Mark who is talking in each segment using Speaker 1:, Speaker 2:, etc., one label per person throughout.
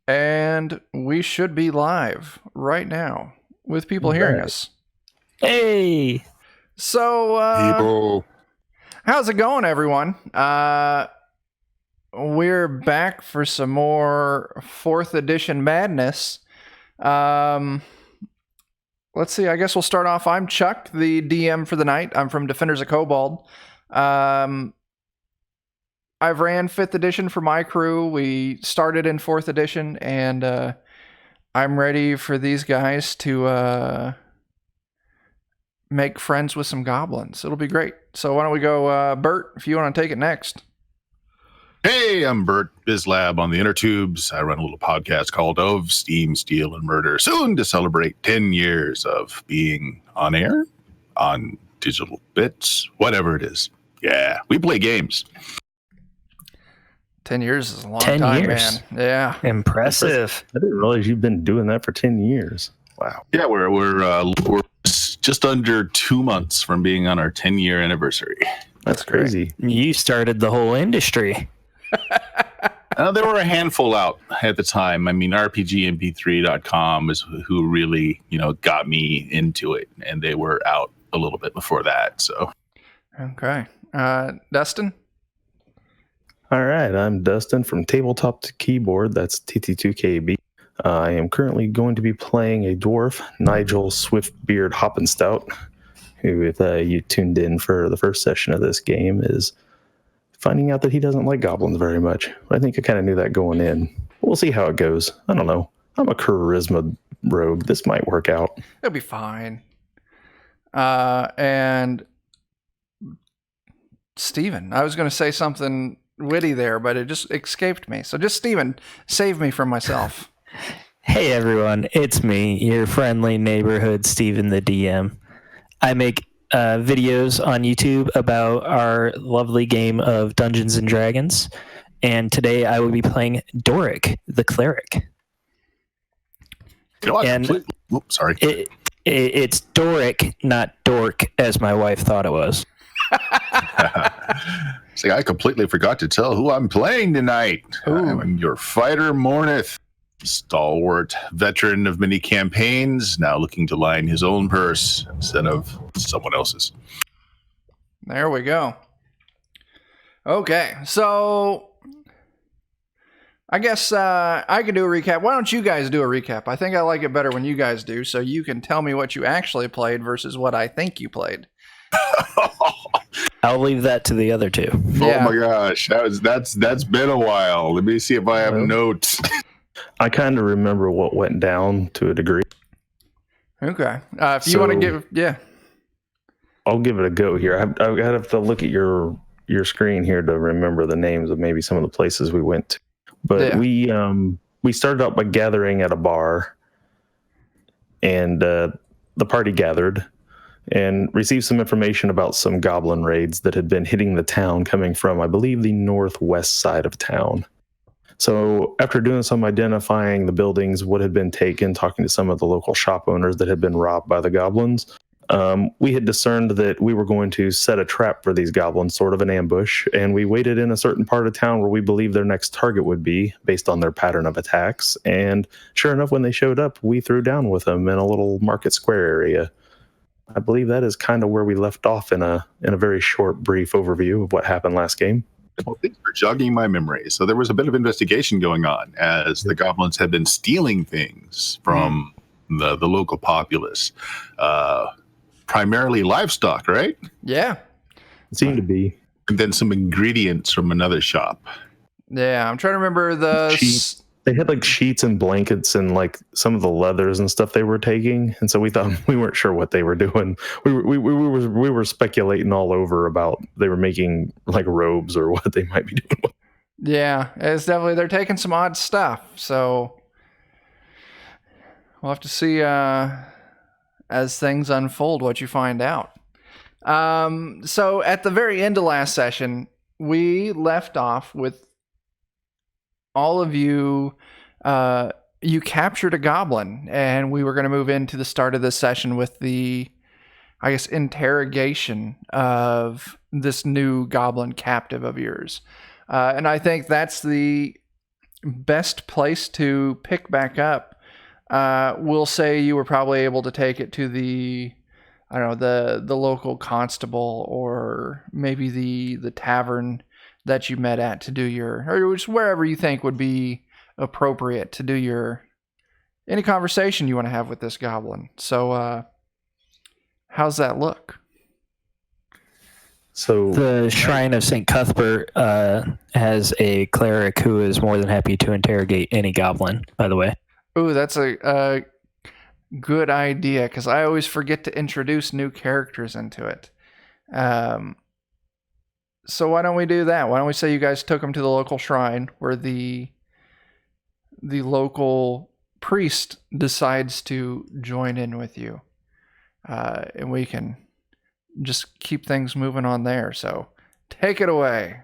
Speaker 1: And we should be live right now with people hearing us.
Speaker 2: Hey!
Speaker 1: So,
Speaker 3: People.
Speaker 1: how's it going, everyone? We're back for some more 4th edition madness. Let's see, I guess we'll start off. I'm Chuck, the DM for the night. I'm from Defenders of Kobold. I've ran 5th edition for my crew. We started in 4th edition, and I'm ready for these guys to make friends with some goblins. It'll be great. So why don't we go, Bert, if you want to take it next.
Speaker 3: Hey, I'm Bert BizLab on the inner tubes. I run a little podcast called Of Steam, Steel, and Murder, soon to celebrate 10 years of being on air, on digital bits, whatever it is. Yeah, we play games.
Speaker 1: 10 years is a long
Speaker 2: 10
Speaker 1: time,
Speaker 2: years.
Speaker 1: man. Yeah.
Speaker 2: Impressive.
Speaker 4: I didn't realize you've been doing that for 10 years. Wow.
Speaker 3: Yeah, we're just under 2 months from being on our 10-year anniversary.
Speaker 4: That's crazy.
Speaker 2: You started the whole industry.
Speaker 3: There were a handful out at the time. I mean, RPGMP3.com is who really, got me into it, and they were out a little bit before that. So,
Speaker 1: Okay. Dustin?
Speaker 4: All right. I'm Dustin from Tabletop to Keyboard. That's TT2KB. I am currently going to be playing a dwarf, Nigel Swiftbeard Hoppenstout, who, if you tuned in for the first session of this game, is finding out that he doesn't like goblins very much. I think I kind of knew that going in. We'll see how it goes. I don't know. I'm a charisma rogue. This might work out.
Speaker 1: It'll be fine. And Steven, I was going to say something witty there, but it just escaped me. So just Steven, save me from myself.
Speaker 2: Hey everyone, it's me, your friendly neighborhood Steven the DM. I make videos on YouTube about our lovely game of Dungeons and Dragons, and today I will be playing Doric, the cleric.
Speaker 3: Sorry.
Speaker 2: It's Doric, not Dork, as my wife thought it was.
Speaker 3: See, I completely forgot to tell who I'm playing tonight. I'm your fighter, Mornith, stalwart veteran of many campaigns, now looking to line his own purse instead of someone else's.
Speaker 1: There we go. Okay, so I guess I could do a recap. Why don't you guys do a recap? I think I like it better when you guys do, so you can tell me what you actually played versus what I think you played.
Speaker 2: I'll leave that to the other two.
Speaker 1: Yeah.
Speaker 3: Oh my gosh, that's been a while. Let me see if I have notes.
Speaker 4: I kind of remember what went down to a degree.
Speaker 1: Okay. If you want to give, yeah.
Speaker 4: I'll give it a go here. I have to look at your screen here to remember the names of maybe some of the places we went to. But we started out by gathering at a bar, and the party gathered and received some information about some goblin raids that had been hitting the town coming from, I believe, the northwest side of town. So after doing some identifying the buildings, what had been taken, talking to some of the local shop owners that had been robbed by the goblins, we had discerned that we were going to set a trap for these goblins, sort of an ambush, and we waited in a certain part of town where we believed their next target would be, based on their pattern of attacks. And sure enough, when they showed up, we threw down with them in a little market square area. I believe that is kind of where we left off in a very short, brief overview of what happened last game.
Speaker 3: Well, thanks for jogging my memory. So there was a bit of investigation going on as the goblins had been stealing things from the local populace, primarily livestock, right?
Speaker 1: Yeah.
Speaker 4: It seemed to be.
Speaker 3: And then some ingredients from another shop.
Speaker 1: Yeah, I'm trying to remember
Speaker 4: They had like sheets and blankets and like some of the leathers and stuff they were taking, and so we thought we weren't sure what they were doing. We were speculating all over about they were making like robes or what they might be doing.
Speaker 1: Yeah, it's definitely, they're taking some odd stuff. So we'll have to see as things unfold what you find out. So at the very end of last session, we left off with all of you, you captured a goblin, and we were going to move into the start of this session with the, I guess, interrogation of this new goblin captive of yours. And I think that's the best place to pick back up, we'll say you were probably able to take it to the, I don't know, the local constable, or maybe the tavern that you met at to do your, or just wherever you think would be appropriate to do your, any conversation you want to have with this goblin. So, how's that look?
Speaker 4: So
Speaker 2: The Shrine of St. Cuthbert has a cleric who is more than happy to interrogate any goblin, by the way.
Speaker 1: Ooh, that's a good idea, because I always forget to introduce new characters into it. So why don't we do that? Why don't we say you guys took him to the local shrine where the local priest decides to join in with you, and we can just keep things moving on there. So take it away.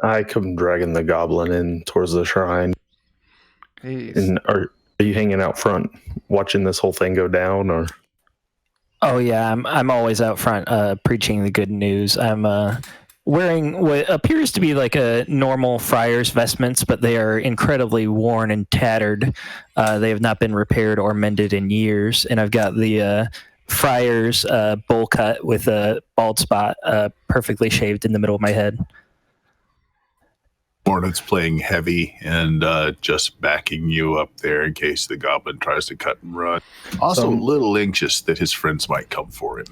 Speaker 4: I come dragging the goblin in towards the shrine.
Speaker 1: Jeez.
Speaker 4: And are you hanging out front, watching this whole thing go down, or?
Speaker 2: Oh yeah, I'm always out front preaching the good news. I'm wearing what appears to be like a normal friar's vestments, but they are incredibly worn and tattered. They have not been repaired or mended in years, and I've got the friar's bowl cut with a bald spot perfectly shaved in the middle of my head.
Speaker 3: Hornet's playing heavy and just backing you up there in case the goblin tries to cut and run. Also a little anxious that his friends might come for him.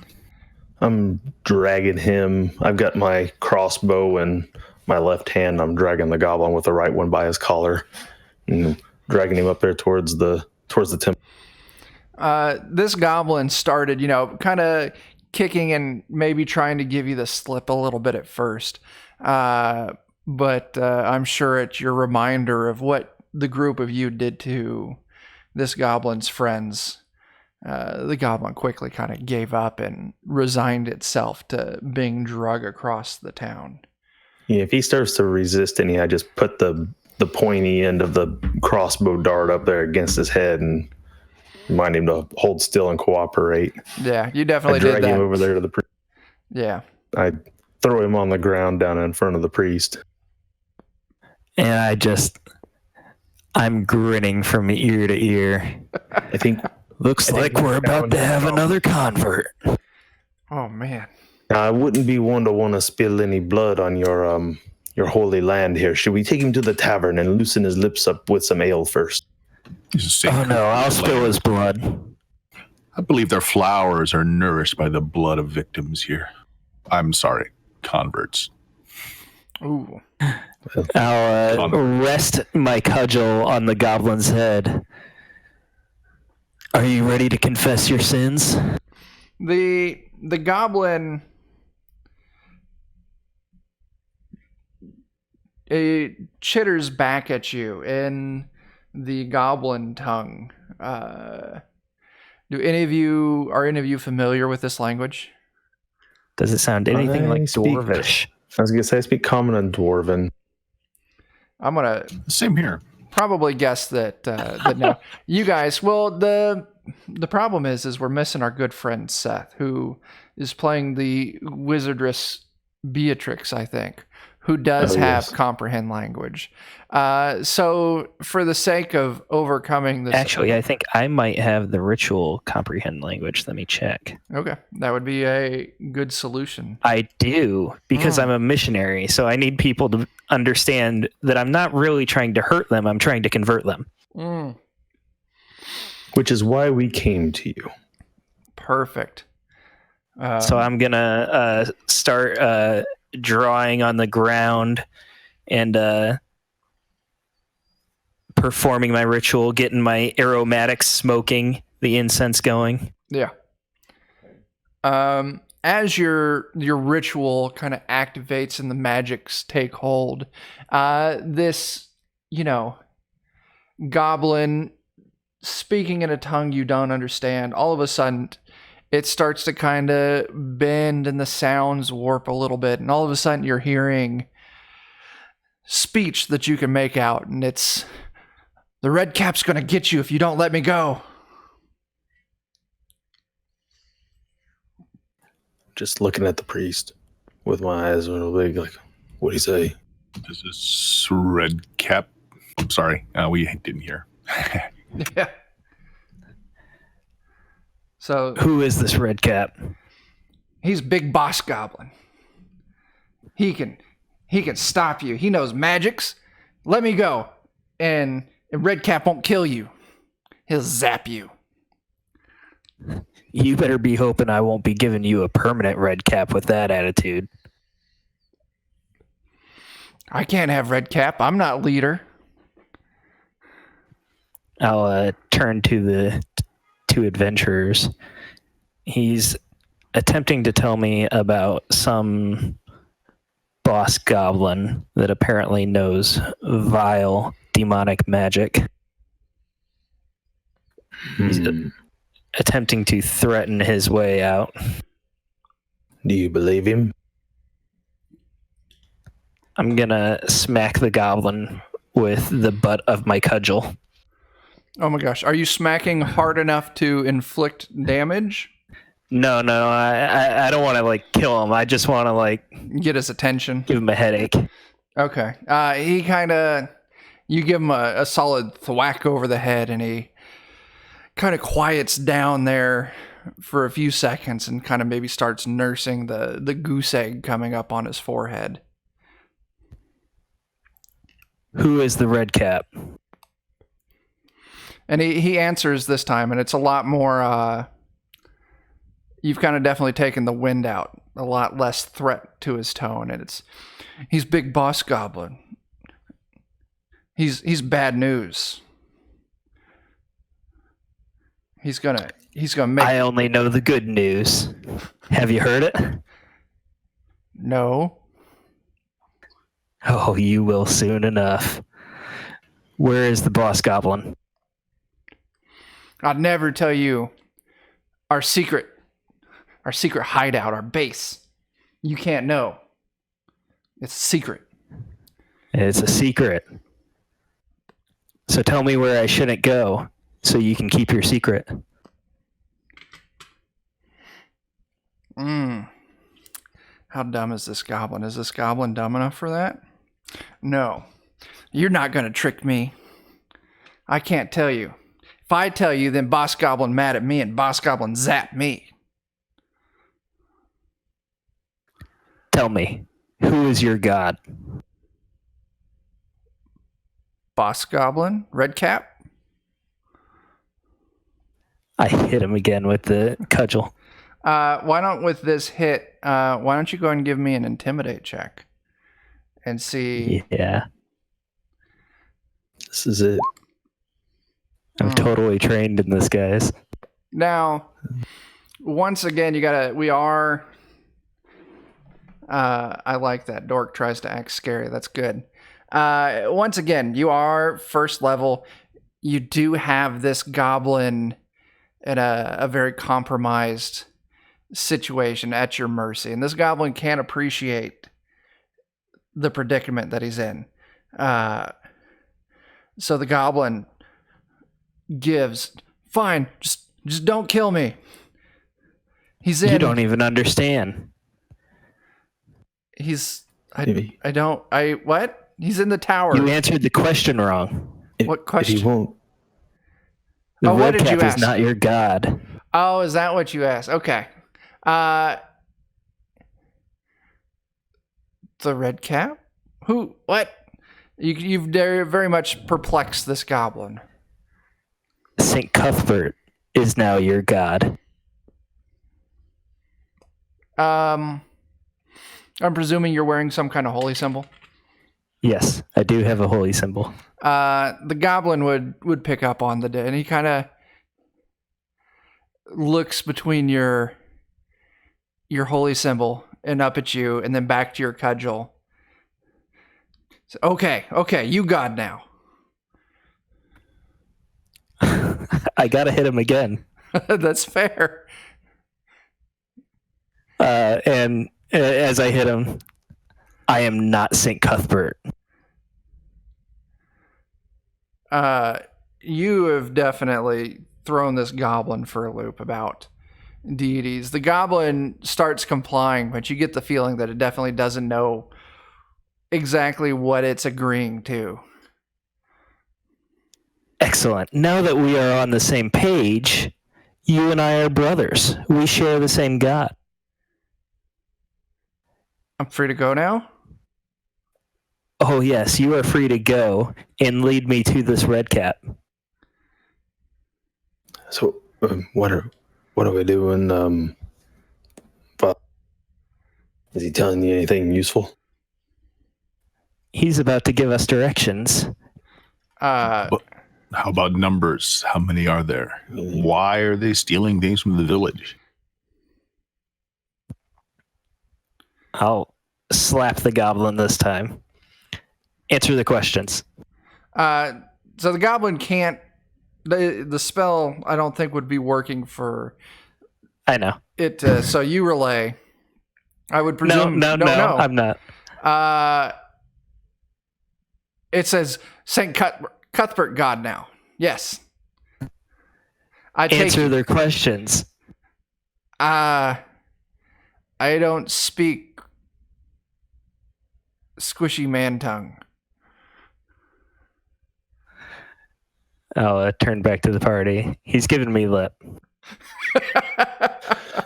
Speaker 4: I'm dragging him. I've got my crossbow in my left hand. I'm dragging the goblin with the right one by his collar and dragging him up there towards the temple.
Speaker 1: This goblin started, kind of kicking and maybe trying to give you the slip a little bit at first. But I'm sure it's your reminder of what the group of you did to this goblin's friends. The goblin quickly kind of gave up and resigned itself to being drug across the town.
Speaker 4: Yeah, if he starts to resist any, I just put the pointy end of the crossbow dart up there against his head and remind him to hold still and cooperate.
Speaker 1: Yeah, you definitely
Speaker 4: I drag
Speaker 1: did that.
Speaker 4: him over there to the priest.
Speaker 1: Yeah.
Speaker 4: I throw him on the ground down in front of the priest.
Speaker 2: And I'm grinning from ear to ear.
Speaker 4: I think
Speaker 2: Looks like we're about to have another convert.
Speaker 1: Oh man.
Speaker 4: I wouldn't be one to want to spill any blood on your holy land here. Should we take him to the tavern and loosen his lips up with some ale first?
Speaker 2: Oh no, I'll spill his blood.
Speaker 3: I believe their flowers are nourished by the blood of victims here. I'm sorry, converts.
Speaker 1: Ooh.
Speaker 2: I'll rest my cudgel on the goblin's head. Are you ready to confess your sins?
Speaker 1: The goblin chitters back at you in the goblin tongue. Are any of you familiar with this language?
Speaker 2: Does it sound anything like Dwarvish?
Speaker 4: I was going to say I speak common and Dwarven.
Speaker 1: I'm gonna
Speaker 3: Same here.
Speaker 1: probably guess that no. You guys, well, the problem is we're missing our good friend Seth, who is playing the wizardress Beatrix, I think, who does have comprehend language. So for the sake of overcoming this,
Speaker 2: Actually, I think I might have the ritual comprehend language. Let me check.
Speaker 1: okay, that would be a good solution.
Speaker 2: I do, because I'm a missionary, so I need people to understand that I'm not really trying to hurt them, I'm trying to convert them.
Speaker 4: Which is why we came to you.
Speaker 1: Perfect.
Speaker 2: So I'm going to start drawing on the ground and performing my ritual, getting my aromatics smoking, the incense going.
Speaker 1: Yeah. As your ritual kind of activates and the magics take hold, this, goblin speaking in a tongue you don't understand, all of a sudden it starts to kind of bend and the sounds warp a little bit, and all of a sudden you're hearing speech that you can make out, and it's, "The red cap's gonna get you if you don't let me go."
Speaker 4: Just looking at the priest with my eyes real big, like, What'd he say?
Speaker 3: This is Red Cap. Sorry, we didn't hear.
Speaker 1: Yeah. So
Speaker 2: Who is this red cap?
Speaker 1: he's Big Boss Goblin. He can stop you. He knows magics. Let me go. And Red Cap won't kill you. He'll zap you.
Speaker 2: You better be hoping I won't be giving you a permanent red cap with that attitude.
Speaker 1: I can't have Red Cap. I'm not leader.
Speaker 2: I'll turn to the two adventurers. He's attempting to tell me about some boss goblin that apparently knows vile demonic magic. He's attempting to threaten his way out.
Speaker 4: Do you believe him?
Speaker 2: I'm gonna smack the goblin with the butt of my cudgel.
Speaker 1: Oh my gosh. Are you smacking hard enough to inflict damage?
Speaker 2: No, I don't want to like kill him. I just want to like
Speaker 1: Get his attention.
Speaker 2: give him a headache.
Speaker 1: Okay. He kind of, you give him a solid thwack over the head, and he kind of quiets down there for a few seconds and kind of maybe starts nursing the goose egg coming up on his forehead.
Speaker 2: Who is the red cap?
Speaker 1: And he answers this time, and it's a lot more, you've kind of definitely taken the wind out. A lot less threat to his tone, and he's Big Boss Goblin. He's bad news. He's gonna make.
Speaker 2: I only know the good news. Have you heard it?
Speaker 1: No.
Speaker 2: Oh, you will soon enough. Where is the boss goblin?
Speaker 1: I'd never tell you our secret hideout, our base. You can't know. It's a secret.
Speaker 2: It's a secret. So tell me where I shouldn't go so you can keep your secret.
Speaker 1: How dumb is this goblin? Is this goblin dumb enough for that? No. You're not going to trick me. I can't tell you. If I tell you, then Boss Goblin mad at me and Boss Goblin zap me.
Speaker 2: Tell me, who is your god?
Speaker 1: Boss Goblin? Red Cap?
Speaker 2: I hit him again with the cudgel.
Speaker 1: Why don't with this hit, why don't you go and give me an intimidate check and see.
Speaker 2: Yeah.
Speaker 4: This is it.
Speaker 2: I'm totally trained in this, guys.
Speaker 1: Now, once again, I like that. Dork tries to act scary. That's good. Once again, you are first level. You do have this goblin in a very compromised situation at your mercy. And this goblin can't appreciate the predicament that he's in. So the goblin gives, fine, just don't kill me. He's in.
Speaker 2: You don't even understand.
Speaker 1: What? He's in the tower.
Speaker 2: You answered the question wrong.
Speaker 1: What question?
Speaker 4: He won't.
Speaker 2: The
Speaker 1: what
Speaker 2: red
Speaker 1: did you
Speaker 2: cap is
Speaker 1: ask?
Speaker 2: not your god.
Speaker 1: Oh, is that what you asked? Okay. The red cap? Who? What? You've very much perplexed this goblin.
Speaker 2: St. Cuthbert is now your god.
Speaker 1: I'm presuming you're wearing some kind of holy symbol.
Speaker 2: Yes, I do have a holy symbol.
Speaker 1: The goblin would pick up on the, and he kind of looks between your holy symbol and up at you, and then back to your cudgel. So, okay, you god now.
Speaker 2: I gotta hit him again.
Speaker 1: That's fair.
Speaker 2: And as I hit him, I am not St. Cuthbert.
Speaker 1: You have definitely thrown this goblin for a loop about deities. The goblin starts complying, but you get the feeling that it definitely doesn't know exactly what it's agreeing to.
Speaker 2: Excellent. Now that we are on the same page, you and I are brothers. We share the same God.
Speaker 1: I'm free to go now?
Speaker 2: Oh, yes, you are free to go and lead me to this red cap.
Speaker 4: So, what are we doing? Is he telling you anything useful?
Speaker 2: He's about to give us directions.
Speaker 3: How about numbers? How many are there? Why are they stealing things from the village?
Speaker 2: I'll slap the goblin this time. Answer the questions.
Speaker 1: So the goblin can't. The spell, I don't think, would be working for
Speaker 2: I know.
Speaker 1: it. So you relay. I would presume.
Speaker 2: No, I'm not.
Speaker 1: It says Saint Cuthbert God now. Yes.
Speaker 2: Answer their questions.
Speaker 1: I don't speak squishy man tongue.
Speaker 2: I'll turn back to the party. He's giving me lip.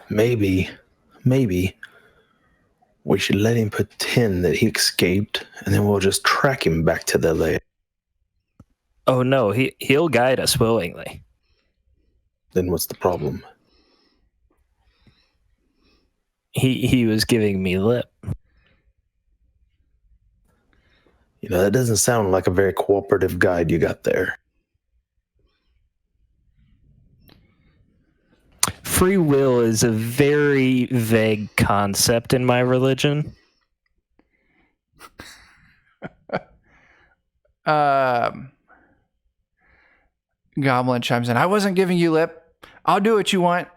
Speaker 4: Maybe we should let him pretend that he escaped, and then we'll just track him back to the lair.
Speaker 2: Oh no, he'll guide us willingly.
Speaker 4: Then what's the problem?
Speaker 2: He was giving me lip.
Speaker 4: You know, that doesn't sound like a very cooperative guide you got there.
Speaker 2: Free will is a very vague concept in my religion.
Speaker 1: Goblin chimes in. I wasn't giving you lip. I'll do what you want.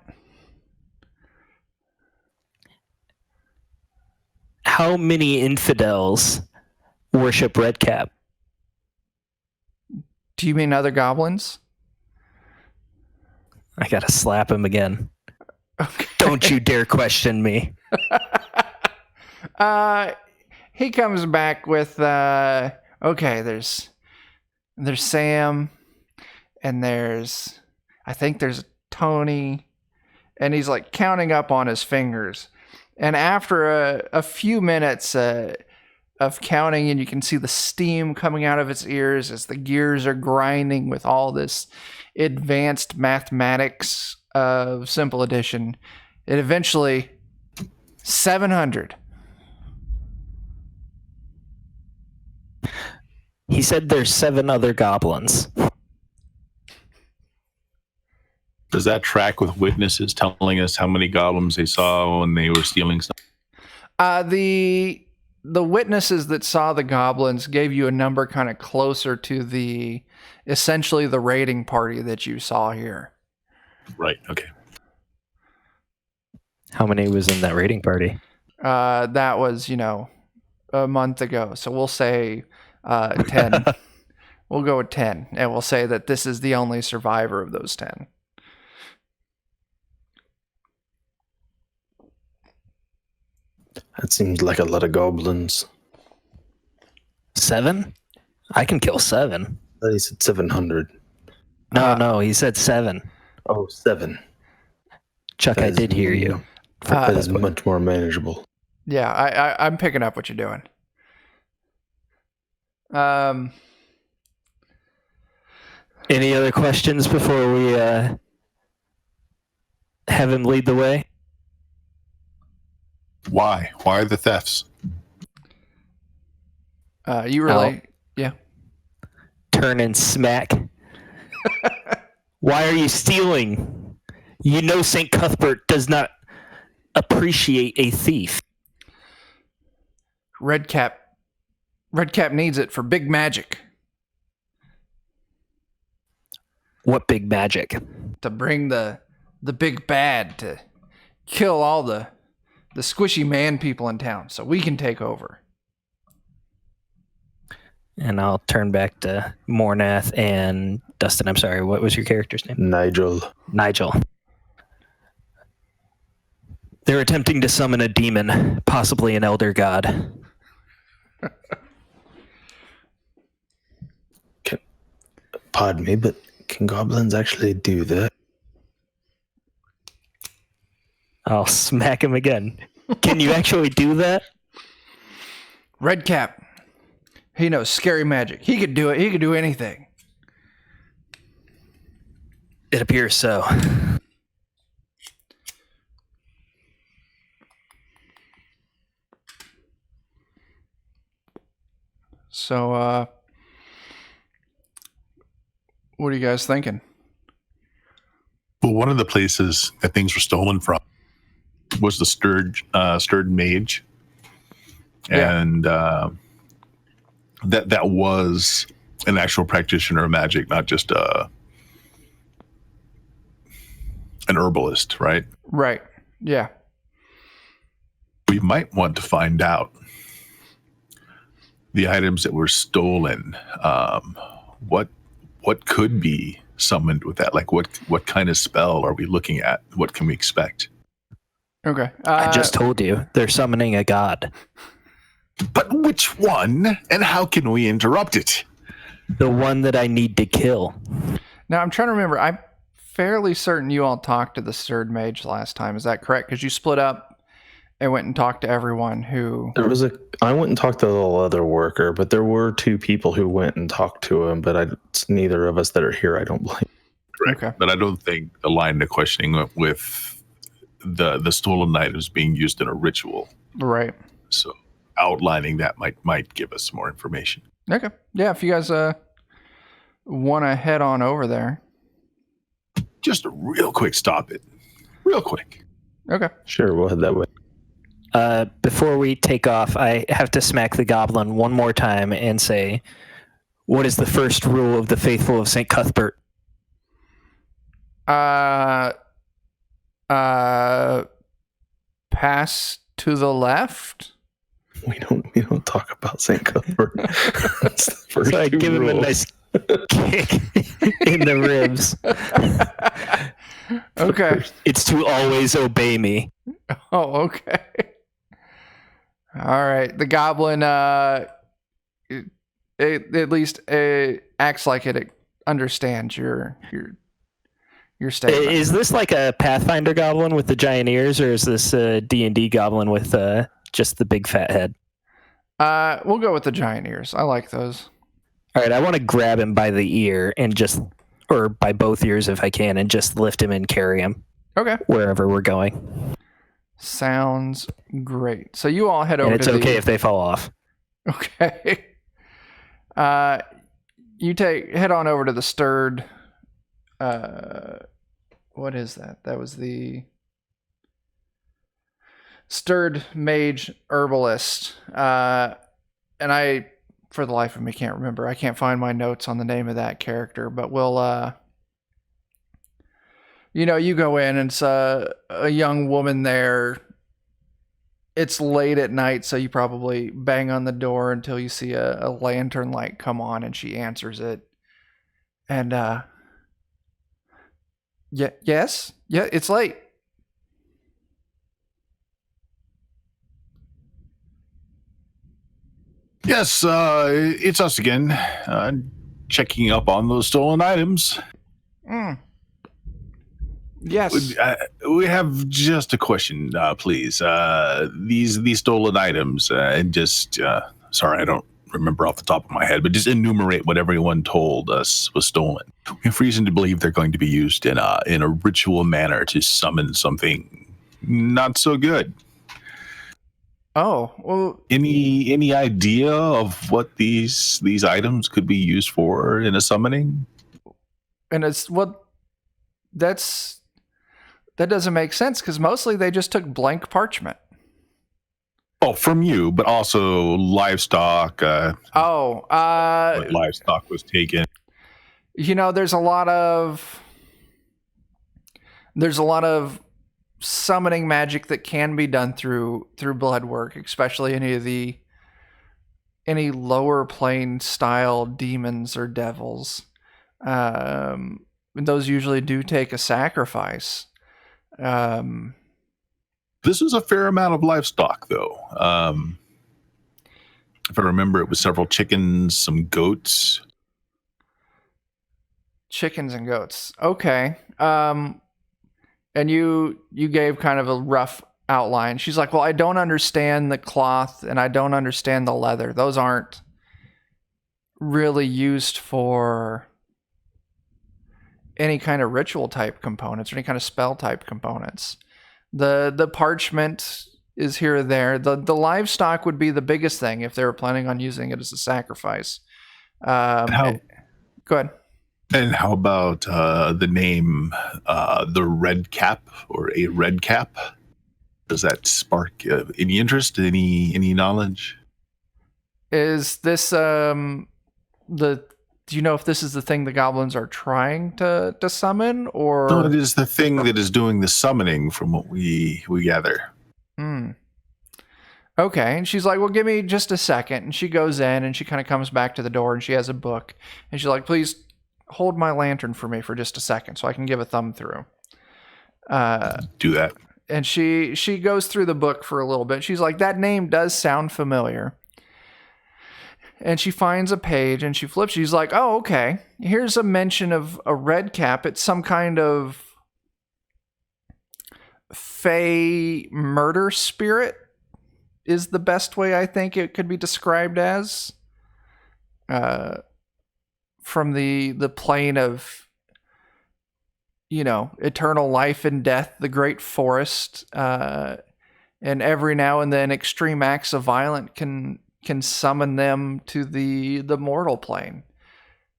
Speaker 2: How many infidels worship Redcap?
Speaker 1: Do you mean other goblins?
Speaker 2: I gotta slap him again.
Speaker 1: Okay.
Speaker 2: Don't you dare question me.
Speaker 1: He comes back with okay, there's Sam, and I think there's Tony, and he's like counting up on his fingers. And after a few minutes of counting, and you can see the steam coming out of its ears as the gears are grinding with all this advanced mathematics of simple addition, it eventually 700.
Speaker 2: He said there's 7 other goblins.
Speaker 3: Does that track with witnesses telling us how many goblins they saw when they were stealing stuff?
Speaker 1: The witnesses that saw the goblins gave you a number kind of closer to essentially the raiding party that you saw here.
Speaker 3: Right. Okay.
Speaker 2: How many was in that raiding party?
Speaker 1: That was, a month ago. So we'll say 10. We'll go with 10, and we'll say that this is the only survivor of those 10.
Speaker 4: That seems like a lot of goblins.
Speaker 2: 7? I can kill 7.
Speaker 4: I thought he said 700.
Speaker 2: No, he said 7.
Speaker 4: Oh, 7.
Speaker 2: Chuck, I did hear you.
Speaker 4: That is much more manageable.
Speaker 1: Yeah, I'm picking up what you're doing.
Speaker 2: Any other questions before we have him lead the way?
Speaker 3: Why? Why the thefts?
Speaker 1: You relate? Yeah.
Speaker 2: Turn and smack. Why are you stealing? You know St. Cuthbert does not appreciate a thief.
Speaker 1: Redcap needs it for big magic.
Speaker 2: What big magic?
Speaker 1: To bring the big bad to kill all the squishy man people in town so we can take over.
Speaker 2: And I'll turn back to Mornath and Dustin. I'm sorry, what was your character's name?
Speaker 4: Nigel.
Speaker 2: They're attempting to summon a demon, possibly an elder god.
Speaker 4: Pardon me, but can goblins actually do that?
Speaker 2: I'll smack him again. Can you actually do that?
Speaker 1: Redcap. He knows scary magic. He could do it. He could do anything.
Speaker 2: It appears so.
Speaker 1: So, what are you guys thinking?
Speaker 3: Well, one of the places that things were stolen from was the stirred mage, and that was an actual practitioner of magic, not just an herbalist, right?
Speaker 1: Right. Yeah.
Speaker 3: We might want to find out the items that were stolen. What could be summoned with that? Like what kind of spell are we looking at? What can we expect?
Speaker 1: Okay.
Speaker 2: I just told you they're summoning a god.
Speaker 3: But which one, and how can we interrupt it?
Speaker 2: The one that I need to kill.
Speaker 1: Now I'm trying to remember. I'm fairly certain you all talked to the stirred mage last time. Is that correct? Because you split up and went and talked to everyone who.
Speaker 4: I went and talked to the other worker, but there were two people who went and talked to him, but it's neither of us that are here, I don't believe.
Speaker 3: Correct. Okay. But I don't think the line of questioning with the stolen items being used in a ritual.
Speaker 1: Right.
Speaker 3: So outlining that might give us more information.
Speaker 1: Okay. Yeah, if you guys want to head on over there.
Speaker 3: Just a real quick stop it. Real quick.
Speaker 1: Okay.
Speaker 4: Sure, we'll head that way.
Speaker 2: Before we take off, I have to smack the goblin one more time and say, what is the first rule of the faithful of St. Cuthbert?
Speaker 1: Pass to the left.
Speaker 4: We don't talk about St. Cuthbert. That's the first
Speaker 2: so I give him a nice kick in the ribs.
Speaker 1: Okay.
Speaker 2: It's to always obey me.
Speaker 1: Oh, okay. All right. The goblin at least acts like it understands your statement.
Speaker 2: Is this like a Pathfinder goblin with the giant ears, or is this a D&D goblin with just the big fat head?
Speaker 1: We'll go with the giant ears. I like those.
Speaker 2: All right, I want to grab him by the ear or by both ears if I can, and just lift him and carry him.
Speaker 1: Okay.
Speaker 2: Wherever we're going.
Speaker 1: Sounds great. So you all head over.
Speaker 2: And it's okay if they fall off.
Speaker 1: Okay. You head on over to the stirred. What is that? That was the stirred mage herbalist. And I, for the life of me, can't remember. I can't find my notes on the name of that character, but we'll, you go in and it's a young woman there. It's late at night, so you probably bang on the door until you see a lantern light come on, and she answers it. And, yes, it's late.
Speaker 3: Yes, it's us again. Checking up on those stolen items.
Speaker 1: Yes.
Speaker 3: We have just a question, please. These stolen items, and just sorry, I don't remember off the top of my head, but just enumerate what everyone told us was stolen. We have reason to believe they're going to be used in a ritual manner to summon something not so good.
Speaker 1: Oh, well.
Speaker 3: Any idea of what these items could be used for in a summoning?
Speaker 1: And that doesn't make sense, because mostly they just took blank parchment.
Speaker 3: Oh, from you, but also livestock.
Speaker 1: What
Speaker 3: livestock was taken.
Speaker 1: There's a lot of summoning magic that can be done through blood work, especially any lower plane style demons or devils. Those usually do take a sacrifice.
Speaker 3: This is a fair amount of livestock, though. If I remember, it was several chickens, some goats.
Speaker 1: Chickens and goats. Okay. And you gave kind of a rough outline. She's like, well, I don't understand the cloth and I don't understand the leather. Those aren't really used for any kind of ritual type components or any kind of spell type components. The parchment is here or there. The livestock would be the biggest thing if they were planning on using it as a sacrifice. Go ahead.
Speaker 3: And how about the name, the Red Cap or a Red Cap? Does that spark any interest, any knowledge?
Speaker 1: Is this do you know if this is the thing the goblins are trying to summon, or
Speaker 3: no? It is the thing that is doing the summoning, from what we gather.
Speaker 1: Okay, and she's like, well, give me just a second. And she goes in and she kind of comes back to the door and she has a book. And she's like, please hold my lantern for me for just a second so I can give a thumb through.
Speaker 3: Do that.
Speaker 1: And she goes through the book for a little bit. She's like, that name does sound familiar. And she finds a page and she flips. She's like, oh, okay. Here's a mention of a red cap. It's some kind of fey murder spirit is the best way I think it could be described as. From the plane of, eternal life and death, the great forest, and every now and then extreme acts of violence can summon them to the mortal plane,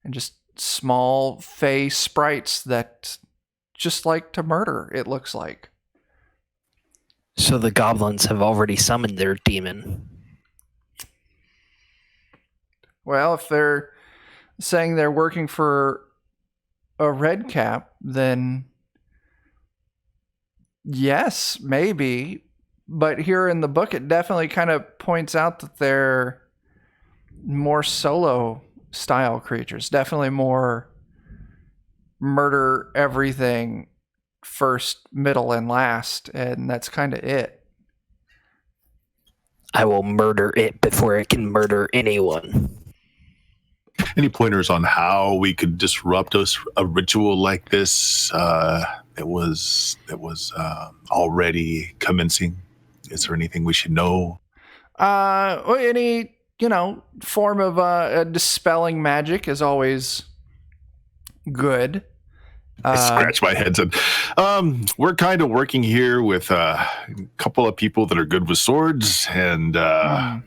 Speaker 1: and just small fey sprites that just like to murder, it looks like.
Speaker 2: So the goblins have already summoned their demon.
Speaker 1: Well, if they're saying they're working for a red cap, then yes, maybe. But here in the book, it definitely kind of points out that they're more solo style creatures. Definitely more murder everything first, middle, and last. And that's kind of it.
Speaker 2: I will murder it before it can murder anyone.
Speaker 3: Any pointers on how we could disrupt a ritual like this that was already commencing? Is there anything we should know?
Speaker 1: Any form of dispelling magic is always good.
Speaker 3: I scratch my head and said, we're kind of working here with a couple of people that are good with swords, and our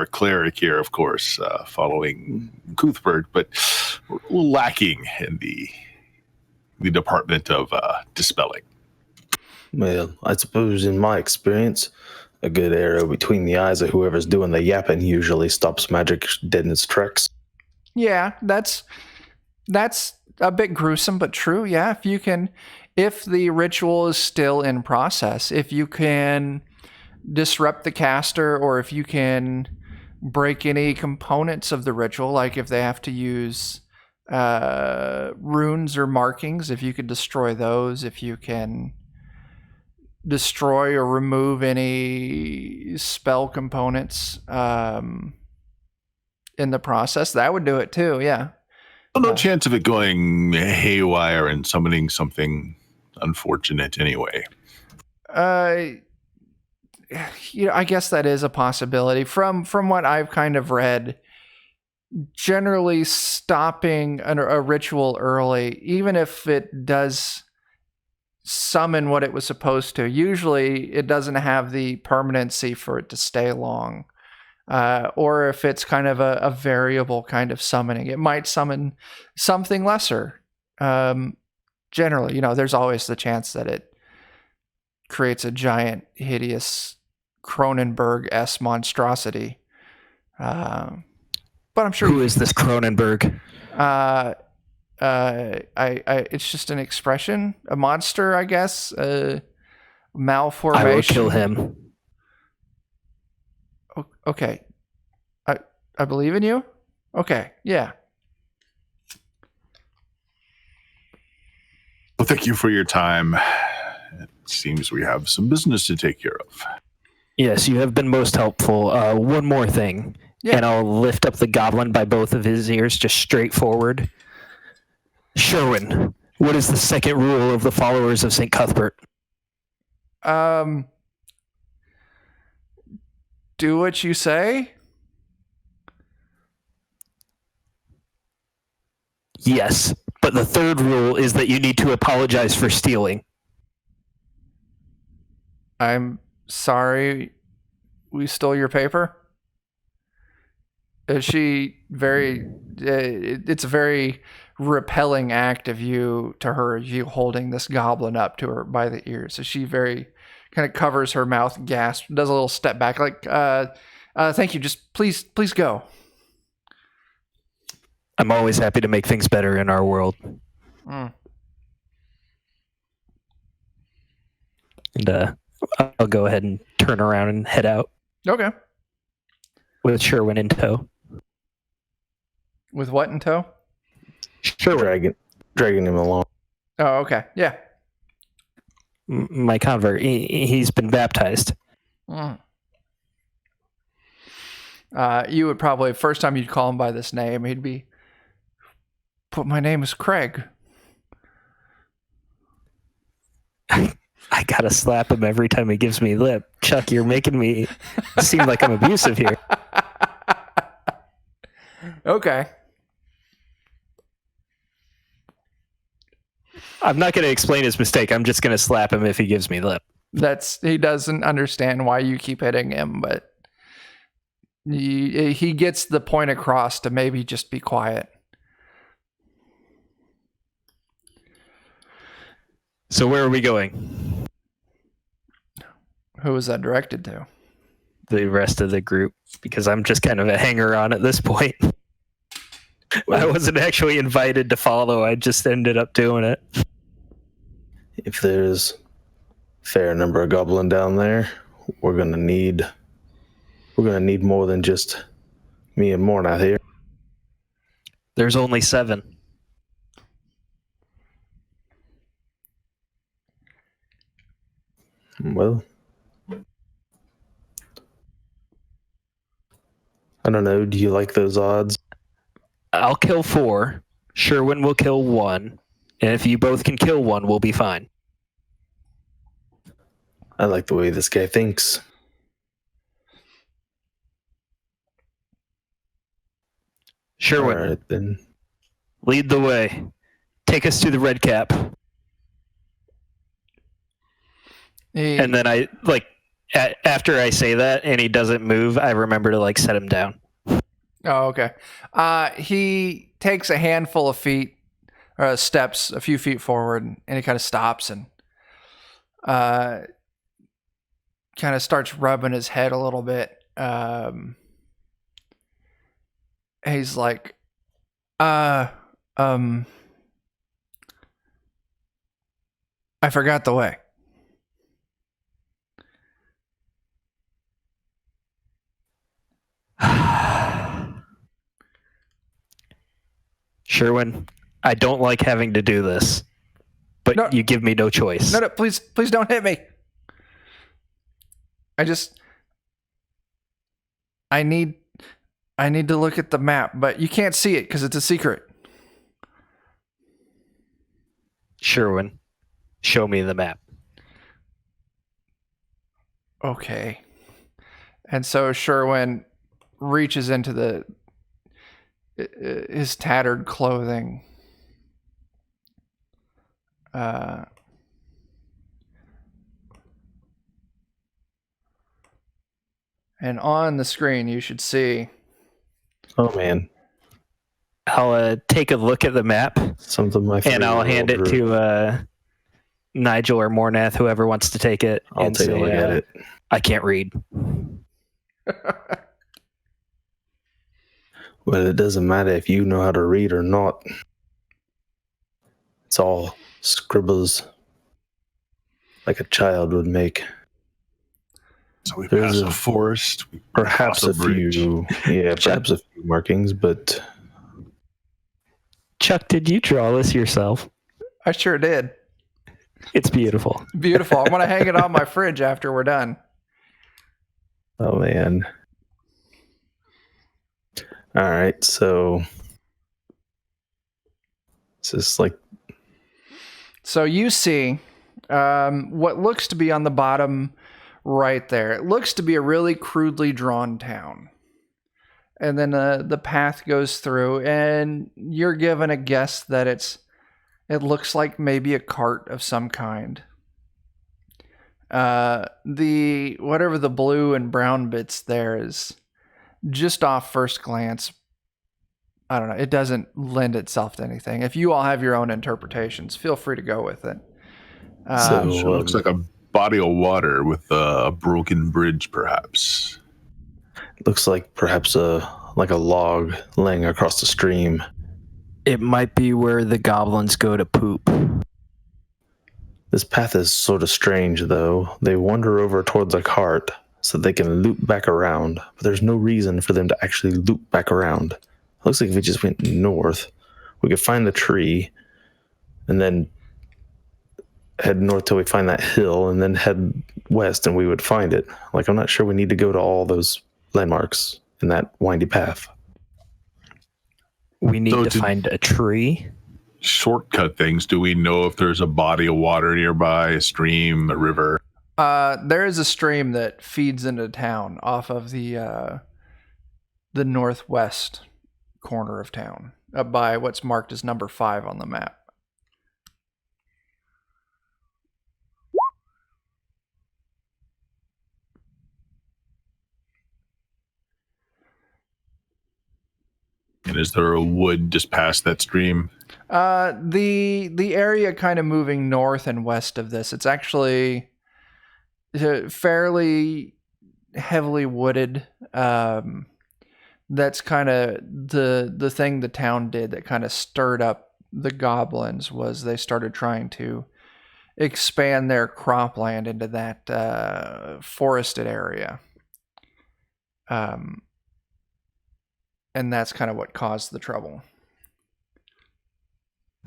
Speaker 3: cleric here, of course, following Cuthbert, but we're a little lacking in the department of dispelling.
Speaker 4: Well, I suppose in my experience, a good arrow between the eyes of whoever's doing the yapping usually stops magic dead in its tracks.
Speaker 1: Yeah, that's a bit gruesome, but true. Yeah, if the ritual is still in process, if you can disrupt the caster, or if you can break any components of the ritual, like if they have to use runes or markings, if you could destroy those, if you can destroy or remove any spell components in the process, that would do it too. Yeah.
Speaker 3: No chance of it going haywire and summoning something unfortunate anyway.
Speaker 1: I guess that is a possibility. From what I've kind of read, generally stopping a ritual early, even if it does summon what it was supposed to, usually it doesn't have the permanency for it to stay long. Or if it's kind of a variable kind of summoning, it might summon something lesser. Generally, there's always the chance that it creates a giant, hideous Cronenberg-esque monstrosity. But I'm sure.
Speaker 2: Who is this Cronenberg?
Speaker 1: It's just an expression, a monster, I guess. Malformation.
Speaker 2: I will kill him.
Speaker 1: Okay. I believe in you. Okay. Yeah.
Speaker 3: Well, thank you for your time. It seems we have some business to take care of.
Speaker 2: Yes, you have been most helpful. One more thing.
Speaker 1: Yeah.
Speaker 2: And I'll lift up the goblin by both of his ears, just straight forward. Sherwin, what is the second rule of the followers of St. Cuthbert?
Speaker 1: Do what you say?
Speaker 2: Yes, but the third rule is that you need to apologize for stealing.
Speaker 1: I'm sorry we stole your paper. Is she very... it's a very repelling act of you to her, you holding this goblin up to her by the ears. So she very kind of covers her mouth, gasps, does a little step back, like, thank you, just please go.
Speaker 2: I'm always happy to make things better in our world.
Speaker 1: Mm.
Speaker 2: And I'll go ahead and turn around and head out
Speaker 1: Okay.
Speaker 2: with Sherwin in tow.
Speaker 1: With what in tow?
Speaker 2: Sherwin,
Speaker 4: Dragging him along.
Speaker 1: Oh, okay. Yeah.
Speaker 2: my convert, he's been baptized.
Speaker 1: Mm. You would probably, first time you'd call him by this name, he'd be, but my name is Craig.
Speaker 2: I gotta slap him every time he gives me lip. Chuck, you're making me seem like I'm abusive here.
Speaker 1: Okay.
Speaker 2: I'm not going to explain his mistake. I'm just going to slap him if he gives me lip.
Speaker 1: He doesn't understand why you keep hitting him, but he gets the point across to maybe just be quiet.
Speaker 2: So where are we going?
Speaker 1: Who was that directed to?
Speaker 2: The rest of the group, because I'm just kind of a hanger-on at this point. I wasn't actually invited to follow. I just ended up doing it.
Speaker 4: If there's a fair number of goblin down there, we're gonna need more than just me and Mornath here.
Speaker 2: There's only 7.
Speaker 4: Well, I don't know. Do you like those odds?
Speaker 2: I'll kill 4. Sherwin will kill 1. And if you both can kill 1, we'll be fine.
Speaker 4: I like the way this guy thinks.
Speaker 2: Sherwin,
Speaker 4: All right, then.
Speaker 2: lead the way. Take us to the red cap. And then I, after I say that and he doesn't move, I remember to, set him down.
Speaker 1: Oh, okay. He takes a handful of steps a few feet forward, and he kind of stops and kind of starts rubbing his head a little bit. He's like, I forgot the way.
Speaker 2: Sherwin, I don't like having to do this, but
Speaker 1: No.
Speaker 2: you give me no choice.
Speaker 1: No, please don't hit me. I need to look at the map, but you can't see it because it's a secret.
Speaker 2: Sherwin, show me the map.
Speaker 1: Okay. And so Sherwin reaches into his tattered clothing. And on the screen, you should see.
Speaker 4: Oh man,
Speaker 2: I'll take a look at the map,
Speaker 4: something my
Speaker 2: and I'll hand it to Nigel or Mornath, whoever wants to take it.
Speaker 4: I'll
Speaker 2: and
Speaker 4: take a
Speaker 2: say,
Speaker 4: look at it.
Speaker 2: I can't read.
Speaker 4: Well, it doesn't matter if you know how to read or not. It's all scribbles like a child would make.
Speaker 3: So we
Speaker 4: There's
Speaker 3: pass a forest.
Speaker 4: Perhaps a
Speaker 3: cross bridge.
Speaker 4: few, perhaps a few markings, but
Speaker 2: Chuck, did you draw this yourself?
Speaker 1: I sure did.
Speaker 2: It's beautiful.
Speaker 1: Beautiful. I'm going to hang it on my fridge after we're done.
Speaker 4: Oh man. All right, so it's just like
Speaker 1: So you see what looks to be on the bottom right there. It looks to be a really crudely drawn town. And then the path goes through, and you're given a guess that it looks like maybe a cart of some kind. The whatever the blue and brown bits there is just off first glance. I don't know. It doesn't lend itself to anything. If you all have your own interpretations, feel free to go with it.
Speaker 3: Sure looks like a body of water with a broken bridge, perhaps.
Speaker 4: looks like perhaps a log laying across the stream.
Speaker 2: It might be where the goblins go to poop.
Speaker 4: This path is sort of strange, though. They wander over towards a cart so they can loop back around, but there's no reason for them to actually loop back around. It looks like if we just went north, we could find the tree and then head north till we find that hill and then head west and we would find it. Like, I'm not sure we need to go to all those landmarks in that windy path.
Speaker 2: We need to find a tree.
Speaker 3: Shortcut things. Do we know if there's a body of water nearby, a stream, a river?
Speaker 1: There is a stream that feeds into town off of the northwest corner of town, up by what's marked as number 5 on the map.
Speaker 3: And is there a wood just past that stream?
Speaker 1: The area kind of moving north and west of this, it's actually fairly heavily wooded. That's kind of the thing the town did that kind of stirred up the goblins, was they started trying to expand their cropland into that forested area. And that's kind of what caused the trouble.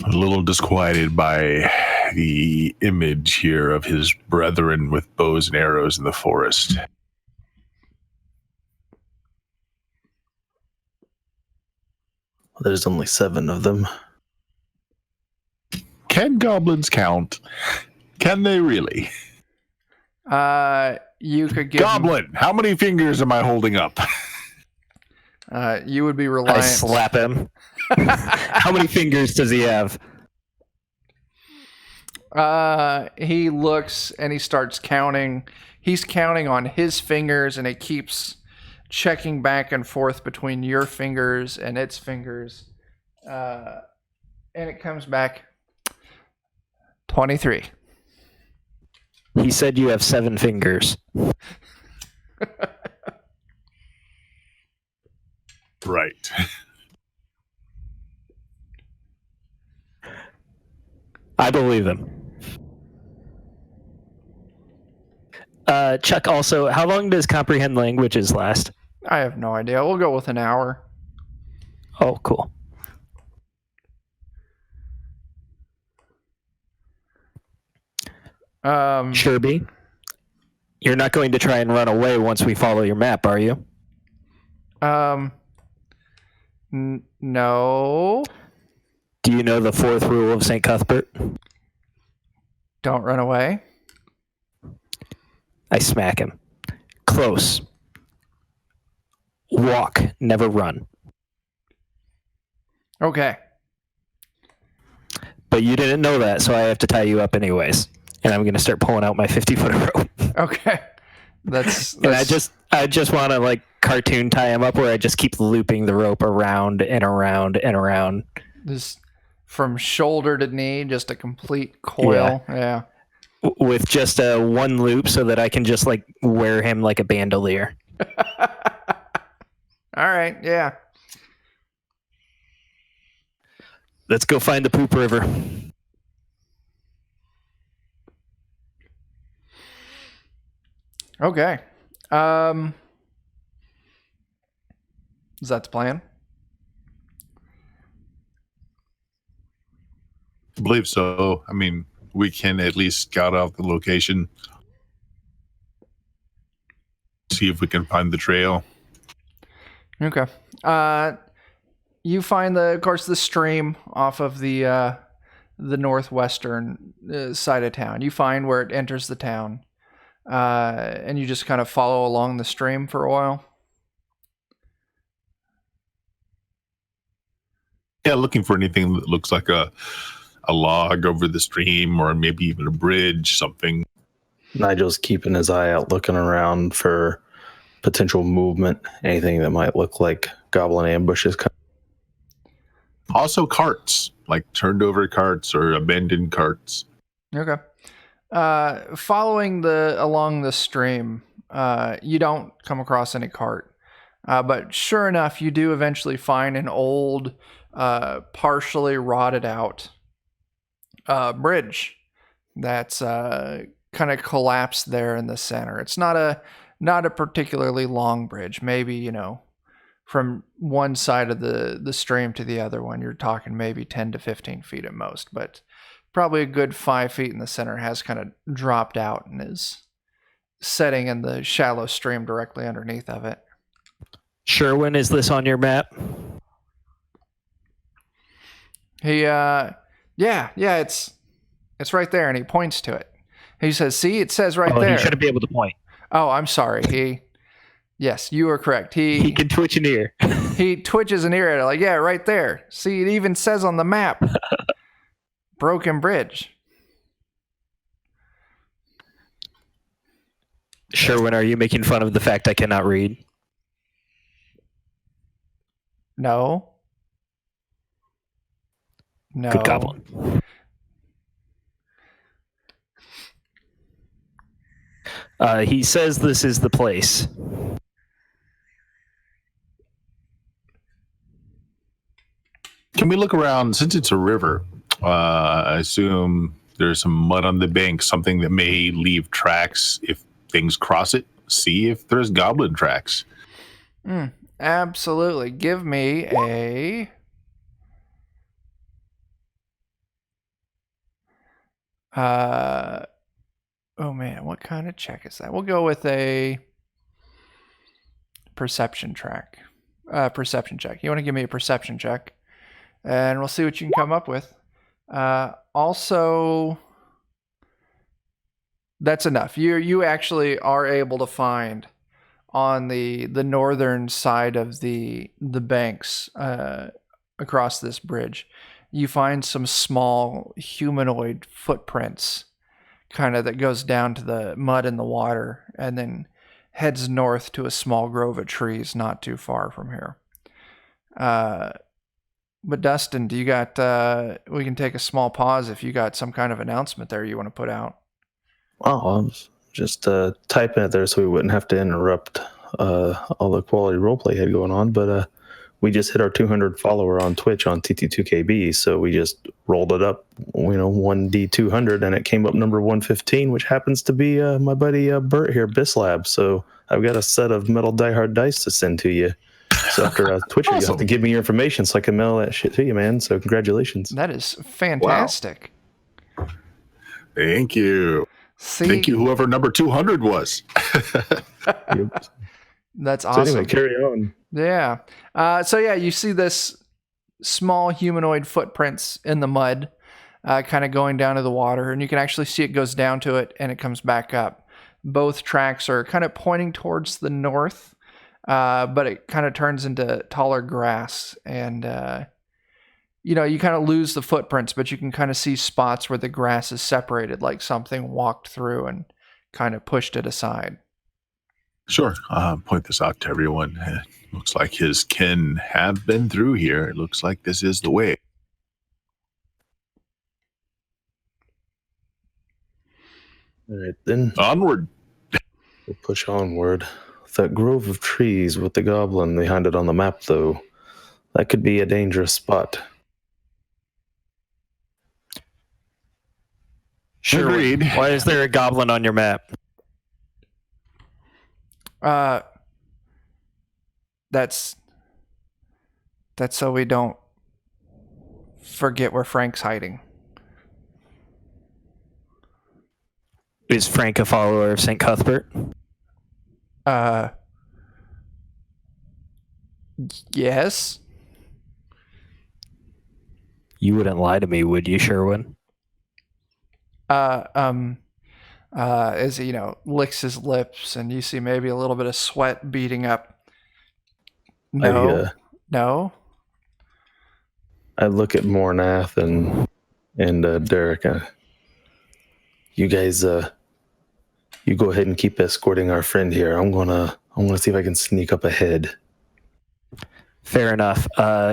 Speaker 3: A little disquieted by the image here of his brethren with bows and arrows in the forest.
Speaker 4: There's only 7 of them.
Speaker 3: Can goblins count? Can they really?
Speaker 1: You could give
Speaker 3: Goblin, how many fingers am I holding up?
Speaker 1: You would be reliant.
Speaker 2: I slap him. How many fingers does he have?
Speaker 1: He looks and he starts counting. He's counting on his fingers, and it keeps checking back and forth between your fingers and its fingers. And it comes back 23.
Speaker 2: He said you have 7 fingers.
Speaker 3: Right.
Speaker 2: I believe him. Chuck, also, how long does comprehend languages last?
Speaker 1: I have no idea. We'll go with an hour.
Speaker 2: Oh, cool. Sherby, you're not going to try and run away once we follow your map, are you?
Speaker 1: No.
Speaker 2: Do you know the 4th rule of St. Cuthbert?
Speaker 1: Don't run away.
Speaker 2: I smack him. Close. Walk, never run.
Speaker 1: Okay.
Speaker 2: But you didn't know that, so I have to tie you up anyways. And I'm going to start pulling out my 50-foot rope.
Speaker 1: Okay. That's
Speaker 2: And I just want to like cartoon tie him up where I just keep looping the rope around and around and around.
Speaker 1: This from shoulder to knee, just a complete coil. Yeah.
Speaker 2: With just a one loop so that I can just like wear him like a bandolier.
Speaker 1: All right. Yeah.
Speaker 2: Let's go find the poop river.
Speaker 1: Okay. Is that the plan?
Speaker 3: I believe so. I mean, we can at least scout out the location. see if we can find the trail.
Speaker 1: Okay. You find of course, the stream off of the northwestern side of town. You find where it enters the town, and you just kind of follow along the stream for a while.
Speaker 3: Yeah, looking for anything that looks like a log over the stream, or maybe even a bridge, something.
Speaker 4: Nigel's keeping his eye out, looking around for potential movement, anything that might look like goblin ambushes.
Speaker 3: Also carts, like turned over carts or abandoned carts.
Speaker 1: Okay. Following along the stream, you don't come across any cart. But sure enough, you do eventually find an old, partially rotted out bridge that's kind of collapsed there in the center. It's not a particularly long bridge. Maybe, from one side of the stream to the other one, you're talking maybe 10 to 15 feet at most, but probably a good 5 feet in the center has kind of dropped out and is setting in the shallow stream directly underneath of it.
Speaker 2: Sherwin, is this on your map?
Speaker 1: It's right there, and he points to it. He says, "See, it says right there."
Speaker 2: He shouldn't be able to point.
Speaker 1: Oh, I'm sorry. Yes, you are correct.
Speaker 2: He can twitch an ear.
Speaker 1: He twitches an ear at it, like, yeah, right there. See, it even says on the map, broken bridge.
Speaker 2: Sherwin, are you making fun of the fact I cannot read?
Speaker 1: No.
Speaker 2: Good goblin. He says this is the place.
Speaker 3: Can we look around? Since it's a river, I assume there's some mud on the bank, something that may leave tracks if things cross it. See if there's goblin tracks.
Speaker 1: Absolutely. Give me a... oh man, what kind of check is that? We'll go with a perception check. Perception check. You want to give me a perception check, and we'll see what you can come up with. Also, that's enough. You actually are able to find on the northern side of the banks across this bridge, you find some small humanoid footprints kind of that goes down to the mud in the water and then heads north to a small grove of trees not too far from here. But Dustin, do you got, we can take a small pause if you got some kind of announcement there you want to put out.
Speaker 4: Oh, I was just typing it there so we wouldn't have to interrupt all the quality roleplay had going on. But we just hit our 200 follower on Twitch on TT2KB, so we just rolled it up, 1D200, and it came up number 115, which happens to be my buddy Bert here, Bislab. So I've got a set of metal diehard dice to send to you. So after Twitch, awesome. You have to give me your information so I can mail that shit to you, man. So congratulations.
Speaker 1: That is fantastic.
Speaker 3: Wow. Thank you.
Speaker 1: See?
Speaker 3: Thank you, whoever number 200 was.
Speaker 4: Yep.
Speaker 1: That's awesome.
Speaker 4: So anyway, carry on.
Speaker 1: Yeah. So yeah, you see this small humanoid footprints in the mud, kind of going down to the water, and you can actually see it goes down to it and it comes back up. Both tracks are kind of pointing towards the north, but it kind of turns into taller grass, and you kind of lose the footprints, but you can kind of see spots where the grass is separated, like something walked through and kind of pushed it aside.
Speaker 3: Sure. Point this out to everyone. Looks like his kin have been through here. It looks like this is the way.
Speaker 4: All right, then.
Speaker 3: Onward.
Speaker 4: We'll push onward. That grove of trees with the goblin behind it on the map, though, that could be a dangerous spot.
Speaker 2: Sure.
Speaker 3: Agreed.
Speaker 2: Why is there a goblin on your map?
Speaker 1: That's so we don't forget where Frank's hiding.
Speaker 2: Is Frank a follower of St. Cuthbert?
Speaker 1: Uh, yes.
Speaker 2: You wouldn't lie to me, would you, Sherwin?
Speaker 1: As he, licks his lips, and you see maybe a little bit of sweat beating up. No, no.
Speaker 4: I look at Mornath and Derek. You guys, you go ahead and keep escorting our friend here. I'm gonna see if I can sneak up ahead.
Speaker 2: Fair enough.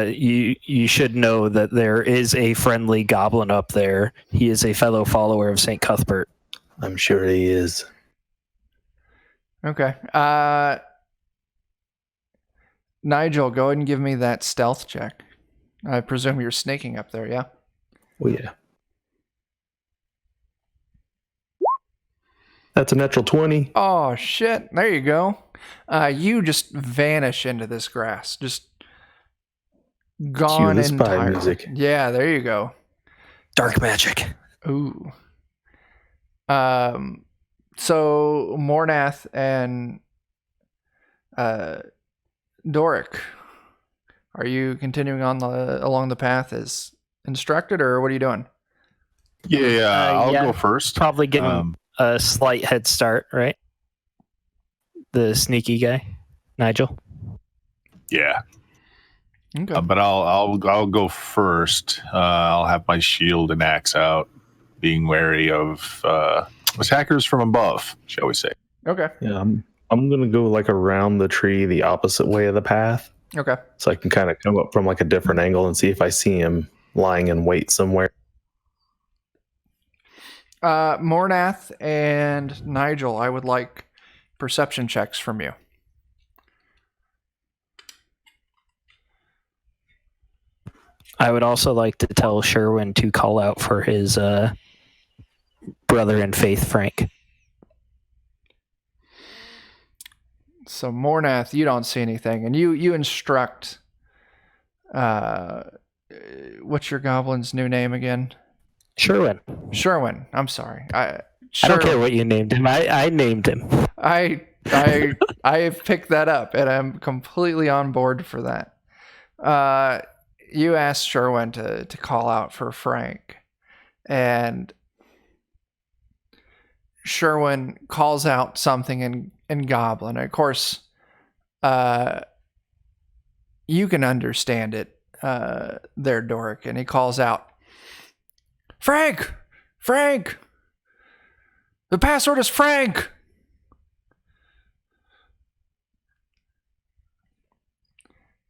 Speaker 2: You should know that there is a friendly goblin up there. He is a fellow follower of St. Cuthbert.
Speaker 4: I'm sure he is.
Speaker 1: Okay. Nigel, go ahead and give me that stealth check. I presume you're sneaking up there, yeah?
Speaker 4: Oh, yeah. That's a natural 20.
Speaker 1: Oh, shit. There you go. You just vanish into this grass. Just gone
Speaker 4: Cue the spy
Speaker 1: entirely.
Speaker 4: music.
Speaker 1: Yeah, there you go.
Speaker 2: Dark magic.
Speaker 1: Ooh. So Mornath and Doric, are you continuing on along the path as instructed, or what are you doing?
Speaker 3: Yeah, I'll
Speaker 2: yeah.
Speaker 3: go first.
Speaker 2: Probably getting a slight head start, right? The sneaky guy, Nigel.
Speaker 3: Yeah.
Speaker 1: Okay.
Speaker 3: But I'll go first. I'll have my shield and axe out, being wary of attackers from above, shall we say?
Speaker 1: Okay.
Speaker 4: Yeah, I'm gonna go like around the tree, the opposite way of the path,
Speaker 1: Okay.
Speaker 4: so I can kind of come up from like a different angle and see if I see him lying in wait somewhere.
Speaker 1: Mornath and Nigel, I would like perception checks from you.
Speaker 2: I would also like to tell Sherwin to call out for his brother in faith, Frank.
Speaker 1: So Mornath, you don't see anything, and you instruct. What's your goblin's new name again?
Speaker 2: Sherwin.
Speaker 1: Sherwin. I'm sorry.
Speaker 2: I don't care what you named him. I named him.
Speaker 1: I have picked that up, and I'm completely on board for that. You asked Sherwin to call out for Frank, and Sherwin calls out something in Goblin. Of course, you can understand it there, Doric, and he calls out, Frank! Frank! The password is Frank!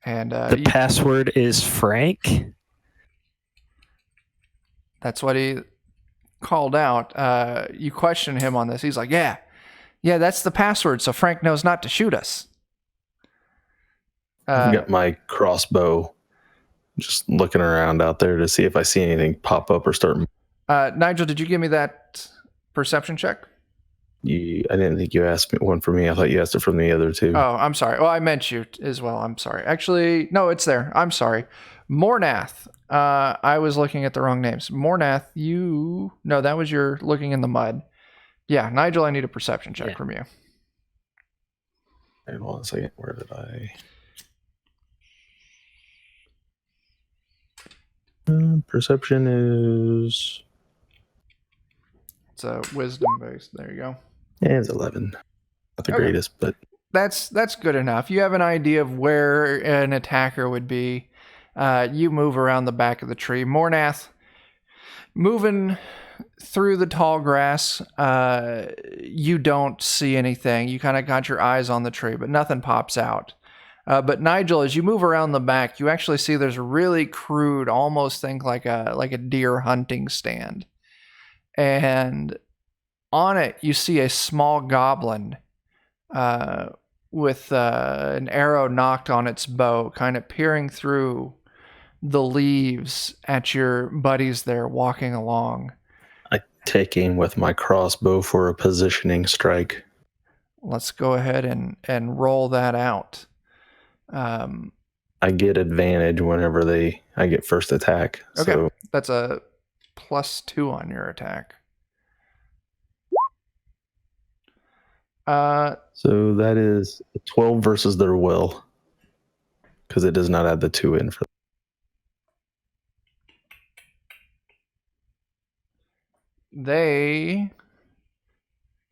Speaker 1: And
Speaker 2: the password is Frank?
Speaker 1: That's what he called out. You question him on this. He's like, yeah, that's the password, so Frank knows not to shoot us.
Speaker 4: I've got my crossbow, just looking around out there to see if I see anything pop up or start.
Speaker 1: Nigel, did you give me that perception check?
Speaker 4: I didn't think you asked me one for me. I thought you asked it from the other two.
Speaker 1: Oh, I'm sorry. Well, I meant you as well. I'm sorry. Actually, no, it's there. I'm sorry. Mornath. I was looking at the wrong names. Mornath, no, that was your looking in the mud. Yeah, Nigel, I need a perception check from you.
Speaker 4: Wait, hold on a second. Where did I? Perception is.
Speaker 1: It's a wisdom based. There you go.
Speaker 4: Yeah, it's 11. Not the greatest, but
Speaker 1: that's good enough. You have an idea of where an attacker would be. You move around the back of the tree. Mornath, moving through the tall grass, you don't see anything. You kind of got your eyes on the tree, but nothing pops out. But Nigel, as you move around the back, you actually see there's a really crude, almost think like a deer hunting stand. And on it, you see a small goblin with an arrow knocked on its bow, kind of peering through the leaves at your buddies there walking along.
Speaker 4: I take aim with my crossbow for a positioning strike.
Speaker 1: Let's go ahead and roll that out.
Speaker 4: I get advantage whenever I get first attack.
Speaker 1: Okay,
Speaker 4: so
Speaker 1: that's a +2 on your attack.
Speaker 4: So that is 12 versus their will, because it does not add the 2 in for.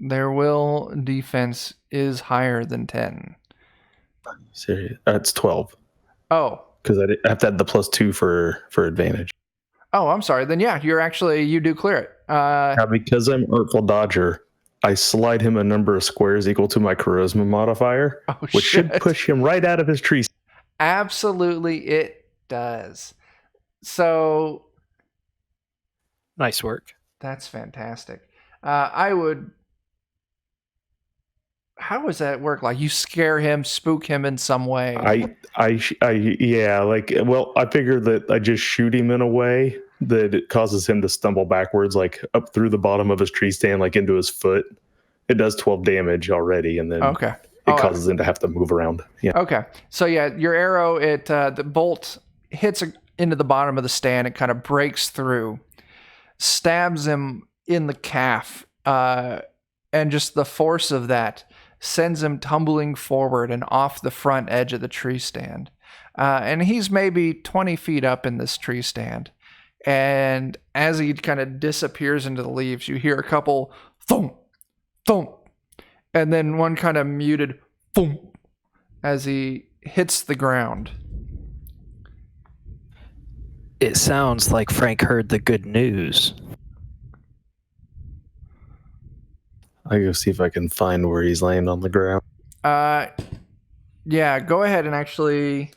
Speaker 1: Their will defense is higher than 10.
Speaker 4: Serious? That's 12.
Speaker 1: Oh.
Speaker 4: Because I have to add the +2 for advantage.
Speaker 1: Oh, I'm sorry. Then yeah, you do clear it.
Speaker 4: Now, because I'm Artful Dodger, I slide him a number of squares equal to my charisma modifier, which should push him right out of his tree.
Speaker 1: Absolutely, it does. So
Speaker 2: nice work.
Speaker 1: That's fantastic. How does that work? Like, you scare him, spook him in some way?
Speaker 4: Yeah, like, well, I figure that I just shoot him in a way that it causes him to stumble backwards, like up through the bottom of his tree stand, like into his foot. It does 12 damage already, and then it causes him to have to move around. Yeah.
Speaker 1: Okay. So yeah, your arrow, the bolt hits into the bottom of the stand. It kind of breaks through, stabs him in the calf, and just the force of that sends him tumbling forward and off the front edge of the tree stand. And he's maybe 20 feet up in this tree stand. And as he kind of disappears into the leaves, you hear a couple thump, thump, and then one kind of muted thump as he hits the ground.
Speaker 2: It sounds like Frank heard the good news.
Speaker 4: I go see if I can find where he's laying on the ground.
Speaker 1: Yeah, go ahead and actually,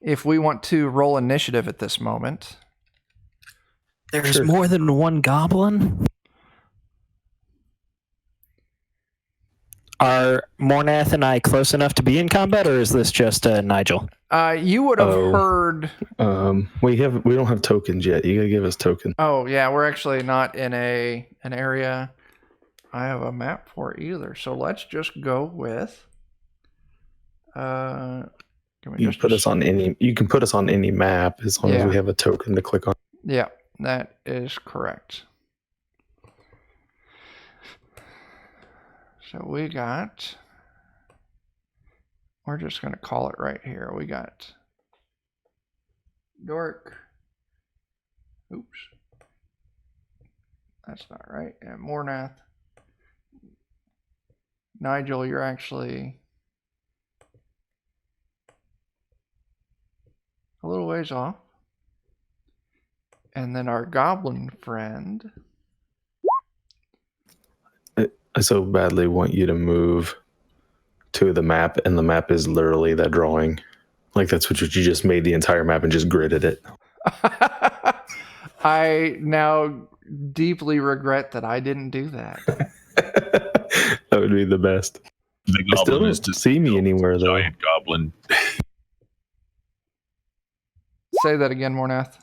Speaker 1: if we want to roll initiative at this moment.
Speaker 2: There's more than one goblin? Are Mornath and I close enough to be in combat, or is this just Nigel?
Speaker 1: You would have heard.
Speaker 4: We don't have tokens yet. You gotta give us tokens.
Speaker 1: Oh yeah, we're actually not in an area I have a map for either. So let's just go with. You can put us on
Speaker 4: any map as long as we have a token to click on.
Speaker 1: Yeah, that is correct. So we're just going to call it right here. We got Dork. Oops. That's not right. And Mornath. Nigel, you're actually a little ways off. And then our goblin friend.
Speaker 4: I so badly want you to move to the map, and the map is literally that drawing. Like, that's what you just made the entire map and just gridded it.
Speaker 1: I now deeply regret that I didn't do that.
Speaker 4: That would be the best.
Speaker 3: The goblin
Speaker 4: still
Speaker 3: is
Speaker 4: don't see me anywhere, though.
Speaker 3: Giant goblin.
Speaker 1: Say that again, Mornath.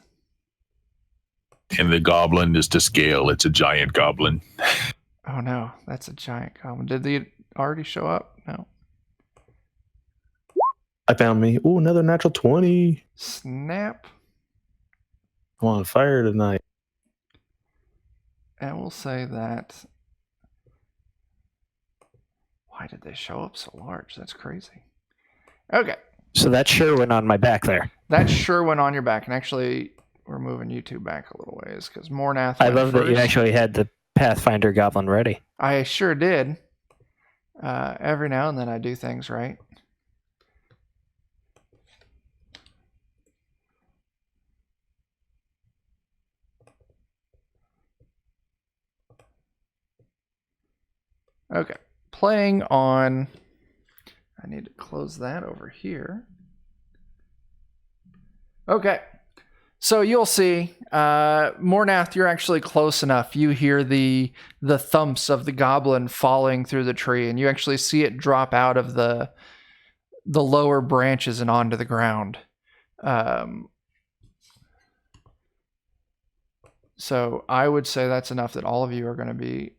Speaker 3: And the goblin is to scale. It's a giant goblin.
Speaker 1: Oh no, that's a giant goblin. Did they already show up? No.
Speaker 4: I found me. Ooh, another natural 20.
Speaker 1: Snap.
Speaker 4: I'm on fire tonight.
Speaker 1: And we'll say that. Why did they show up so large? That's crazy. Okay.
Speaker 2: So that sure went on my back there.
Speaker 1: That sure went on your back. And actually, we're moving you two back a little ways because Mornath.
Speaker 2: I love that you actually had the Pathfinder goblin ready.
Speaker 1: I sure did. Every now and then I do things right. Okay. Playing on. I need to close that over here. Okay. So you'll see, Mornath, you're actually close enough. You hear the thumps of the goblin falling through the tree, and you actually see it drop out of the lower branches and onto the ground. So I would say that's enough that all of you are going to be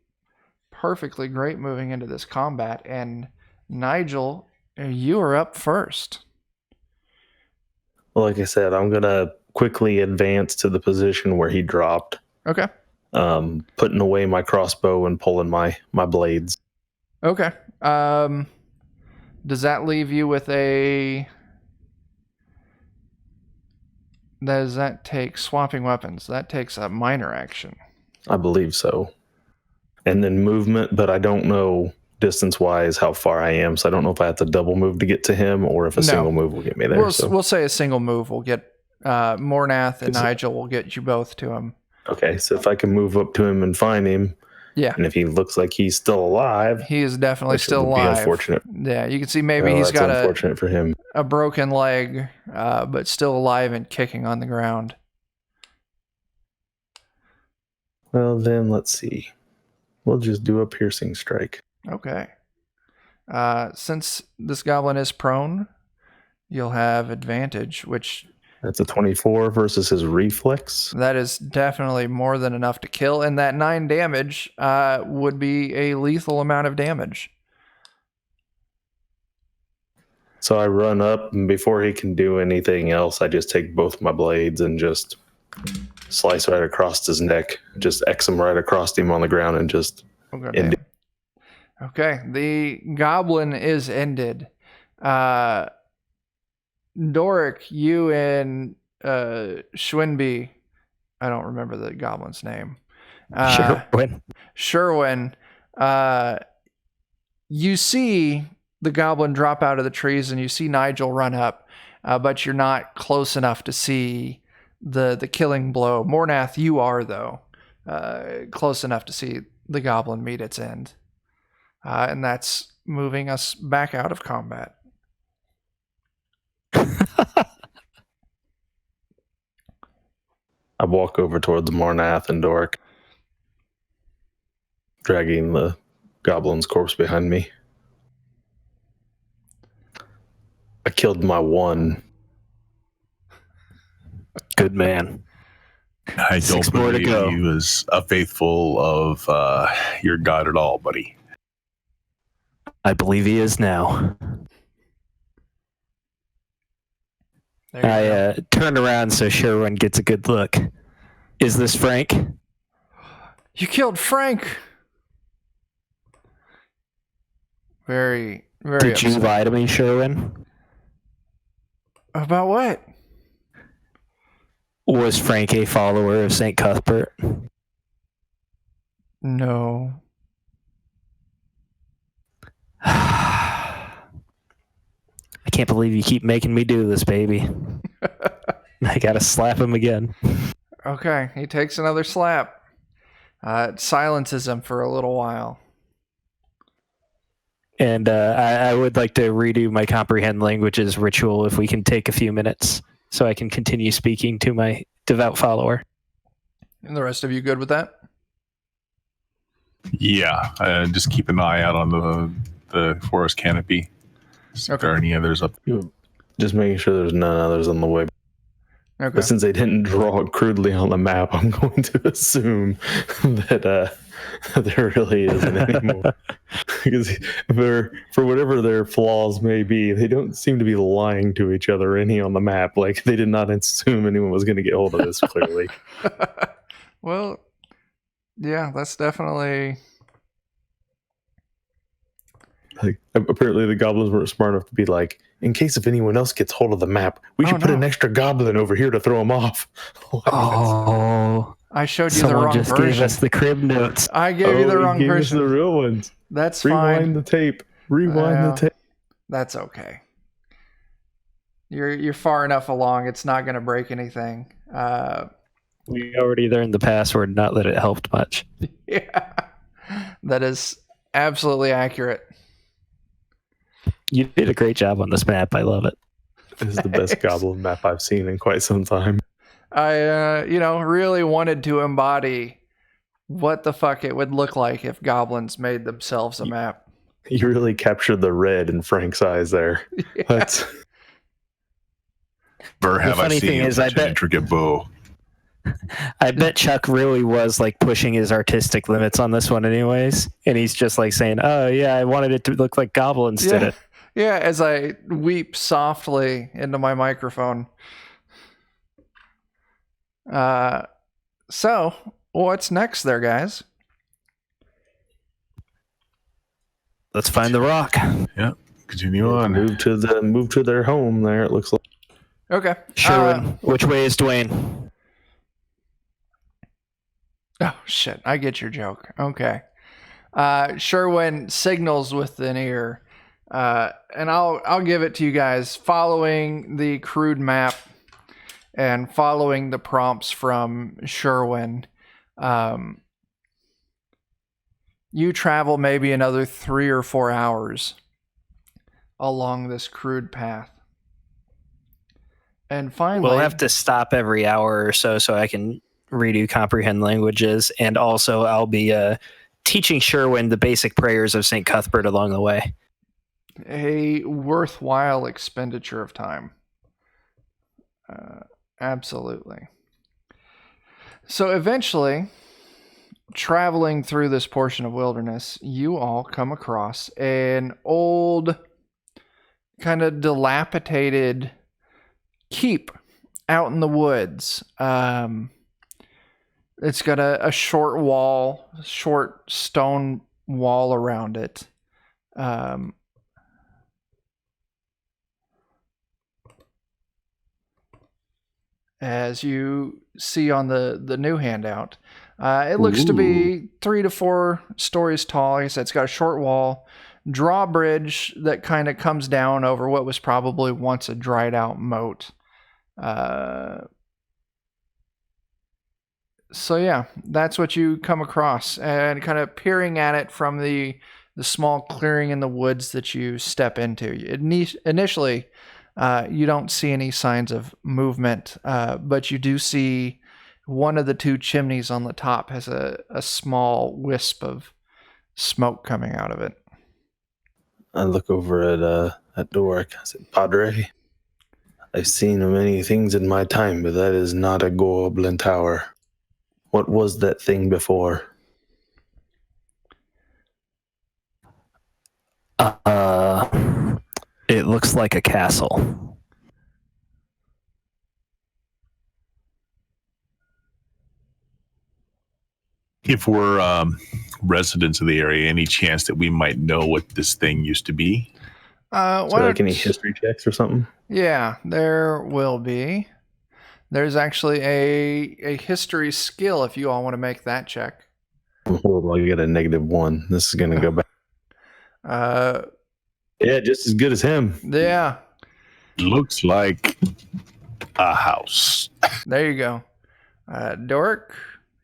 Speaker 1: perfectly great moving into this combat. And Nigel, you are up first.
Speaker 4: Well, like I said, I'm going to quickly advance to the position where he dropped.
Speaker 1: Okay.
Speaker 4: Putting away my crossbow and pulling my blades.
Speaker 1: Okay. Does that leave you with a... Does that take swapping weapons? That takes a minor action.
Speaker 4: I believe so. And then movement, but I don't know distance-wise how far I am, so I don't know if I have to double move to get to him or if a single move will get me there.
Speaker 1: We'll say a single move will get Mornath and Nigel will get you both to him.
Speaker 4: Okay, so if I can move up to him and find him,
Speaker 1: yeah,
Speaker 4: and if he looks like he's still alive,
Speaker 1: he is definitely still alive.
Speaker 4: Be unfortunate.
Speaker 1: Yeah, you can see maybe he's got
Speaker 4: unfortunate for him.
Speaker 1: A broken leg, but still alive and kicking on the ground.
Speaker 4: Well, then let's see. We'll just do a piercing strike.
Speaker 1: Okay. Since this goblin is prone, you'll have advantage, which...
Speaker 4: That's a 24 versus his reflex.
Speaker 1: That is definitely more than enough to kill, and that 9 damage would be a lethal amount of damage.
Speaker 4: So I run up, and before he can do anything else, I just take both my blades and just slice right across his neck. Just X him right across him on the ground and just end it.
Speaker 1: Okay, the goblin is ended. Doric, you and Schwinby, I don't remember the goblin's name. Sherwin, you see the goblin drop out of the trees and you see Nigel run up, but you're not close enough to see the killing blow. Mornath, you are, though, close enough to see the goblin meet its end. And that's moving us back out of combat.
Speaker 4: I walk over toward the Mornath and Doric, dragging the goblin's corpse behind me. I killed my one.
Speaker 2: Good man.
Speaker 3: I don't believe he was a faithful of your god at all, buddy.
Speaker 2: I believe he is now. I turn around so Sherwin gets a good look. Is this Frank?
Speaker 1: You killed Frank. Very, very
Speaker 2: Did
Speaker 1: upset.
Speaker 2: you lie to me, Sherwin?
Speaker 1: About what?
Speaker 2: Was Frank a follower of St. Cuthbert?
Speaker 1: No.
Speaker 2: I can't believe you keep making me do this, baby. I gotta slap him again.
Speaker 1: Okay, he takes another slap. It silences him for a little while.
Speaker 2: And I would like to redo my comprehend languages ritual if we can take a few minutes so I can continue speaking to my devout follower.
Speaker 1: And the rest of you good with that?
Speaker 3: Yeah, just keep an eye out on the forest canopy. If there are any others up.
Speaker 4: Just making sure there's none others on the way.
Speaker 1: Okay.
Speaker 4: But since they didn't draw it crudely on the map, I'm going to assume that there really isn't anymore. Because for whatever their flaws may be, they don't seem to be lying to each other any on the map. Like, they did not assume anyone was going to get hold of this clearly.
Speaker 1: Well, yeah, that's definitely...
Speaker 4: Like, apparently the goblins weren't smart enough to be like, in case if anyone else gets hold of the map, we should put an extra goblin over here to throw him off.
Speaker 2: Oh,
Speaker 1: I showed you the wrong version.
Speaker 2: Someone just gave us the crib notes.
Speaker 1: I gave you the wrong version.
Speaker 4: The real ones.
Speaker 1: That's
Speaker 4: Rewind
Speaker 1: fine.
Speaker 4: the tape. Rewind the tape.
Speaker 1: That's okay. You're far enough along. It's not going to break anything.
Speaker 2: We already learned the password. Not that it helped much.
Speaker 1: Yeah, that is absolutely accurate.
Speaker 2: You did a great job on this map. I love it.
Speaker 4: This is the best goblin map I've seen in quite some time.
Speaker 1: I, really wanted to embody what the fuck it would look like if goblins made themselves a map.
Speaker 4: You really captured the red in Frank's eyes there.
Speaker 1: Yeah.
Speaker 4: That's...
Speaker 3: Or have I seen such an
Speaker 2: bet
Speaker 3: intricate bow?
Speaker 2: I bet Chuck really was like pushing his artistic limits on this one anyways. And he's just like saying, oh yeah, I wanted it to look like goblins did it.
Speaker 1: Yeah, as I weep softly into my microphone. So, what's next there, guys?
Speaker 2: Let's find the rock.
Speaker 3: Yeah. Continue on.
Speaker 4: Move to their home there, it looks like.
Speaker 1: Okay.
Speaker 2: Sherwin, which way is Dwayne?
Speaker 1: Oh shit! I get your joke. Okay. Sherwin signals with an ear, and I'll give it to you guys. Following the crude map and following the prompts from Sherwin, you travel maybe another 3 or 4 hours along this crude path. And finally,
Speaker 2: We'll have to stop every hour or so I can redo comprehend languages, and also I'll be teaching Sherwin the basic prayers of St. Cuthbert along the way.
Speaker 1: A worthwhile expenditure of time. Absolutely. So eventually, traveling through this portion of wilderness, you all come across an old, kind of dilapidated keep out in the woods. It's got a short stone wall around it. As you see on the new handout, it looks to be 3 to 4 stories tall. Like I said, it's got a short wall, drawbridge that kind of comes down over what was probably once a dried out moat. So yeah, that's what you come across, and kind of peering at it from the small clearing in the woods that you step into. Initially, you don't see any signs of movement, but you do see one of the 2 chimneys on the top has a small wisp of smoke coming out of it.
Speaker 4: I look over at Doric. I said, Padre, I've seen many things in my time, but that is not a goblin tower. What was that thing before?
Speaker 2: It looks like a castle.
Speaker 3: If we're residents of the area, any chance that we might know what this thing used to be?
Speaker 4: Any history checks or something?
Speaker 1: Yeah, there will be. There's actually a history skill if you all want to make that check.
Speaker 4: Horrible. I get a -1. This is going to go back. Yeah, just as good as him.
Speaker 1: Yeah.
Speaker 3: Looks like a house.
Speaker 1: There you go. Doric,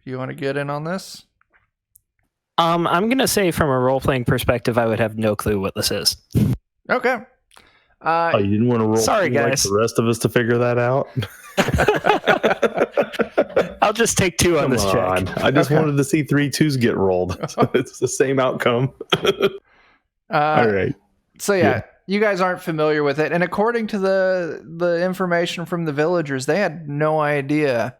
Speaker 1: you want to get in on this?
Speaker 2: I'm going to say from a role-playing perspective, I would have no clue what this is.
Speaker 1: Okay.
Speaker 4: You didn't want to roll
Speaker 2: sorry, guys.
Speaker 4: like the rest of us to figure that out?
Speaker 2: I'll just take 2 on this check.
Speaker 4: I just wanted to see 3 2s get rolled. So it's the same outcome. All right.
Speaker 1: So yeah, you guys aren't familiar with it, and according to the information from the villagers, they had no idea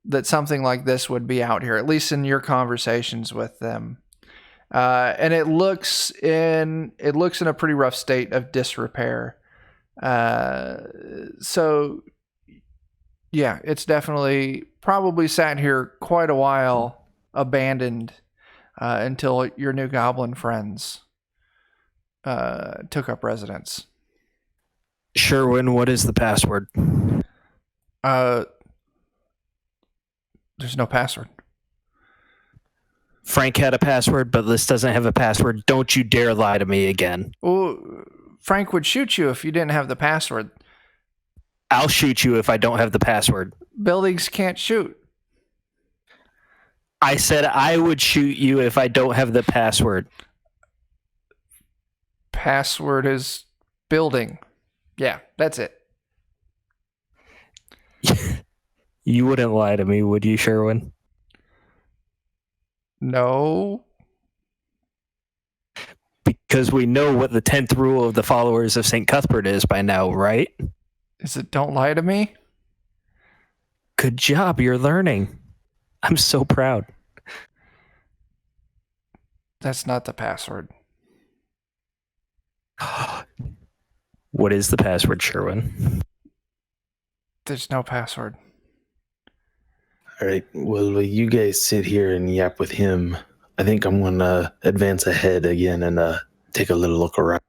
Speaker 1: that something like this would be out here, at least in your conversations with them. And it looks in a pretty rough state of disrepair. So yeah, it's definitely probably sat here quite a while, abandoned, until your new goblin friends took up residence.
Speaker 2: Sherwin, what is the password?
Speaker 1: There's no password.
Speaker 2: Frank had a password, but this doesn't have a password. Don't you dare lie to me again.
Speaker 1: Well, Frank would shoot you if you didn't have the password.
Speaker 2: I'll shoot you if I don't have the password.
Speaker 1: Buildings can't shoot.
Speaker 2: I said I would shoot you if I don't have the password.
Speaker 1: Password is building. Yeah, that's it.
Speaker 2: You wouldn't lie to me, would you, Sherwin?
Speaker 1: No.
Speaker 2: Because we know what the 10th rule of the followers of St. Cuthbert is by now, right?
Speaker 1: Is it don't lie to me?
Speaker 2: Good job, you're learning. I'm so proud.
Speaker 1: That's not the password.
Speaker 2: What is the password, Sherwin?
Speaker 1: There's no password.
Speaker 4: All right. Well, you guys sit here and yap with him. I think I'm gonna advance ahead again and take a little look around.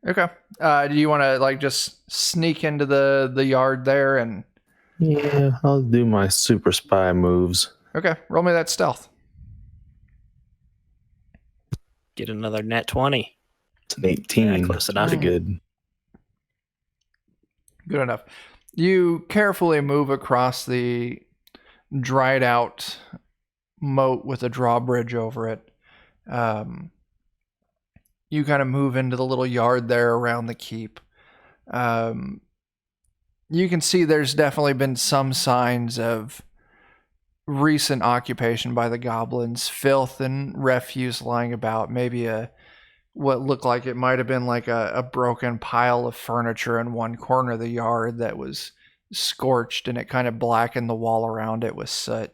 Speaker 1: Okay. Do you want to like just sneak into the yard there and?
Speaker 4: Yeah, I'll do my super spy moves.
Speaker 1: Okay, roll me that stealth.
Speaker 2: Get another net 20.
Speaker 4: It's an 18.
Speaker 2: Yeah, close enough.
Speaker 4: Pretty good.
Speaker 1: Good enough. You carefully move across the dried out moat with a drawbridge over it. You kind of move into the little yard there around the keep. You can see there's definitely been some signs of recent occupation by the goblins, filth and refuse lying about, maybe what looked like it might have been like a broken pile of furniture in one corner of the yard that was scorched, and it kind of blackened the wall around it with soot.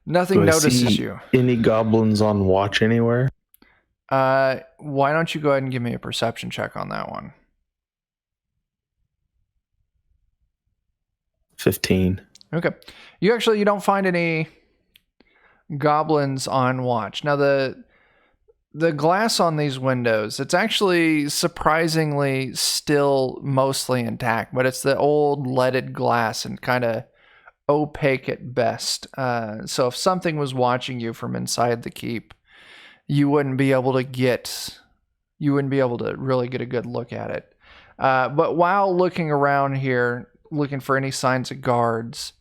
Speaker 1: Nothing notices you.
Speaker 4: Any goblins on watch anywhere?
Speaker 1: Why don't you go ahead and give me a perception check on that one?
Speaker 4: 15.
Speaker 1: Okay. You don't find any goblins on watch. Now the glass on these windows, it's actually surprisingly still mostly intact, but it's the old leaded glass and kind of opaque at best. So if something was watching you from inside the keep, you wouldn't be able to really get a good look at it. But while looking around here, looking for any signs of guards,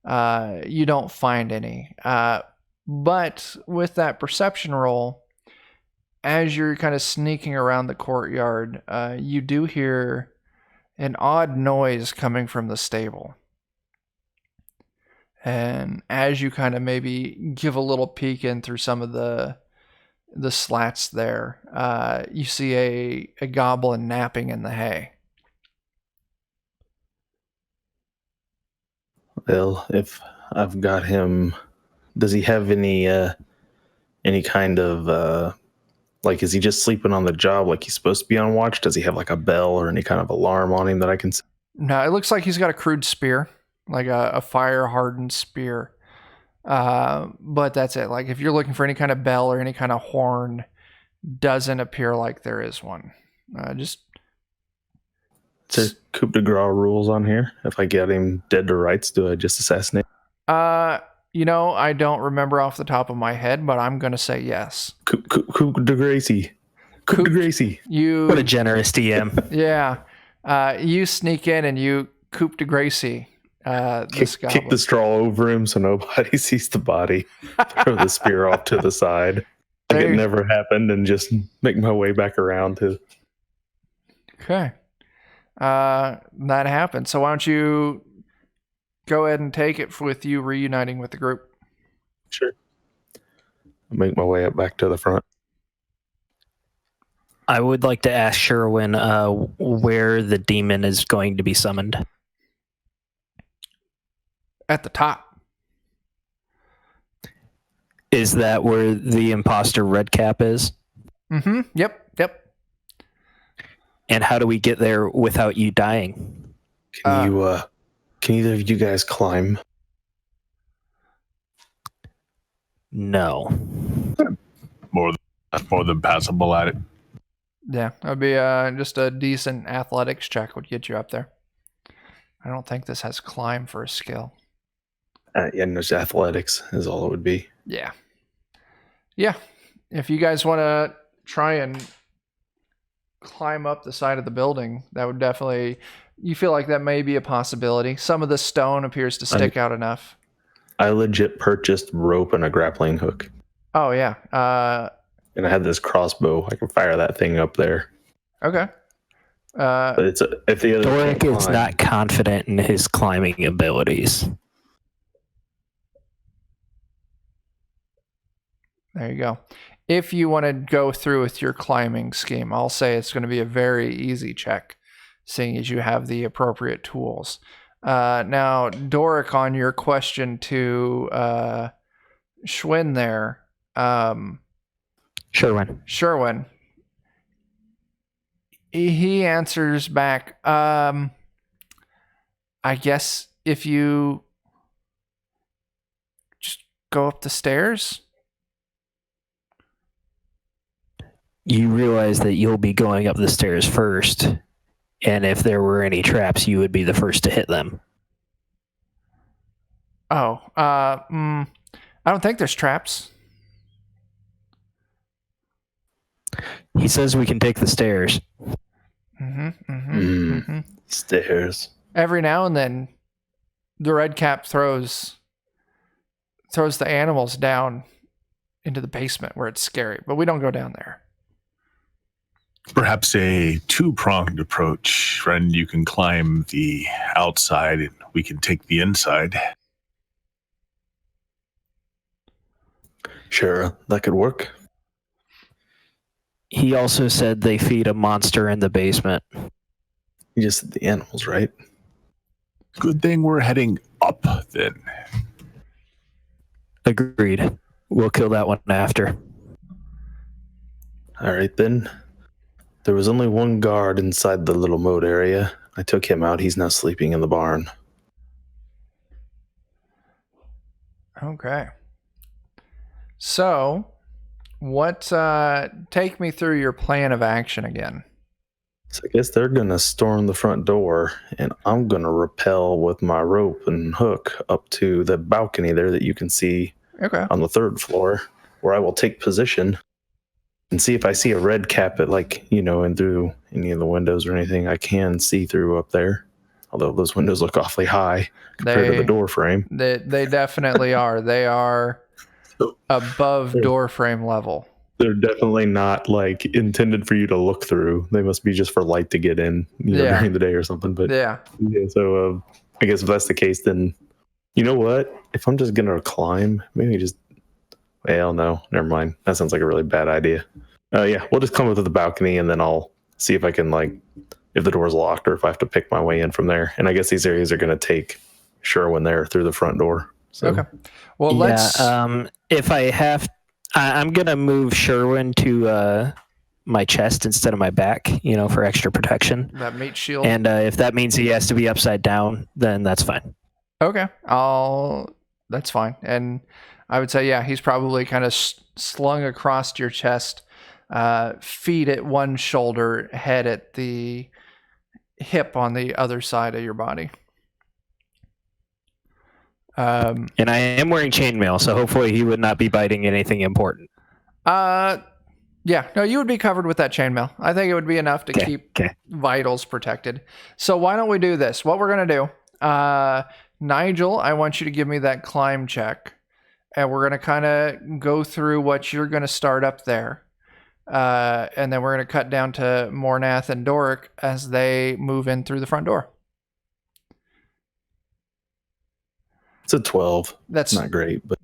Speaker 1: you don't find any. But with that perception roll, as you're kind of sneaking around the courtyard, you do hear an odd noise coming from the stable. And as you kind of maybe give a little peek in through some of the slats there, you see a goblin napping in the hay.
Speaker 4: Well, if I've got him, does he have any kind of like, is he just sleeping on the job like he's supposed to be on watch? Does he have like a bell or any kind of alarm on him that I can see?
Speaker 1: No, it looks like he's got a crude spear, like a fire hardened spear. But that's it. Like if you're looking for any kind of bell or any kind of horn, doesn't appear like there is one.
Speaker 4: Is there coup de grace rules on here? If I get him dead to rights, do I just assassinate?
Speaker 1: I don't remember off the top of my head, but I'm gonna say yes.
Speaker 4: Coup de gracie. Coup de gracie.
Speaker 2: What a generous DM.
Speaker 1: Yeah. You sneak in and you coup de gracie.
Speaker 4: Kick the straw over him so nobody sees the body. Throw the spear off to the side. Like it never happened, and just make my way back around to.
Speaker 1: Okay. That happened. So why don't you go ahead and take it with you reuniting with the group?
Speaker 4: Sure. I'll make my way up back to the front.
Speaker 2: I would like to ask Sherwin where the demon is going to be summoned.
Speaker 1: At the top.
Speaker 2: Is that where the imposter Redcap is?
Speaker 1: Mm-hmm. Yep.
Speaker 2: And how do we get there without you dying?
Speaker 4: Can either of you guys climb?
Speaker 2: No.
Speaker 3: More than passable at it.
Speaker 1: Yeah, that'd be just a decent athletics check would get you up there. I don't think this has climb for a skill.
Speaker 4: And there's athletics is all it would be.
Speaker 1: Yeah. If you guys want to try and climb up the side of the building, that would definitely. You feel like that may be a possibility. Some of the stone appears to stick out enough.
Speaker 4: I legit purchased rope and a grappling hook.
Speaker 1: Oh yeah.
Speaker 4: And I had this crossbow. I can fire that thing up there.
Speaker 1: Okay.
Speaker 4: But if the other
Speaker 2: Doric is not confident in his climbing abilities.
Speaker 1: There you go. If you want to go through with your climbing scheme, I'll say it's going to be a very easy check, seeing as you have the appropriate tools. Now, Doric, on your question to Schwinn there. Sherwin. He answers back, I guess if you go up the stairs?
Speaker 2: You realize that you'll be going up the stairs first, and if there were any traps, you would be the first to hit them.
Speaker 1: Oh, I don't think there's traps.
Speaker 2: He says we can take the stairs.
Speaker 4: Stairs.
Speaker 1: Every now and then, the red cap throws the animals down into the basement where it's scary, but we don't go down there.
Speaker 3: Perhaps a two-pronged approach. Friend, you can climb the outside and we can take the inside.
Speaker 4: Sure, that could work.
Speaker 2: He also said they feed a monster in the basement.
Speaker 4: You just said the animals, right?
Speaker 3: Good thing we're heading up then.
Speaker 2: Agreed. We'll kill that one after.
Speaker 4: All right, then. There was only one guard inside the little moat area. I took him out. He's now sleeping in the barn.
Speaker 1: Okay. So, take me through your plan of action again.
Speaker 4: So I guess they're going to storm the front door, and I'm going to rappel with my rope and hook up to the balcony there that you can see on the third floor, where I will take position and see if I see a red cap at, in through any of the windows or anything I can see through up there. Although those windows look awfully high compared to the door frame.
Speaker 1: They definitely are. They are above door frame level.
Speaker 4: They're definitely not intended for you to look through. They must be just for light to get in during the day or something. But so I guess if that's the case, then you know what? If I'm just gonna climb, maybe just no, never mind. That sounds like a really bad idea. We'll just come up to the balcony and then I'll see if I can if the door's locked or if I have to pick my way in from there. And I guess these areas are gonna take Sherwin there through the front door. So.
Speaker 1: Okay. Well, let's.
Speaker 2: If I have, I'm gonna move Sherwin to my chest instead of my back, for extra protection.
Speaker 1: That meat shield.
Speaker 2: And if that means he has to be upside down, then that's fine.
Speaker 1: Okay. That's fine. And I would say, he's probably kind of slung across your chest, feet at one shoulder, head at the hip on the other side of your body.
Speaker 2: And I am wearing chainmail, so hopefully he would not be biting anything important.
Speaker 1: No, you would be covered with that chainmail. I think it would be enough to keep vitals protected. So why don't we do this? What we're going to do, Nigel, I want you to give me that climb check. And we're going to kind of go through what you're going to start up there. And then we're going to cut down to Mornath and Doric as they move in through the front door.
Speaker 4: It's a 12.
Speaker 1: That's
Speaker 4: not great, but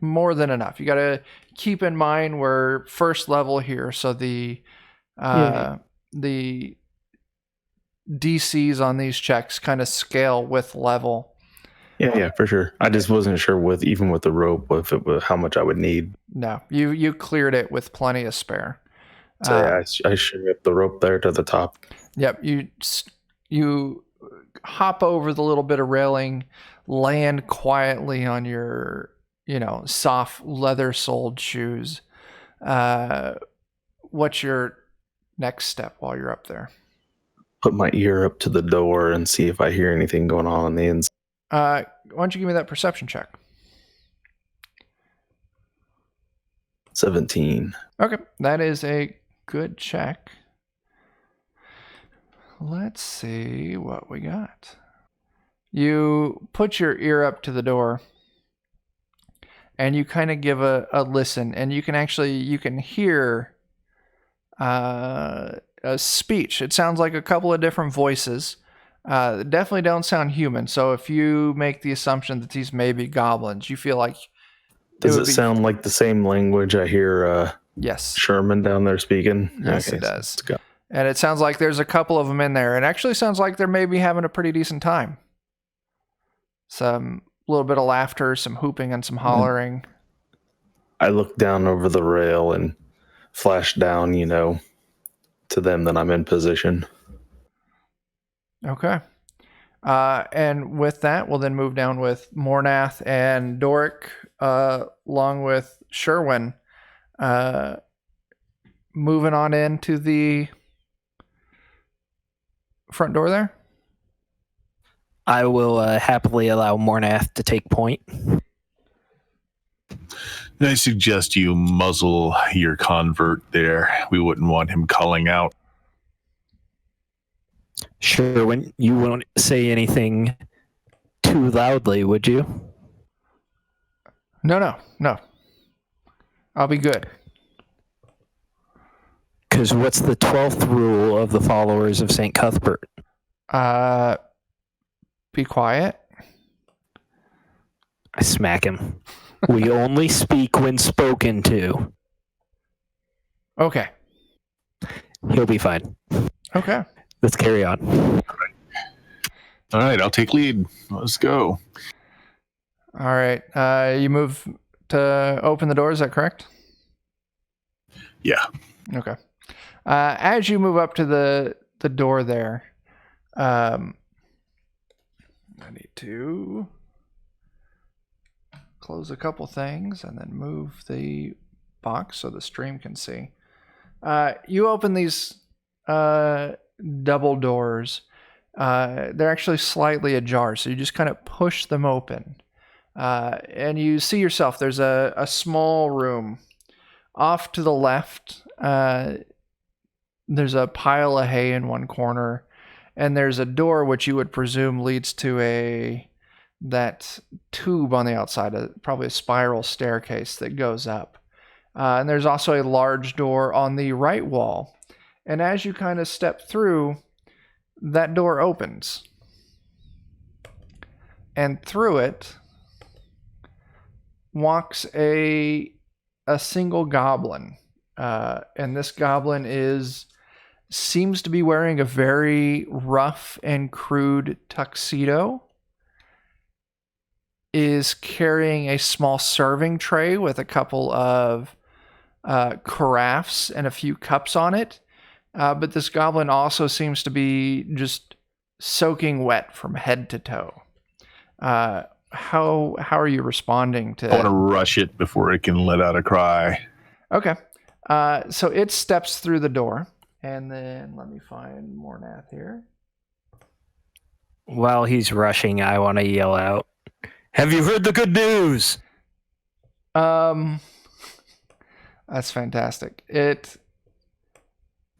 Speaker 1: more than enough. You got to keep in mind we're first level here, so the DCs on these checks kind of scale with level.
Speaker 4: Yeah, for sure. I just wasn't sure with the rope how much I would need.
Speaker 1: No, you cleared it with plenty of spare.
Speaker 4: So I should rip the rope there to the top.
Speaker 1: Yep, you hop over the little bit of railing, land quietly on your, soft leather-soled shoes. What's your next step while you're up there?
Speaker 4: Put my ear up to the door and see if I hear anything going on the inside.
Speaker 1: Why don't you give me that perception check?
Speaker 4: 17.
Speaker 1: Okay, that is a good check. Let's see what we got. You put your ear up to the door and you kind of give a listen, and you can hear a speech. It sounds like a couple of different voices. Definitely don't sound human. So if you make the assumption that these may be goblins, you feel like...
Speaker 4: Does it sound like the same language I hear
Speaker 1: yes,
Speaker 4: Sherman down there speaking?
Speaker 1: Yes, it does. And it sounds like there's a couple of them in there. It actually sounds like they're maybe having a pretty decent time. Some little bit of laughter, some hooping, and some hollering.
Speaker 4: I look down over the rail and flash down, to them that I'm in position.
Speaker 1: Okay. And with that, we'll then move down with Mornath and Doric, along with Sherwin, moving on into the front door there.
Speaker 2: I will happily allow Mornath to take point.
Speaker 3: I suggest you muzzle your convert there. We wouldn't want him calling out.
Speaker 2: Sherwin, you won't say anything too loudly, would you?
Speaker 1: No. I'll be good.
Speaker 2: Because what's the 12th rule of the followers of St. Cuthbert?
Speaker 1: Be quiet.
Speaker 2: I smack him. We only speak when spoken to.
Speaker 1: Okay.
Speaker 2: He'll be fine.
Speaker 1: Okay.
Speaker 2: Let's carry on.
Speaker 3: All right, I'll take lead. Let's go.
Speaker 1: All right. You move to open the door. Is that correct?
Speaker 3: Yeah.
Speaker 1: Okay. As you move up to the door there, I need to close a couple things and then move the box so the stream can see. You open these double doors. They're actually slightly ajar, so you just kind of push them open. And you see yourself. There's a small room. Off to the left, there's a pile of hay in one corner, and there's a door which you would presume leads to that tube on the outside, probably a spiral staircase that goes up. And there's also a large door on the right wall. And as you kind of step through, that door opens. And through it walks a single goblin. And this goblin seems to be wearing a very rough and crude tuxedo, is carrying a small serving tray with a couple of carafes and a few cups on it. But this goblin also seems to be just soaking wet from head to toe. How are you responding to?
Speaker 3: I want to rush it before it can let out a cry.
Speaker 1: Okay. So it steps through the door, and then let me find Mornath here.
Speaker 2: While he's rushing, I want to yell out, "Have you heard the good news?"
Speaker 1: That's fantastic. It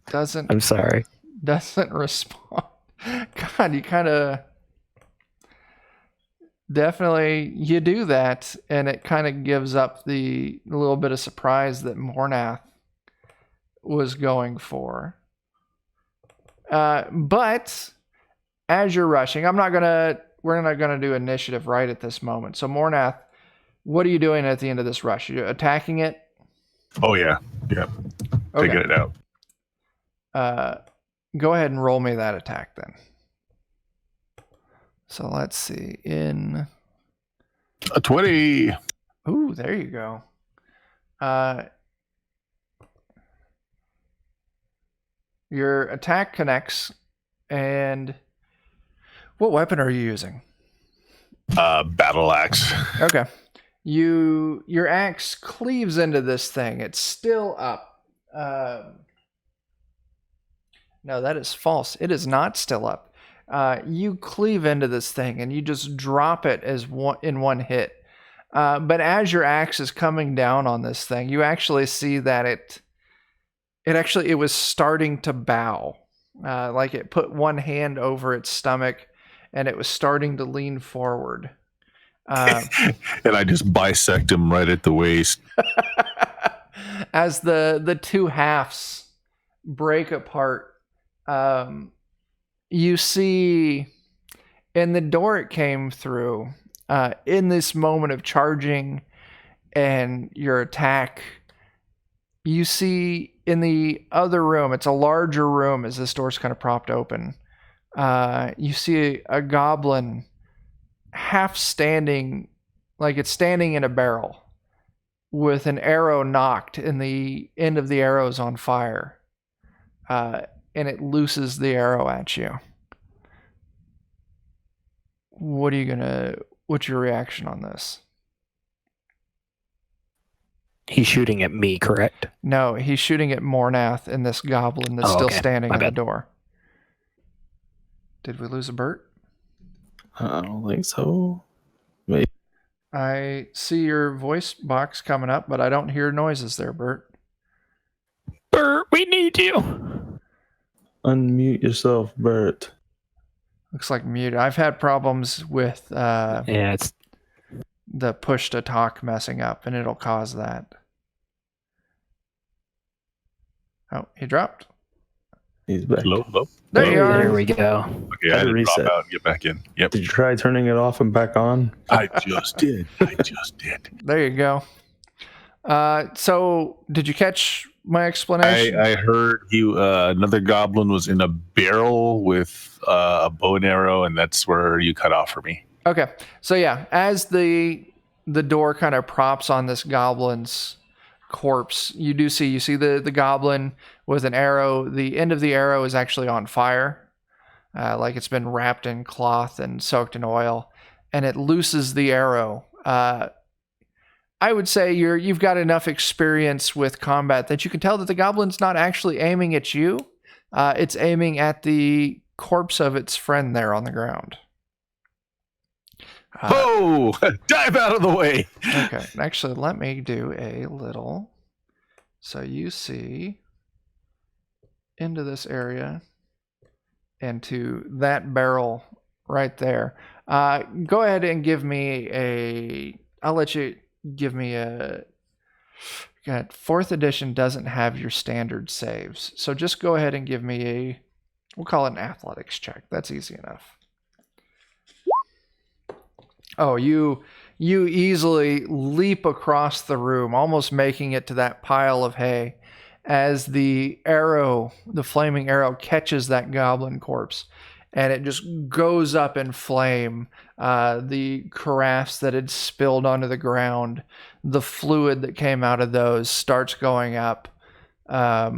Speaker 1: doesn't.
Speaker 2: I'm sorry.
Speaker 1: Doesn't respond. God, you kind of definitely you do that, and it kind of gives up the little bit of surprise that Mornath was going for. But as you're rushing, we're not gonna do initiative right at this moment. So Mornath, what are you doing at the end of this rush? Are you attacking it?
Speaker 3: Oh yeah. Taking it out.
Speaker 1: Go ahead and roll me that attack then. So let's see. In
Speaker 3: a 20.
Speaker 1: Ooh, there you go. Your attack connects, and what weapon are you using?
Speaker 3: Battle axe.
Speaker 1: Okay. Your axe cleaves into this thing. It's still up. No, that is false. It is not still up. You cleave into this thing and you just drop it in one hit. But as your axe is coming down on this thing, you actually see that it was starting to bow. Like it put one hand over its stomach and it was starting to lean forward.
Speaker 3: And I just bisect him right at the waist.
Speaker 1: As the two halves break apart, you see in the door it came through, in this moment of charging and your attack, you see in the other room, it's a larger room as this door's kind of propped open, you see a goblin half standing, like it's standing in a barrel with an arrow knocked and the end of the arrow is on fire. And it looses the arrow at you. what's your reaction on this?
Speaker 2: He's shooting at me, correct?
Speaker 1: No, he's shooting at Mornath and this goblin that's still standing
Speaker 2: My
Speaker 1: in the
Speaker 2: bad.
Speaker 1: door. Did we lose a Bert?
Speaker 4: I don't think so. Maybe.
Speaker 1: I see your voice box coming up, but I don't hear noises there, Bert.
Speaker 2: Bert, we need you.
Speaker 4: Unmute yourself, Bert.
Speaker 1: Looks like muted. I've had problems with
Speaker 2: It's
Speaker 1: the push to talk messing up, and it'll cause that. Oh, he dropped.
Speaker 4: He's back.
Speaker 3: Hello.
Speaker 1: There you are.
Speaker 2: There we go.
Speaker 3: Okay, I had to
Speaker 4: reset.
Speaker 3: drop out and get back in. Yep,
Speaker 4: Did you try turning it off and back on?
Speaker 3: I just did.
Speaker 1: There you go. So did you catch my explanation?
Speaker 3: I heard another goblin was in a barrel with a bow and arrow, and that's where you cut off for me.
Speaker 1: Okay. So yeah, as the door kind of props on this goblin's corpse, you see the goblin with an arrow. The end of the arrow is actually on fire, like it's been wrapped in cloth and soaked in oil, and it looses the arrow. I would say you've got enough experience with combat that you can tell that the goblin's not actually aiming at you. It's aiming at the corpse of its friend there on the ground.
Speaker 3: Oh, dive out of the way.
Speaker 1: Okay, actually, let me do a little. So you see into this area and to that barrel right there. Go ahead and give me I'll let you give me a. God, 4th edition doesn't have your standard saves. So just go ahead and give me we'll call it an athletics check. That's easy enough. Oh, you easily leap across the room, almost making it to that pile of hay as the flaming arrow catches that goblin corpse, and it just goes up in flame. The carafes that had spilled onto the ground, the fluid that came out of those starts going up, as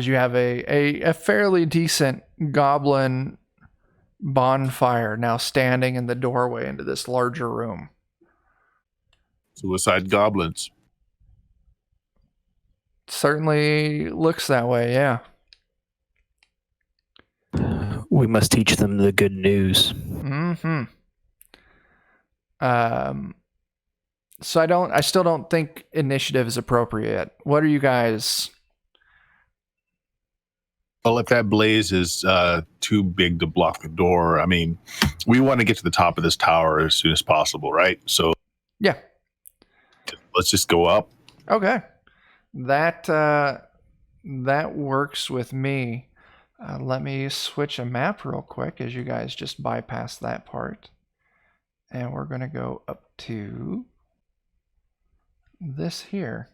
Speaker 1: you have a fairly decent goblin bonfire now standing in the doorway into this larger room.
Speaker 3: Suicide goblins.
Speaker 1: Certainly looks that way, yeah.
Speaker 2: We must teach them the good news.
Speaker 1: Mm-hmm. So I still don't think initiative is appropriate. What are you guys?
Speaker 3: Well, if that blaze is too big to block the door, I mean, we want to get to the top of this tower as soon as possible, right? So
Speaker 1: Yeah.
Speaker 3: let's just go up.
Speaker 1: Okay. That works with me. Let me switch a map real quick as you guys just bypass that part. And we're going to go up to this here.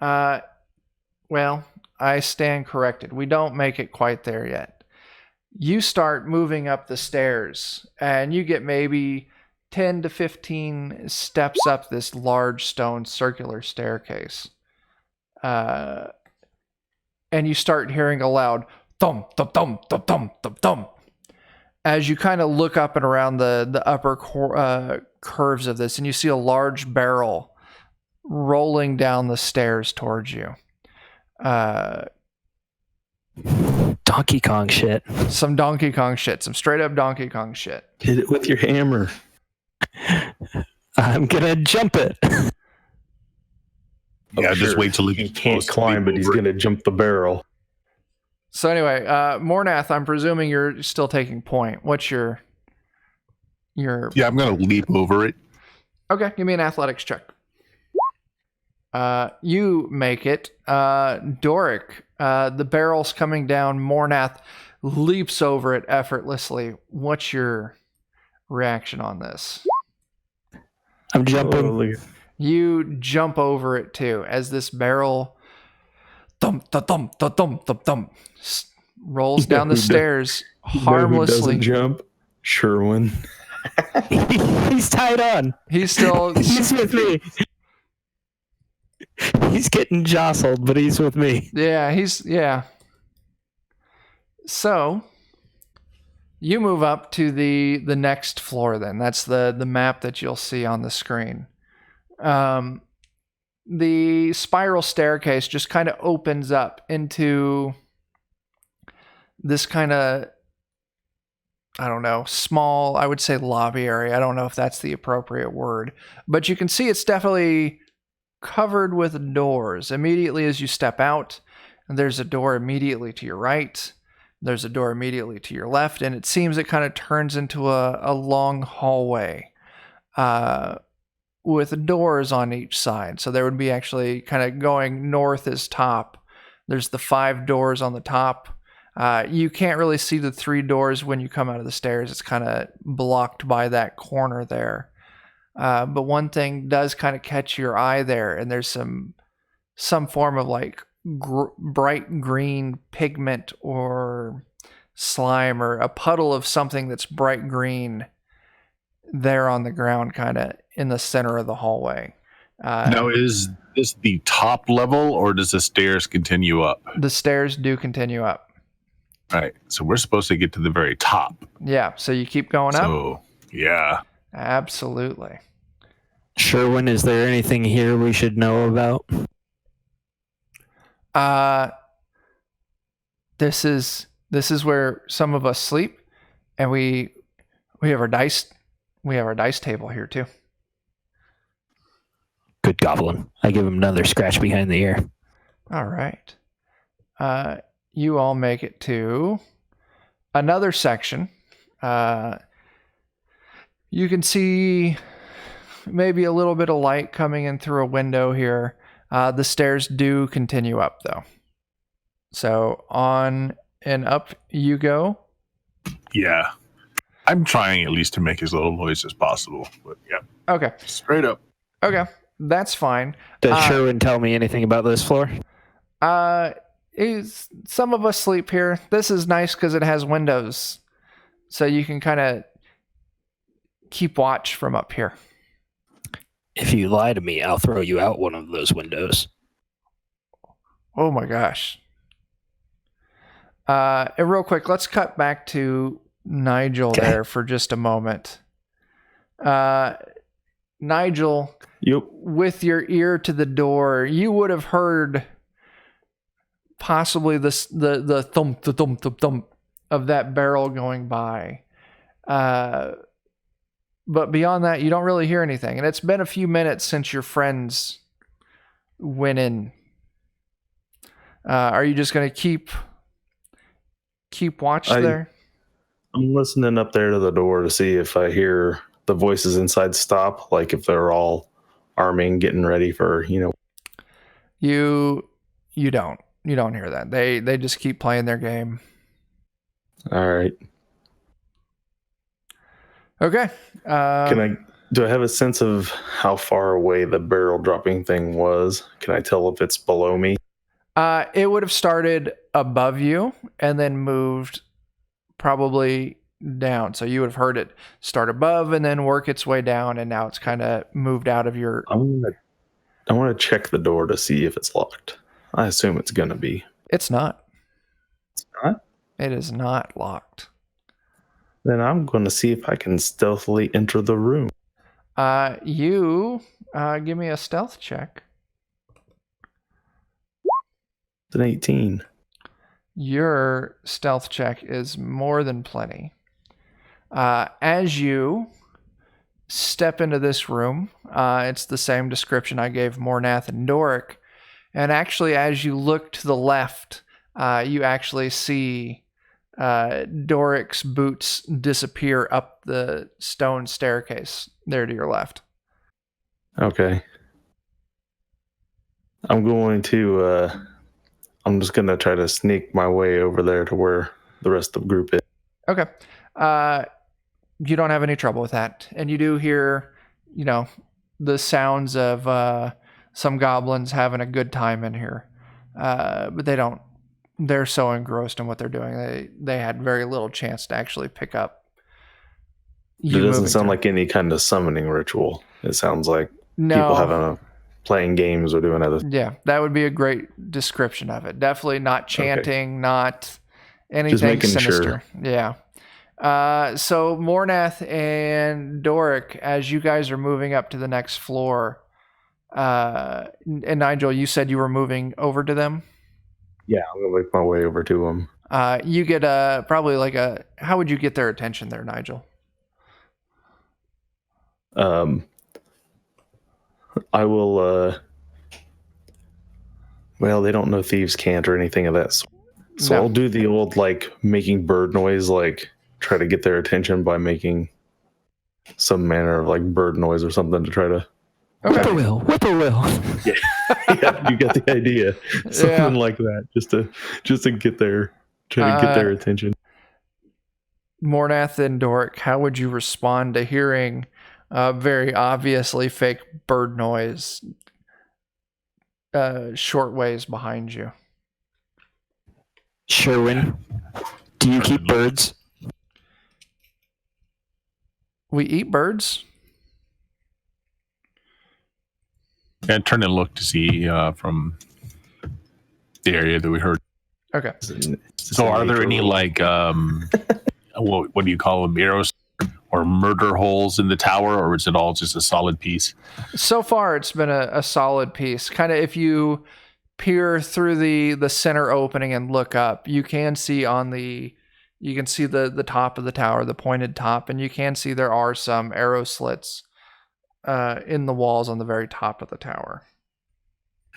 Speaker 1: Well, I stand corrected. We don't make it quite there yet. You start moving up the stairs, and you get maybe 10 to 15 steps up this large stone circular staircase. And you start hearing a loud thump, thump, thump, thump, thump, thump, thump. As you kind of look up and around the upper curves of this, and you see a large barrel rolling down the stairs towards you.
Speaker 2: Donkey Kong shit.
Speaker 1: Some Donkey Kong shit. Some straight up Donkey Kong shit.
Speaker 4: Hit it with your hammer.
Speaker 2: I'm gonna jump it.
Speaker 3: Yeah, just wait till
Speaker 4: he can't climb, but he's gonna jump the barrel.
Speaker 1: So anyway, Mornath, I'm presuming you're still taking point. What's your
Speaker 3: Yeah, I'm gonna leap over it.
Speaker 1: Okay, give me an athletics check. You make it. Doric, the barrel's coming down. Mornath leaps over it effortlessly. What's your reaction on this?
Speaker 2: I'm jumping.
Speaker 4: Oh,
Speaker 1: You jump over it too, as this barrel thump, thump, thump, thump, thump, thump, rolls down the stairs harmlessly.
Speaker 4: Who doesn't jump? Sherwin.
Speaker 2: He's tied on.
Speaker 1: He's still.
Speaker 2: He's with me. He's getting jostled, but he's with me.
Speaker 1: Yeah, yeah. So, You move up to the next floor then. That's the map that you'll see on the screen. The spiral staircase just kind of opens up into this kind of, I don't know, small, I would say lobby area. I don't know if that's the appropriate word, but you can see it's definitely covered with doors. Immediately as you step out, there's a door immediately to your right. There's a door immediately to your left, and it seems it kind of turns into a long hallway with doors on each side. So there would be actually kind of going north is top. There's the 5 doors on the top. You can't really see the 3 doors when you come out of the stairs. It's kind of blocked by that corner there. But one thing does kind of catch your eye there, and there's some form of like bright green pigment or slime or a puddle of something that's bright green there on the ground, kind of in the center of the hallway.
Speaker 3: Now, is this the top level, or does the stairs continue up?
Speaker 1: The stairs do continue up.
Speaker 3: All right, so we're supposed to get to the very top.
Speaker 1: Yeah, so you keep going up?
Speaker 3: So, yeah.
Speaker 1: Absolutely.
Speaker 2: Sherwin, is there anything here we should know about?
Speaker 1: This is where some of us sleep, and we have our dice. We have our dice table here too.
Speaker 2: Good goblin. I give him another scratch behind the ear.
Speaker 1: All right. You all make it to another section. You can see maybe a little bit of light coming in through a window here. The stairs do continue up, though. So on and up you go.
Speaker 3: Yeah. I'm trying at least to make as little noise as possible. But yeah.
Speaker 1: Okay.
Speaker 3: Straight up.
Speaker 1: Okay. That's fine.
Speaker 2: Does Sherwin tell me anything about this floor?
Speaker 1: Some of us sleep here. This is nice because it has windows. So you can kind of keep watch from up here.
Speaker 2: If you lie to me, I'll throw you out one of those windows.
Speaker 1: Oh my gosh. And real quick, let's cut back to Nigel there for just a moment. Nigel, with your ear to the door, you would have heard possibly the thump, the thump, the thump of that barrel going by. But beyond that, you don't really hear anything. And it's been a few minutes since your friends went in. Are you just going to keep watch there?
Speaker 4: I'm listening up there to the door to see if I hear the voices inside stop, like if they're all arming, getting ready for,
Speaker 1: You don't hear that. They just keep playing their game.
Speaker 4: All right.
Speaker 1: Okay.
Speaker 4: Do I have a sense of how far away the barrel dropping thing was? Can I tell if it's below me?
Speaker 1: It would have started above you and then moved probably down. So you would have heard it start above and then work its way down, and now it's kind of moved out of your...
Speaker 4: I want to check the door to see if it's locked. I assume it's going to be.
Speaker 1: It's not.
Speaker 4: It's not?
Speaker 1: It is not locked.
Speaker 4: Then I'm going to see if I can stealthily enter the room.
Speaker 1: You give me a stealth check.
Speaker 4: It's an 18.
Speaker 1: Your stealth check is more than plenty. As you step into this room, it's the same description I gave Mornath and Doric. And actually, as you look to the left, you actually see Doric's boots disappear up the stone staircase there to your left.
Speaker 4: Okay. I'm just going to try to sneak my way over there to where the rest of the group is.
Speaker 1: Okay. You don't have any trouble with that. And you do hear, the sounds of some goblins having a good time in here. But they're so engrossed in what they're doing. They had very little chance to actually pick up.
Speaker 4: It doesn't sound like any kind of summoning ritual. It sounds like people playing games or doing other.
Speaker 1: Yeah, that would be a great description of it. Definitely not chanting, not anything sinister. Sure. Yeah. So Mornath and Doric, as you guys are moving up to the next floor, and Nigel, you said you were moving over to them.
Speaker 4: Yeah, I'm gonna make my way over to them.
Speaker 1: You get probably like a. How would you get their attention there, Nigel?
Speaker 4: I will. Well, they don't know thieves can't or anything of that sort. So
Speaker 1: No.
Speaker 4: I'll do the old like making bird noise, like try to get their attention by making some manner of like bird noise or something to try to.
Speaker 1: Okay.
Speaker 2: Whippoorwill.
Speaker 4: Yeah, you get the idea. Something like that, just to get their try to get their attention.
Speaker 1: Mornath and Doric, how would you respond to hearing very obviously fake bird noise short ways behind you?
Speaker 2: Sherwin, do you keep birds?
Speaker 1: We eat birds?
Speaker 3: And turn and look to see from the area that we heard.
Speaker 1: Okay.
Speaker 3: So are there any like what do you call them, arrows or murder holes in the tower, or is it all just a solid piece?
Speaker 1: So far it's been a solid piece. Kind of if you peer through the center opening and look up, you can see the top of the tower, the pointed top, and you can see there are some arrow slits in the walls on the very top of the tower.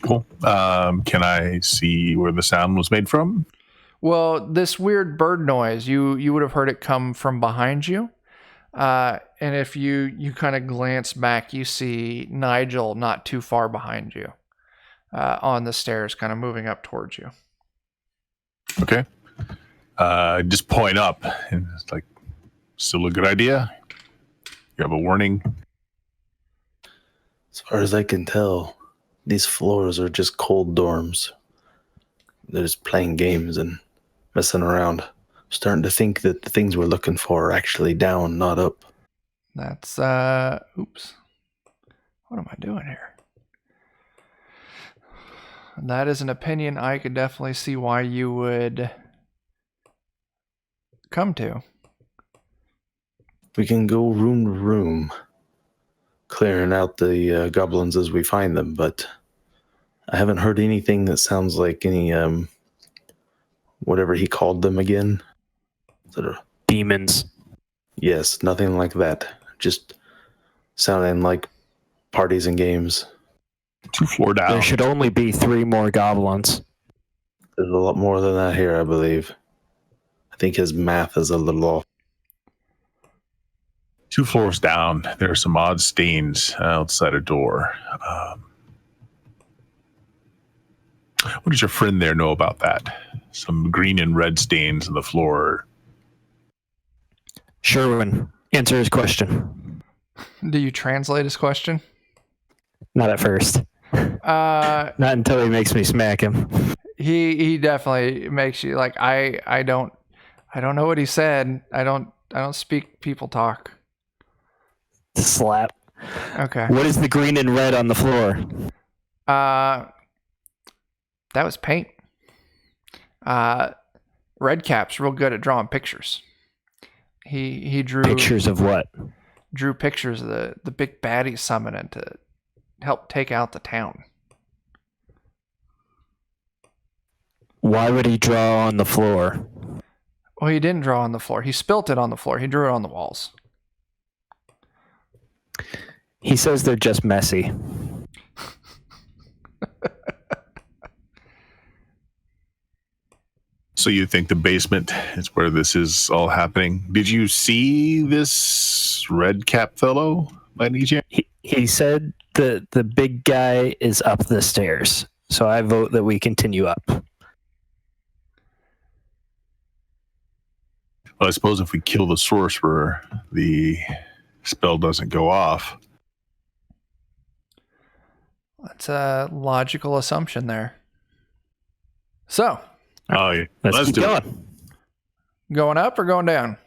Speaker 3: Cool. Can I see where the sound was made from?
Speaker 1: Well, this weird bird noise, you would have heard it come from behind you. And if you kind of glance back, you see Nigel not too far behind you on the stairs, kind of moving up towards you.
Speaker 3: Okay. Just point up. And it's like, still a good idea? You have a warning?
Speaker 4: As far as I can tell, these floors are just cold dorms. They're just playing games and messing around. Starting to think that the things we're looking for are actually down, not up.
Speaker 1: That's oops. What am I doing here? That is an opinion I could definitely see why you would come to.
Speaker 4: We can go room to room, clearing out the goblins as we find them, but I haven't heard anything that sounds like any whatever he called them again.
Speaker 2: Demons.
Speaker 4: Yes, nothing like that. Just sounding like parties and games.
Speaker 3: 2 floor down.
Speaker 2: There should only be 3 more goblins.
Speaker 4: There's a lot more than that here, I believe. I think his math is a little off.
Speaker 3: 2 floors down, there are some odd stains outside a door. What does your friend there know about that? Some green and red stains on the floor.
Speaker 2: Sherwin, answer his question.
Speaker 1: Do you translate his question?
Speaker 2: Not at first. Not until he makes me smack him.
Speaker 1: He definitely makes you like I don't know what he said. I don't speak people talk.
Speaker 2: Slap.
Speaker 1: Okay.
Speaker 2: What is the green and red on the floor?
Speaker 1: That was paint. Redcap's real good at drawing pictures. He drew
Speaker 2: Pictures of what?
Speaker 1: Drew pictures of the big baddie summoning to help take out the town.
Speaker 2: Why would he draw on the floor?
Speaker 1: Well, he didn't draw on the floor. He spilt it on the floor. He drew it on the walls.
Speaker 2: He says they're just messy.
Speaker 3: So you think the basement is where this is all happening? Did you see this red cap fellow by any chance?
Speaker 2: He said the big guy is up the stairs. So I vote that we continue up.
Speaker 3: Well, I suppose if we kill the sorcerer, the spell doesn't go off.
Speaker 1: That's a logical assumption there. So,
Speaker 3: Oh, yeah.
Speaker 2: Let's keep
Speaker 3: do
Speaker 2: going.
Speaker 3: it.
Speaker 1: Going up or going down?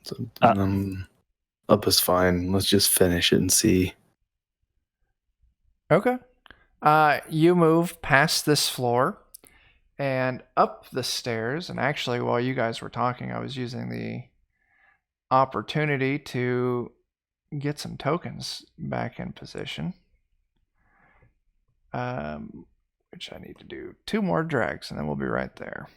Speaker 4: So, up is fine. Let's just finish it and see.
Speaker 1: Okay. You move past this floor, and up the stairs. And actually, while you guys were talking, I was using the opportunity to get some tokens back in position. Which I need to do 2 more drags, and then we'll be right there.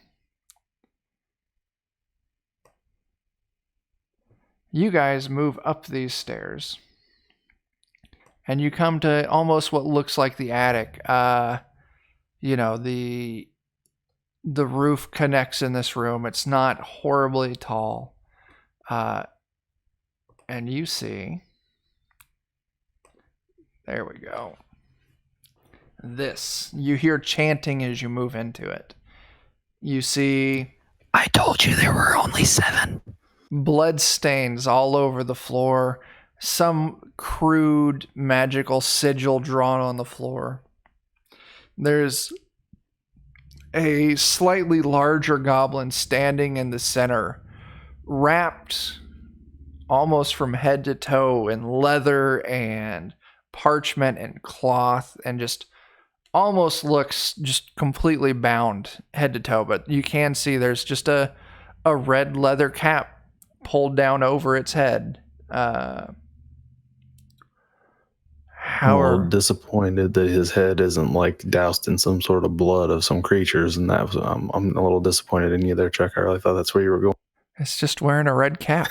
Speaker 1: You guys move up these stairs, and you come to almost what looks like the attic. You know, the roof connects in this room. It's not horribly tall. And you see, there we go. This, you hear chanting as you move into it. You see,
Speaker 2: I told you there were only 7.
Speaker 1: Blood stains all over the floor. Some crude magical sigil drawn on the floor. There's a slightly larger goblin standing in the center, wrapped almost from head to toe in leather and parchment and cloth, and just almost looks just completely bound head to toe. But you can see there's just a red leather cap pulled down over its head.
Speaker 4: I'm a little disappointed that his head isn't like doused in some sort of blood of some creatures, and that was I'm a little disappointed in you there, Chuck. I really thought that's where you were going.
Speaker 1: It's just wearing a red cap.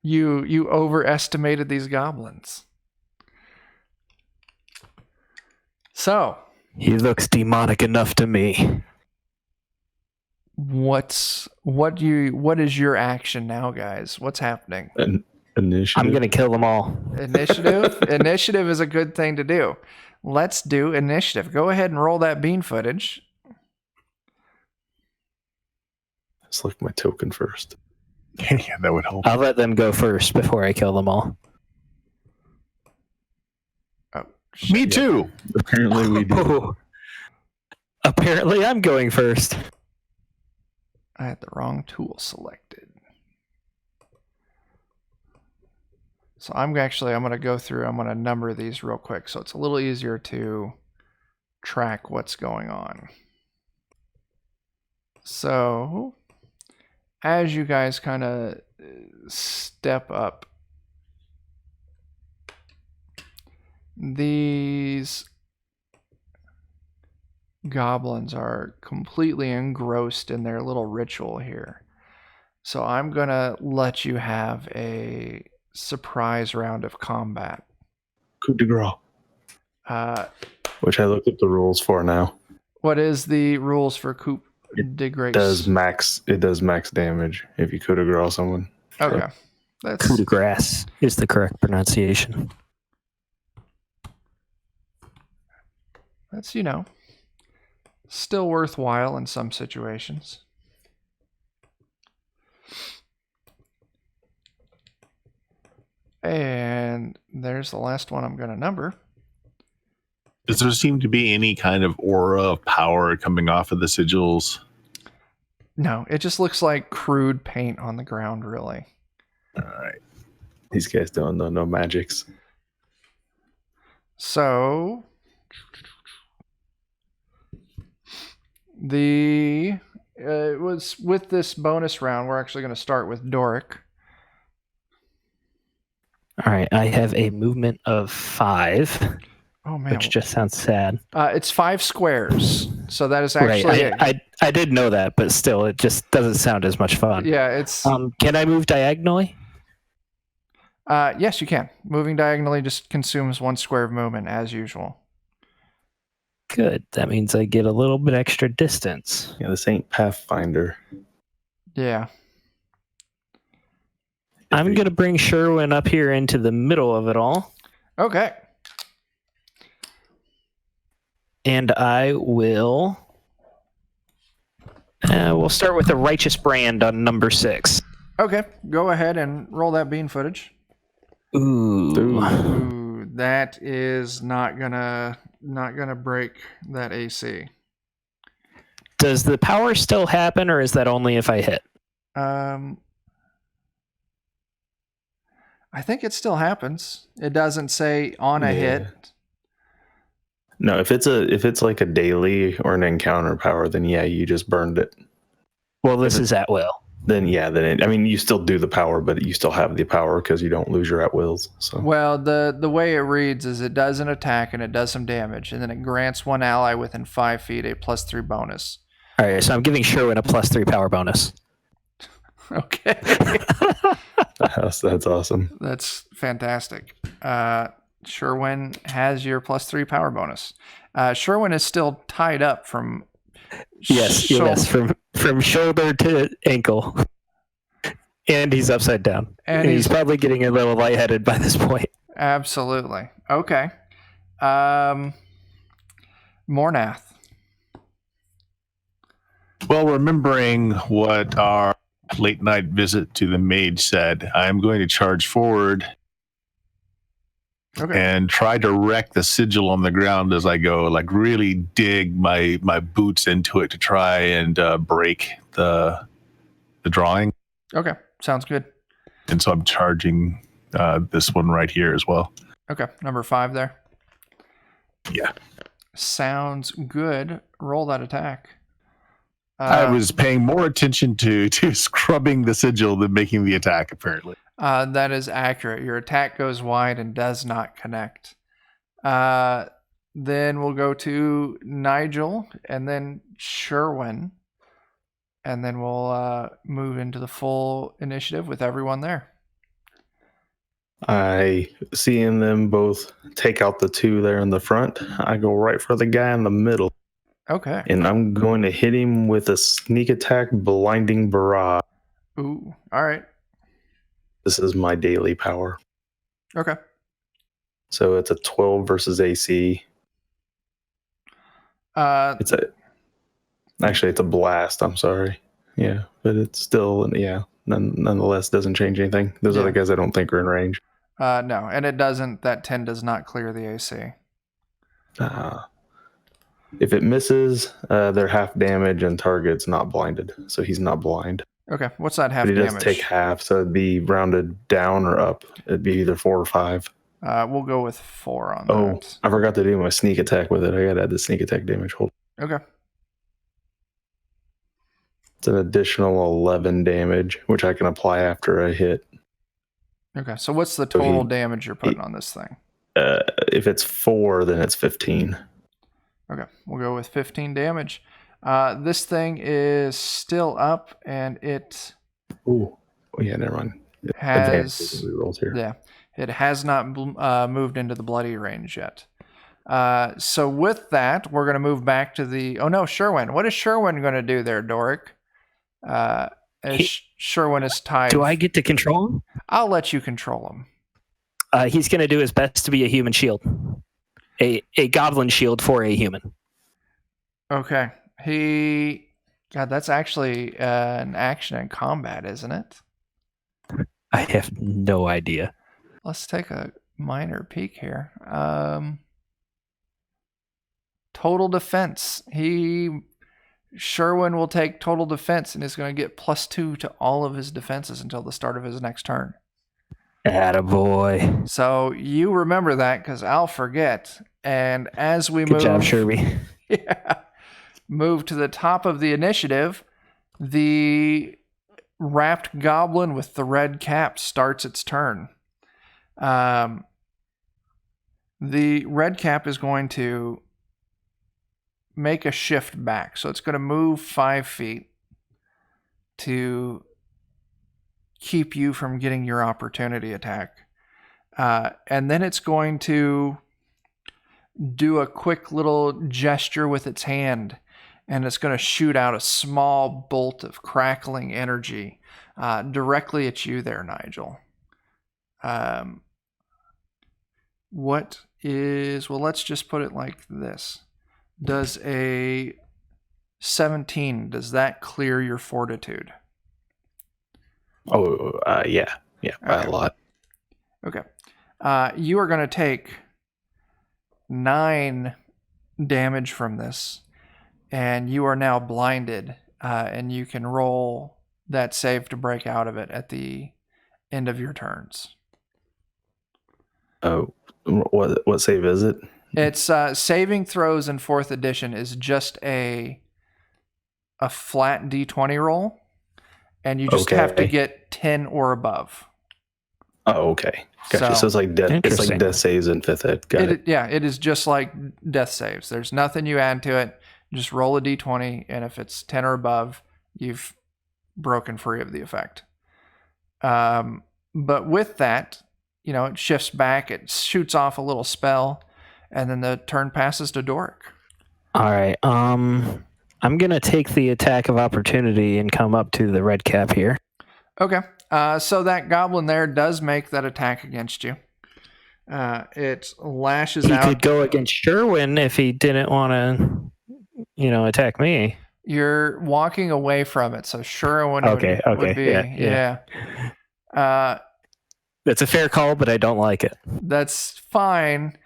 Speaker 1: You overestimated these goblins. So
Speaker 2: he looks demonic enough to me.
Speaker 1: what is your action now, guys? What's happening?
Speaker 4: Initiative.
Speaker 2: I'm gonna kill them all.
Speaker 1: Initiative. Initiative is a good thing to do. Let's do initiative. Go ahead and roll that bean footage.
Speaker 4: Let's look at my token first.
Speaker 3: Yeah, that would help.
Speaker 2: I'll let them go first before I kill them all.
Speaker 1: Oh,
Speaker 3: Me too.
Speaker 4: Apparently we do.
Speaker 2: Oh. Apparently I'm going first.
Speaker 1: I had the wrong tool selected. So I'm going to go through, I'm going to number these real quick so it's a little easier to track what's going on. So as you guys kind of step up, these goblins are completely engrossed in their little ritual here. So I'm going to let you have a surprise round of combat.
Speaker 4: Coup de grace. Which I looked up the rules for now.
Speaker 1: What is the rules for coup de grace?
Speaker 4: It does max damage if you coup de grace someone.
Speaker 1: Okay.
Speaker 2: Coup de grace is the correct pronunciation.
Speaker 1: That's, still worthwhile in some situations. And there's the last one I'm going to number.
Speaker 3: Does there seem to be any kind of aura of power coming off of the sigils?
Speaker 1: No, it just looks like crude paint on the ground, really.
Speaker 3: All right.
Speaker 4: These guys don't know no magics.
Speaker 1: So it was with this bonus round, we're actually going to start with Doric.
Speaker 2: All right, I have a movement of 5.
Speaker 1: Oh man,
Speaker 2: which just sounds sad.
Speaker 1: It's 5 squares, so that is actually
Speaker 2: right. I did know that, but still, it just doesn't sound as much fun.
Speaker 1: Yeah, it's.
Speaker 2: Can I move diagonally?
Speaker 1: Yes, you can. Moving diagonally just consumes 1 square of movement as usual.
Speaker 2: Good. That means I get a little bit extra distance.
Speaker 4: Yeah, this ain't Pathfinder.
Speaker 1: Yeah.
Speaker 2: I'm going to bring Sherwin up here into the middle of it all.
Speaker 1: Okay.
Speaker 2: And I will... we'll start with a righteous brand on number 6.
Speaker 1: Okay. Go ahead and roll that bean footage.
Speaker 2: Ooh.
Speaker 1: That is not gonna break that AC.
Speaker 2: Does the power still happen, or is that only if I hit?
Speaker 1: I think it still happens. It doesn't say on a hit.
Speaker 4: No, if it's like a daily or an encounter power, then yeah, you just burned it.
Speaker 2: Well, this is at will.
Speaker 4: Then yeah, I mean, you still do the power, but you still have the power because you don't lose your at wills. So
Speaker 1: Well, the way it reads is it does an attack and it does some damage, and then it grants one ally within 5 feet a +3 bonus.
Speaker 2: All right, so I'm giving Sherwin a +3 power bonus.
Speaker 1: Okay.
Speaker 4: that's awesome.
Speaker 1: That's fantastic. Sherwin has your +3 power bonus. Sherwin is still tied up from
Speaker 2: Yes, from shoulder to ankle. And he's upside down. And he's probably getting a little lightheaded by this point.
Speaker 1: Absolutely. Okay. Mornath.
Speaker 3: Well, remembering what our late night visit to the mage said, I'm going to charge forward and try to wreck the sigil on the ground as I go, like really dig my boots into it to try and break the drawing.
Speaker 1: Okay, sounds good.
Speaker 3: And so I'm charging this one right here as well.
Speaker 1: Okay, number 5 there.
Speaker 3: Yeah.
Speaker 1: Sounds good. Roll that attack.
Speaker 3: I was paying more attention to scrubbing the sigil than making the attack, apparently.
Speaker 1: That is accurate. Your attack goes wide and does not connect. Then we'll go to Nigel and then Sherwin. And then we'll move into the full initiative with everyone there.
Speaker 4: Seeing them both take out the 2 there in the front, I go right for the guy in the middle.
Speaker 1: Okay.
Speaker 4: And I'm going to hit him with a sneak attack, blinding barrage.
Speaker 1: Ooh, all right.
Speaker 4: This is my daily power.
Speaker 1: Okay.
Speaker 4: So it's a 12 versus AC. It's a blast. I'm sorry. Yeah, but it's still, nonetheless doesn't change anything. Those other guys I don't think are in range.
Speaker 1: No, and it doesn't. That 10 does not clear the AC.
Speaker 4: If it misses, they're half damage and target's not blinded, so he's not blind.
Speaker 1: Okay, what's that half
Speaker 4: but he
Speaker 1: damage?
Speaker 4: Does take half, so it'd be rounded down or up. It'd be either 4 or 5.
Speaker 1: We'll go with 4 on that.
Speaker 4: Oh, I forgot to do my sneak attack with it. I gotta add the sneak attack damage. Hold.
Speaker 1: Okay.
Speaker 4: It's an additional 11 damage, which I can apply after a hit.
Speaker 1: Okay, so what's the total damage you're putting on this thing?
Speaker 4: If it's 4, then it's 15.
Speaker 1: Okay, we'll go with 15 damage. This thing is still up, and it
Speaker 4: never mind.
Speaker 1: Has
Speaker 4: rolls here.
Speaker 1: Yeah, it has not moved into the bloody range yet. So with that, we're going to move back to the. Oh no, Sherwin. What is Sherwin going to do there, Doric? Sherwin is tied.
Speaker 2: Do I get to control him?
Speaker 1: I'll let you control him.
Speaker 2: He's going to do his best to be a human shield. A goblin shield for a human.
Speaker 1: Okay. God, that's actually an action in combat, isn't it?
Speaker 2: I have no idea.
Speaker 1: Let's take a minor peek here. Total defense. Sherwin will take total defense and is going to get +2 to all of his defenses until the start of his next turn.
Speaker 2: Attaboy.
Speaker 1: So you remember that because I'll forget. And as we
Speaker 2: Good job, Sherby.
Speaker 1: Yeah, move to the top of the initiative, the wrapped goblin with the red cap starts its turn. The red cap is going to make a shift back. So it's going to move 5 feet to keep you from getting your opportunity attack. And then it's going to do a quick little gesture with its hand, and it's going to shoot out a small bolt of crackling energy directly at you there, Nigel. Let's just put it like this. Does a 17, does that clear your fortitude?
Speaker 4: Yeah, by a lot.
Speaker 1: Okay. You are going to take 9 damage from this, and you are now blinded, and you can roll that save to break out of it at the end of your turns.
Speaker 4: Oh, what save is it?
Speaker 1: It's saving throws in 4th edition is just a flat D20 roll, and you just have to get 10 or above.
Speaker 4: Oh, okay. Gotcha. So it's like death saves in 5th ed. Got it.
Speaker 1: Yeah, it is just like death saves. There's nothing you add to it. Just roll a D20, and if it's 10 or above, you've broken free of the effect. But with that, it shifts back, it shoots off a little spell, and then the turn passes to Doric.
Speaker 2: All right. I'm going to take the attack of opportunity and come up to the red cap here.
Speaker 1: Okay. So that goblin there does make that attack against you. It lashes out.
Speaker 2: He could go against Sherwin if he didn't want to, attack me.
Speaker 1: You're walking away from it, so Sherwin would be. Yeah.
Speaker 2: That's a fair call, but I don't like it.
Speaker 1: That's fine.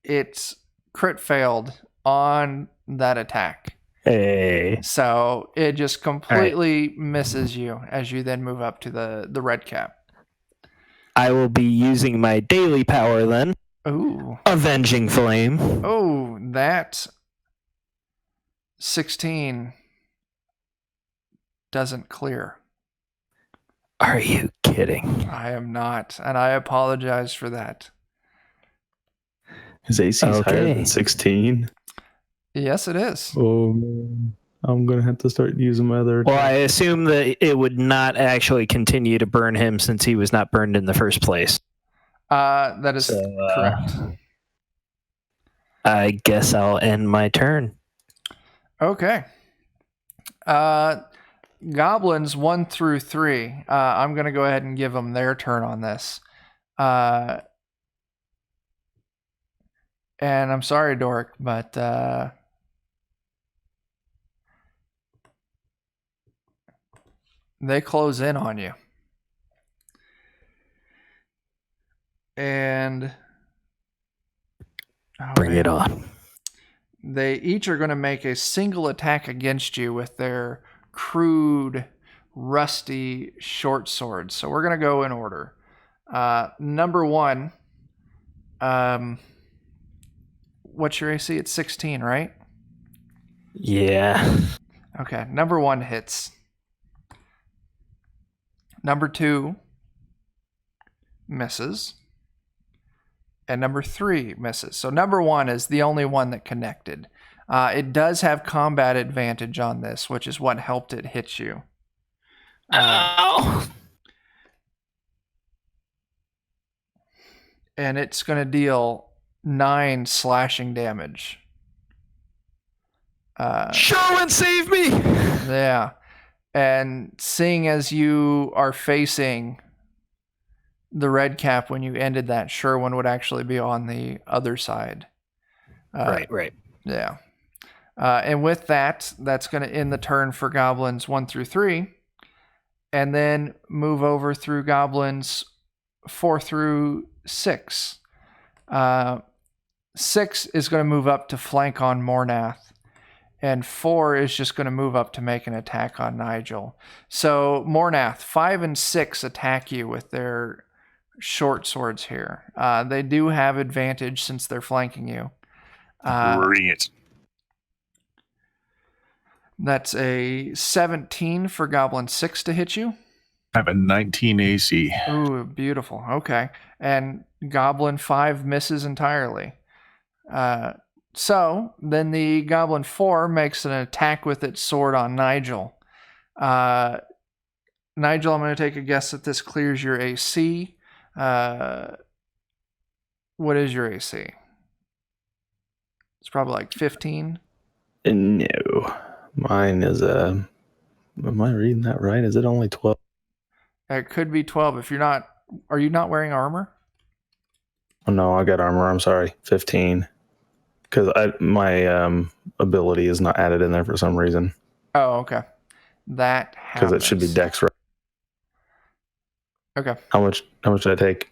Speaker 1: It's crit failed on that attack.
Speaker 2: Hey.
Speaker 1: So it just completely misses you as you then move up to the red cap.
Speaker 2: I will be using my daily power then.
Speaker 1: Ooh.
Speaker 2: Avenging Flame.
Speaker 1: Oh, that 16 doesn't clear.
Speaker 2: Are you kidding?
Speaker 1: I am not, and I apologize for that.
Speaker 4: His AC is higher than 16?
Speaker 1: Yes, it is.
Speaker 4: Oh, man. I'm going to have to start using my other attack.
Speaker 2: Well, I assume that it would not actually continue to burn him since he was not burned in the first place.
Speaker 1: That is correct.
Speaker 2: I guess I'll end my turn.
Speaker 1: Okay. Goblins 1 through 3. I'm going to go ahead and give them their turn on this. And I'm sorry, Doric, but they close in on you. And
Speaker 2: bring it on.
Speaker 1: They each are going to make a single attack against you with their crude, rusty short swords. So we're going to go in order. Number 1, what's your AC? It's 16, right?
Speaker 2: Yeah.
Speaker 1: Okay, number 1 hits. Number 2 misses. And number 3 misses. So number 1 is the only one that connected. It does have combat advantage on this, which is what helped it hit you.
Speaker 2: Ow!
Speaker 1: And it's going to deal 9 slashing damage.
Speaker 2: Sherwin, save me!
Speaker 1: Yeah. And seeing as you are facing the red cap when you ended that, Sherwin would actually be on the other side.
Speaker 2: Right.
Speaker 1: Yeah. And with that, that's going to end the turn for goblins 1 through 3. And then move over through goblins 4 through 6. 6 is going to move up to flank on Mornath. And 4 is just going to move up to make an attack on Nigel. So Mornath, 5 and 6 attack you with their short swords here. They do have advantage since they're flanking you.
Speaker 3: Bring it.
Speaker 1: That's a 17 for Goblin 6 to hit you.
Speaker 3: I have a 19 AC.
Speaker 1: Ooh, beautiful. Okay. And Goblin 5 misses entirely. So then the Goblin 4 makes an attack with its sword on Nigel. Nigel, I'm going to take a guess that this clears your AC. What is your AC? It's probably like 15.
Speaker 4: No. Mine is am I reading that right? Is it only 12?
Speaker 1: It could be 12 if you're not. Are you not wearing armor?
Speaker 4: Oh no, I got armor. I'm sorry. 15. Because my ability is not added in there for some reason.
Speaker 1: Oh, okay. That happens.
Speaker 4: Because it should be Dex, right?
Speaker 1: Okay.
Speaker 4: How much did I take?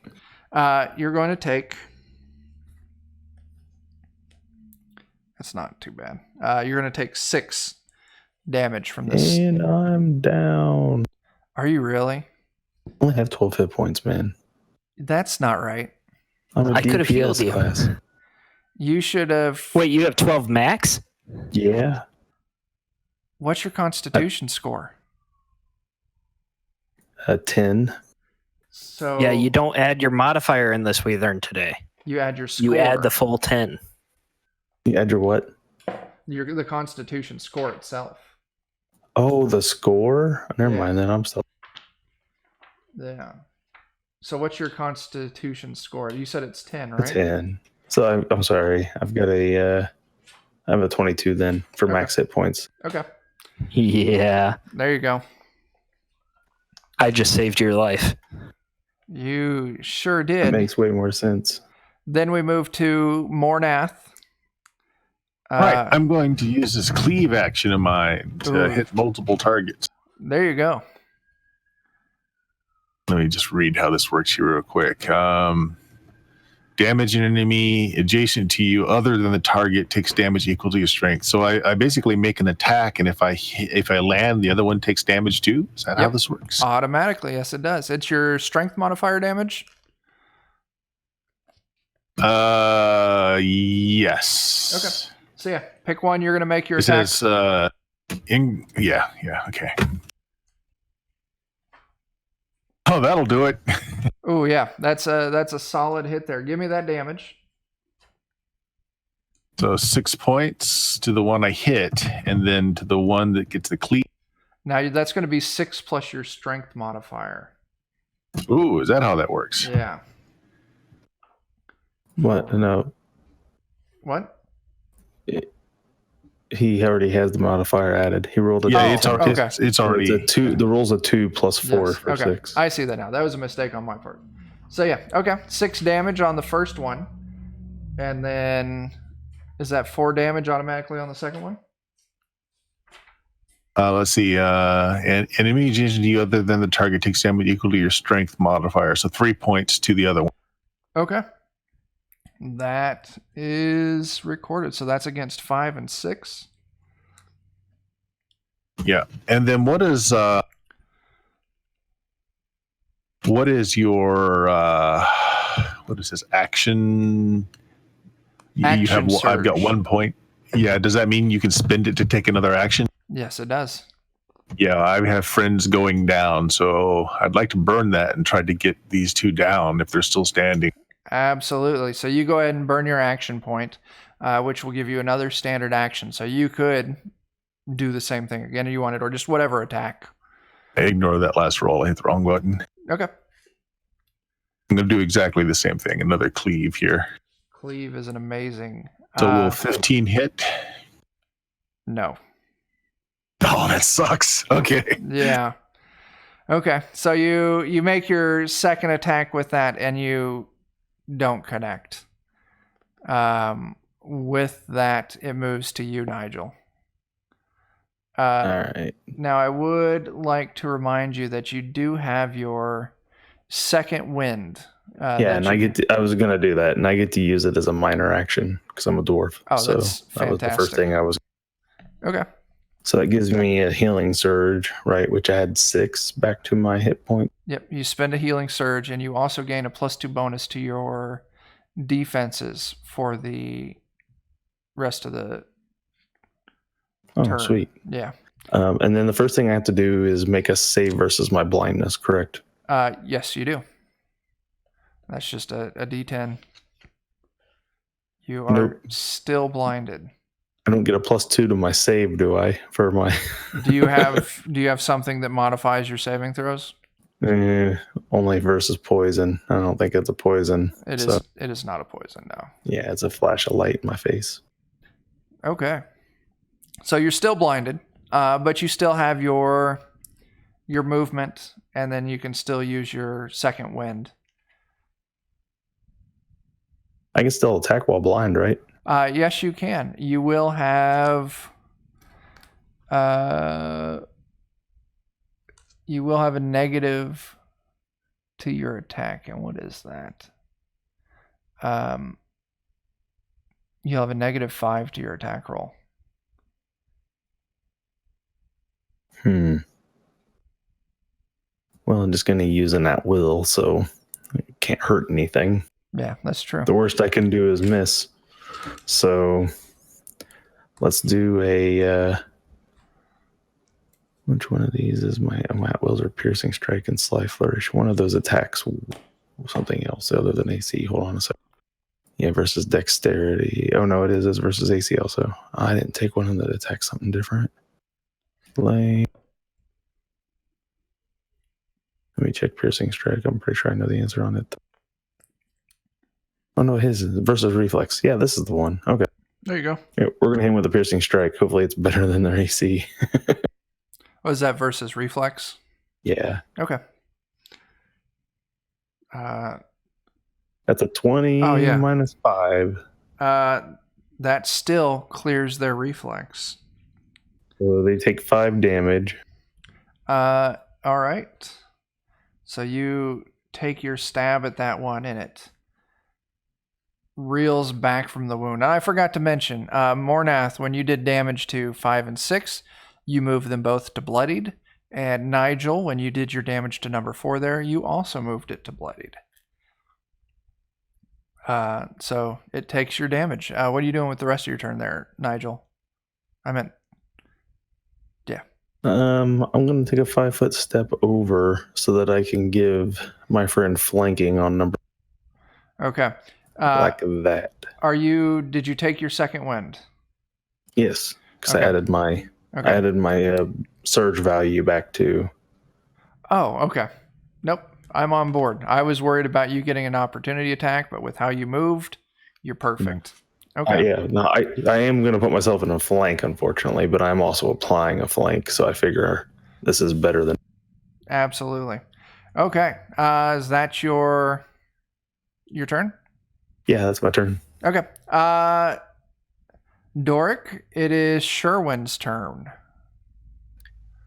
Speaker 1: You're going to take. That's not too bad. You're going to take 6 damage from this.
Speaker 4: And I'm down.
Speaker 1: Are you really?
Speaker 4: I only have 12 hit points, man.
Speaker 1: That's not right.
Speaker 4: I'm a
Speaker 2: I could have
Speaker 4: DPS
Speaker 2: healed you.
Speaker 4: class.
Speaker 1: You should have.
Speaker 2: Wait, you have 12 max?
Speaker 4: Yeah.
Speaker 1: What's your Constitution score?
Speaker 4: 10.
Speaker 1: So
Speaker 2: Yeah, you don't add your modifier in this we learned today.
Speaker 1: You add your score.
Speaker 2: You add the full 10.
Speaker 4: You add your what?
Speaker 1: The Constitution score itself.
Speaker 4: Oh, the score? Never mind then. I'm still.
Speaker 1: Yeah. So what's your Constitution score? You said it's 10, right?
Speaker 4: 10. So I'm sorry. I've got I have a 22 then for max hit points.
Speaker 1: Okay.
Speaker 2: Yeah.
Speaker 1: There you go.
Speaker 2: I just saved your life.
Speaker 1: You sure did.
Speaker 4: It makes way more sense.
Speaker 1: Then we move to Mornath.
Speaker 3: All right, I'm going to use this cleave action of mine to hit multiple targets.
Speaker 1: There you go.
Speaker 3: Let me just read how this works here real quick. Damage an enemy adjacent to you other than the target takes damage equal to your strength. So I basically make an attack, and if I land, the other one takes damage too? Is that how this works?
Speaker 1: Automatically, yes, it does. It's your strength modifier damage?
Speaker 3: Yes.
Speaker 1: Okay. So yeah, pick one. You're going to make your
Speaker 3: it
Speaker 1: attack.
Speaker 3: Says, yeah, okay. Oh, that'll do it.
Speaker 1: Oh yeah, that's a solid hit there. Give me that damage.
Speaker 3: So 6 points to the one I hit, and then to the one that gets the cleave.
Speaker 1: Now that's going to be 6 plus your strength modifier.
Speaker 3: Ooh, is that how that works?
Speaker 1: Yeah.
Speaker 4: What? No.
Speaker 1: What?
Speaker 4: He already has the modifier added. He rolled a
Speaker 3: yeah.
Speaker 1: Okay.
Speaker 3: It's already
Speaker 4: it's a 2. The roll's a 2 plus 4
Speaker 1: Yes.
Speaker 4: for
Speaker 1: Okay.
Speaker 4: 6.
Speaker 1: I see that now. That was a mistake on my part. So yeah, okay. 6 damage on the first one, and then is that 4 damage automatically on the second one?
Speaker 3: Let's see. An enemy adjacent to you other than the target takes damage equal to your strength modifier. So 3 points to the other one.
Speaker 1: Okay. That is recorded. So that's against 5 and 6.
Speaker 3: Yeah. And then what is your what is this action? You have.
Speaker 1: Surge.
Speaker 3: I've got 1 point. Yeah. Does that mean you can spend it to take another action?
Speaker 1: Yes, it does.
Speaker 3: Yeah, I have friends going down, so I'd like to burn that and try to get these two down if they're still standing.
Speaker 1: Absolutely. So you go ahead and burn your action point, which will give you another standard action. So you could do the same thing again if you wanted, or just whatever attack.
Speaker 3: I ignore that last roll. I hit the wrong button.
Speaker 1: Okay.
Speaker 3: I'm going to do exactly the same thing. Another cleave here.
Speaker 1: Cleave is an amazing.
Speaker 3: So will 15 hit?
Speaker 1: No.
Speaker 3: Oh, that sucks. Okay.
Speaker 1: Yeah. Okay. So you make your second attack with that, and you don't connect. With that, it moves to you, Nigel.
Speaker 4: All right.
Speaker 1: Now, I would like to remind you that you do have your second wind.
Speaker 4: Yeah, and I was going to do that, and I get to use it as a minor action because I'm a dwarf.
Speaker 1: Oh,
Speaker 4: so
Speaker 1: that's fantastic.
Speaker 4: that was the first thing I was.
Speaker 1: Okay.
Speaker 4: So that gives me a healing surge, right? Which I had 6 back to my hit point.
Speaker 1: Yep. You spend a healing surge, and you also gain a +2 bonus to your defenses for the rest of the turn.
Speaker 4: Oh, sweet.
Speaker 1: Yeah.
Speaker 4: And then the first thing I have to do is make a save versus my blindness, correct?
Speaker 1: Yes, you do. That's just a D10. You are still blinded.
Speaker 4: I don't get a +2 to my save, do I? For my
Speaker 1: Do you have something that modifies your saving throws?
Speaker 4: Only versus poison. I don't think it's a poison.
Speaker 1: It is not a poison, no.
Speaker 4: Yeah, it's a flash of light in my face.
Speaker 1: Okay. So you're still blinded, but you still have your movement, and then you can still use your second wind.
Speaker 4: I can still attack while blind, right?
Speaker 1: Yes, you can. You will have a negative to your attack, and what is that? You'll have a -5 to your attack roll.
Speaker 4: Well, I'm just going to use an at will, so it can't hurt anything.
Speaker 1: Yeah, that's true.
Speaker 4: The worst I can do is miss. So let's do a. Which one of these is my at-wills or piercing strike and sly flourish? One of those attacks something else other than AC. Hold on a second. Yeah, versus dexterity. Oh no, it's versus AC also. I didn't take one that attacks something different. Let me check piercing strike. I'm pretty sure I know the answer on it. Oh no, his is versus reflex. Yeah, this is the one. Okay.
Speaker 1: There you go.
Speaker 4: Yeah, we're gonna hit him with a piercing strike. Hopefully it's better than their AC.
Speaker 1: What is that versus reflex?
Speaker 4: Yeah.
Speaker 1: Okay.
Speaker 4: That's a 20 minus 5.
Speaker 1: That still clears their reflex.
Speaker 4: So they take 5 damage.
Speaker 1: All right. So you take your stab at that one and it reels back from the wound. And I forgot to mention, Mornath, when you did damage to 5 and 6, you moved them both to bloodied. And Nigel, when you did your damage to number 4 there, you also moved it to bloodied. So it takes your damage. What are you doing with the rest of your turn there, Nigel? Yeah.
Speaker 4: I'm going to take a 5-foot step over so that I can give my friend flanking on number.
Speaker 1: Okay.
Speaker 4: Like that.
Speaker 1: Did you take your second wind?
Speaker 4: Yes, because
Speaker 1: Okay.
Speaker 4: I added my surge value back to.
Speaker 1: Oh, okay. Nope. I'm on board. I was worried about you getting an opportunity attack, but with how you moved, you're perfect. Okay.
Speaker 4: I am going to put myself in a flank, unfortunately, but I'm also applying a flank, so I figure this is better than.
Speaker 1: Absolutely. Okay. Is that your turn?
Speaker 4: Yeah, that's my turn.
Speaker 1: Okay. Doric, it is Sherwin's turn.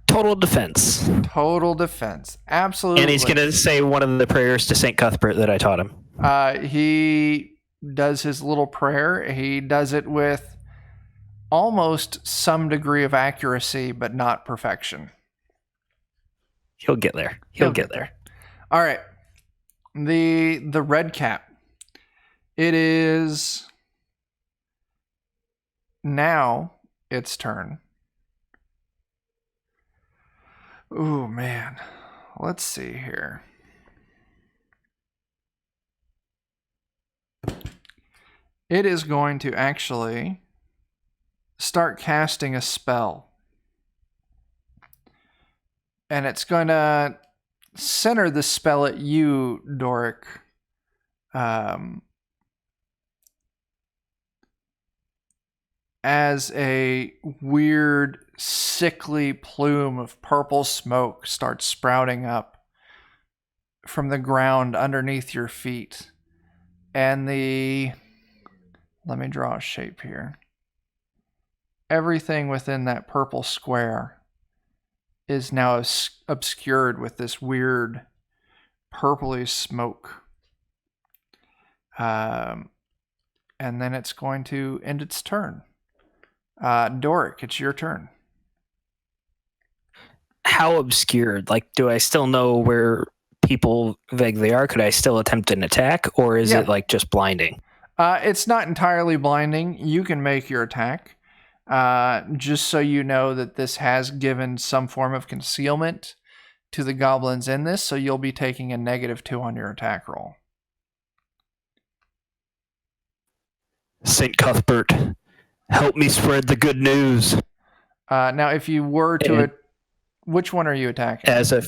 Speaker 2: Total defense.
Speaker 1: Total defense. Absolutely.
Speaker 2: And he's going to say one of the prayers to St. Cuthbert that I taught him.
Speaker 1: He does his little prayer. He does it with almost some degree of accuracy, but not perfection.
Speaker 2: He'll get there. He'll get there.
Speaker 1: All right. The red cap. It is now its turn. Ooh, man. Let's see here. It is going to actually start casting a spell. And it's going to center the spell at you, Doric. As a weird, sickly plume of purple smoke starts sprouting up from the ground underneath your feet. And let me draw a shape here. Everything within that purple square is now obscured with this weird purpley smoke. And then it's going to end its turn. Doric, it's your turn.
Speaker 2: How obscured? Like, do I still know where people vaguely are? Could I still attempt an attack, or is it like just blinding?
Speaker 1: It's not entirely blinding. You can make your attack. Just so you know that this has given some form of concealment to the goblins in this, so you'll be taking a -2 on your attack roll.
Speaker 2: St. Cuthbert, help me spread the good news.
Speaker 1: Now, if you were to... which one are you attacking?
Speaker 2: As a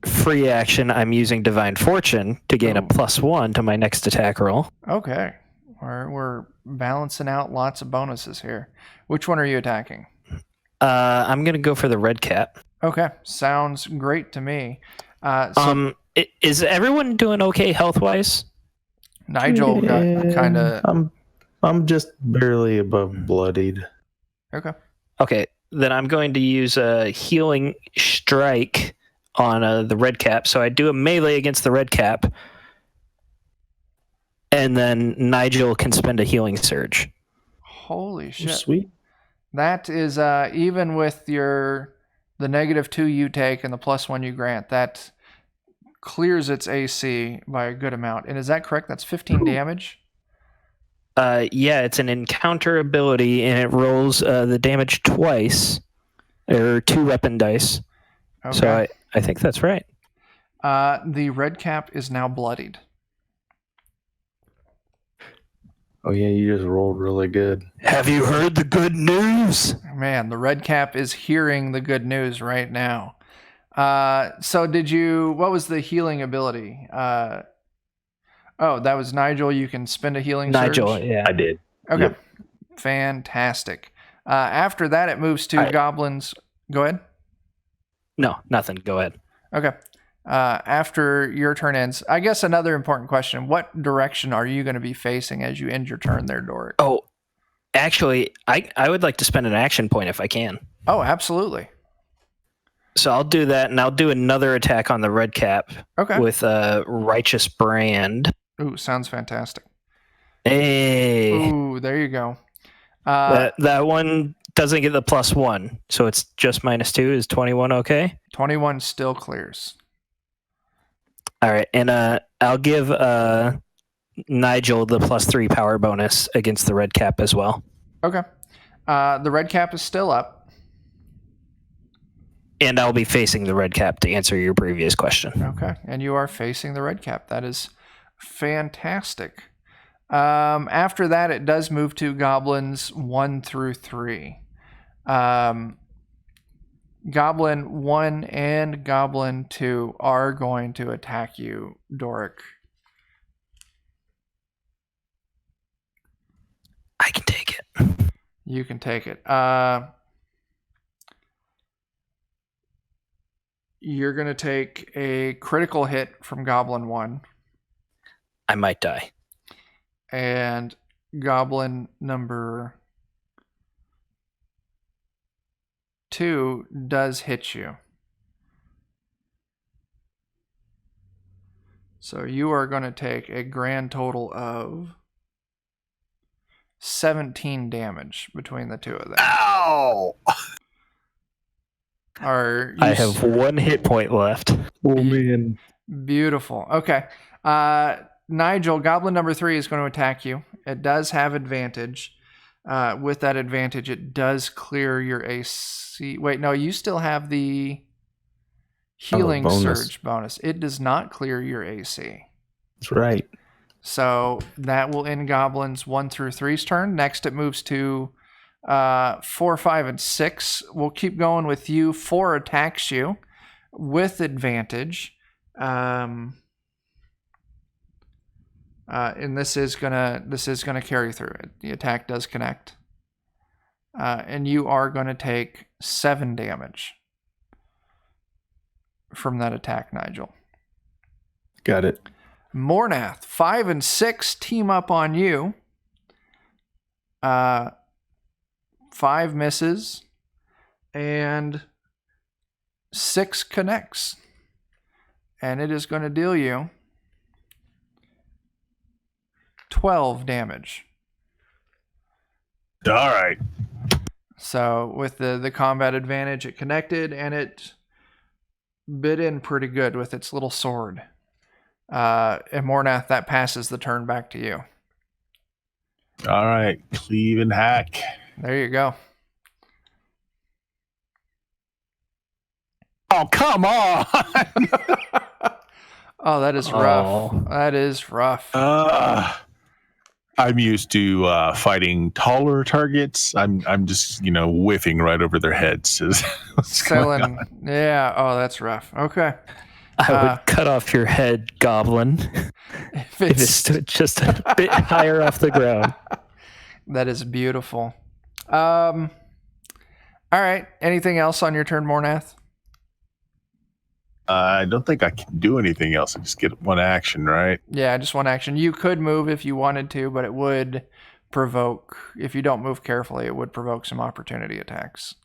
Speaker 2: free action, I'm using Divine Fortune to gain a +1 to my next attack roll.
Speaker 1: Okay. We're balancing out lots of bonuses here. Which one are you attacking?
Speaker 2: I'm going to go for the red cap.
Speaker 1: Okay. Sounds great to me.
Speaker 2: Is everyone doing okay health-wise?
Speaker 1: Nigel got kind of...
Speaker 4: I'm just barely above bloodied.
Speaker 1: Okay.
Speaker 2: Okay. Then I'm going to use a healing strike on the red cap. So I do a melee against the red cap. And then Nigel can spend a healing surge.
Speaker 1: Holy shit.
Speaker 4: Sweet.
Speaker 1: That is, even with the -2 you take and the +1 you grant, that clears its AC by a good amount. And is that correct? That's 15 damage?
Speaker 2: Yeah, it's an encounter ability, and it rolls the damage twice. There are 2 weapon dice.
Speaker 1: Okay.
Speaker 2: So I think that's right.
Speaker 1: The red cap is now bloodied.
Speaker 4: Oh yeah, you just rolled really good.
Speaker 2: Have you heard the good news?
Speaker 1: Man, the red cap is hearing the good news right now. So what was the healing ability? Oh, that was Nigel. You can spend a healing
Speaker 2: Nigel,
Speaker 1: surge?
Speaker 2: yeah.
Speaker 4: I did.
Speaker 1: Okay.
Speaker 4: Yep.
Speaker 1: Fantastic. After that, it moves to goblins. Go ahead.
Speaker 2: No, nothing. Go ahead.
Speaker 1: Okay. After your turn ends, I guess another important question: what direction are you going to be facing as you end your turn there, Doric?
Speaker 2: Oh, actually, I would like to spend an action point if I can.
Speaker 1: Oh, absolutely.
Speaker 2: So I'll do that, and I'll do another attack on the red cap.
Speaker 1: Okay.
Speaker 2: With a righteous brand.
Speaker 1: Ooh, sounds fantastic.
Speaker 2: Hey.
Speaker 1: Ooh, there you go.
Speaker 2: That one doesn't get the +1, so it's just -2. Is 21 okay?
Speaker 1: 21 still clears.
Speaker 2: All right, and I'll give Nigel the +3 power bonus against the red cap as well.
Speaker 1: Okay. The red cap is still up.
Speaker 2: And I'll be facing the red cap to answer your previous question.
Speaker 1: Okay, and you are facing the red cap. That is fantastic. After that, it does move to goblins 1 through 3. Goblin 1 and Goblin 2 are going to attack you, Doric.
Speaker 2: I can take it.
Speaker 1: You can take it. You're going to take a critical hit from Goblin 1.
Speaker 2: I might die.
Speaker 1: And Goblin number 2 does hit you. So you are going to take a grand total of 17 damage between the two of them.
Speaker 3: Ow!
Speaker 2: I have 1 hit point left.
Speaker 4: Oh man.
Speaker 1: Beautiful. Okay. Nigel, Goblin number 3 is going to attack you. It does have advantage. With that advantage, it does clear your AC. Wait, no, you still have the healing surge bonus. It does not clear your AC.
Speaker 4: That's right.
Speaker 1: So that will end Goblins 1 through 3's turn. Next, it moves to 4, 5, and 6. We'll keep going with you. 4 attacks you with advantage. And this is gonna carry through it. The attack does connect. And you are gonna take 7 damage from that attack, Nigel.
Speaker 4: Got it.
Speaker 1: Mornath, 5 and 6 team up on you. 5 misses, and 6 connects. And it is going to deal you 12 damage.
Speaker 3: All right.
Speaker 1: So with the combat advantage, it connected, and it bit in pretty good with its little sword. And Mornath, that passes the turn back to you.
Speaker 3: All right. Cleave and hack.
Speaker 1: There you go.
Speaker 3: Oh, come on.
Speaker 1: Oh, that is rough. That is rough.
Speaker 3: I'm used to fighting taller targets. I'm just, whiffing right over their heads.
Speaker 1: Selling. Yeah. Oh, that's rough. Okay.
Speaker 2: I would cut off your head, Goblin, if it stood just a bit higher off the ground.
Speaker 1: That is beautiful. All right. Anything else on your turn, Mornath?
Speaker 3: I don't think I can do anything else. I just get 1 action, right?
Speaker 1: Yeah, just 1 action. You could move if you wanted to, but it would provoke, if you don't move carefully, it would provoke some opportunity attacks.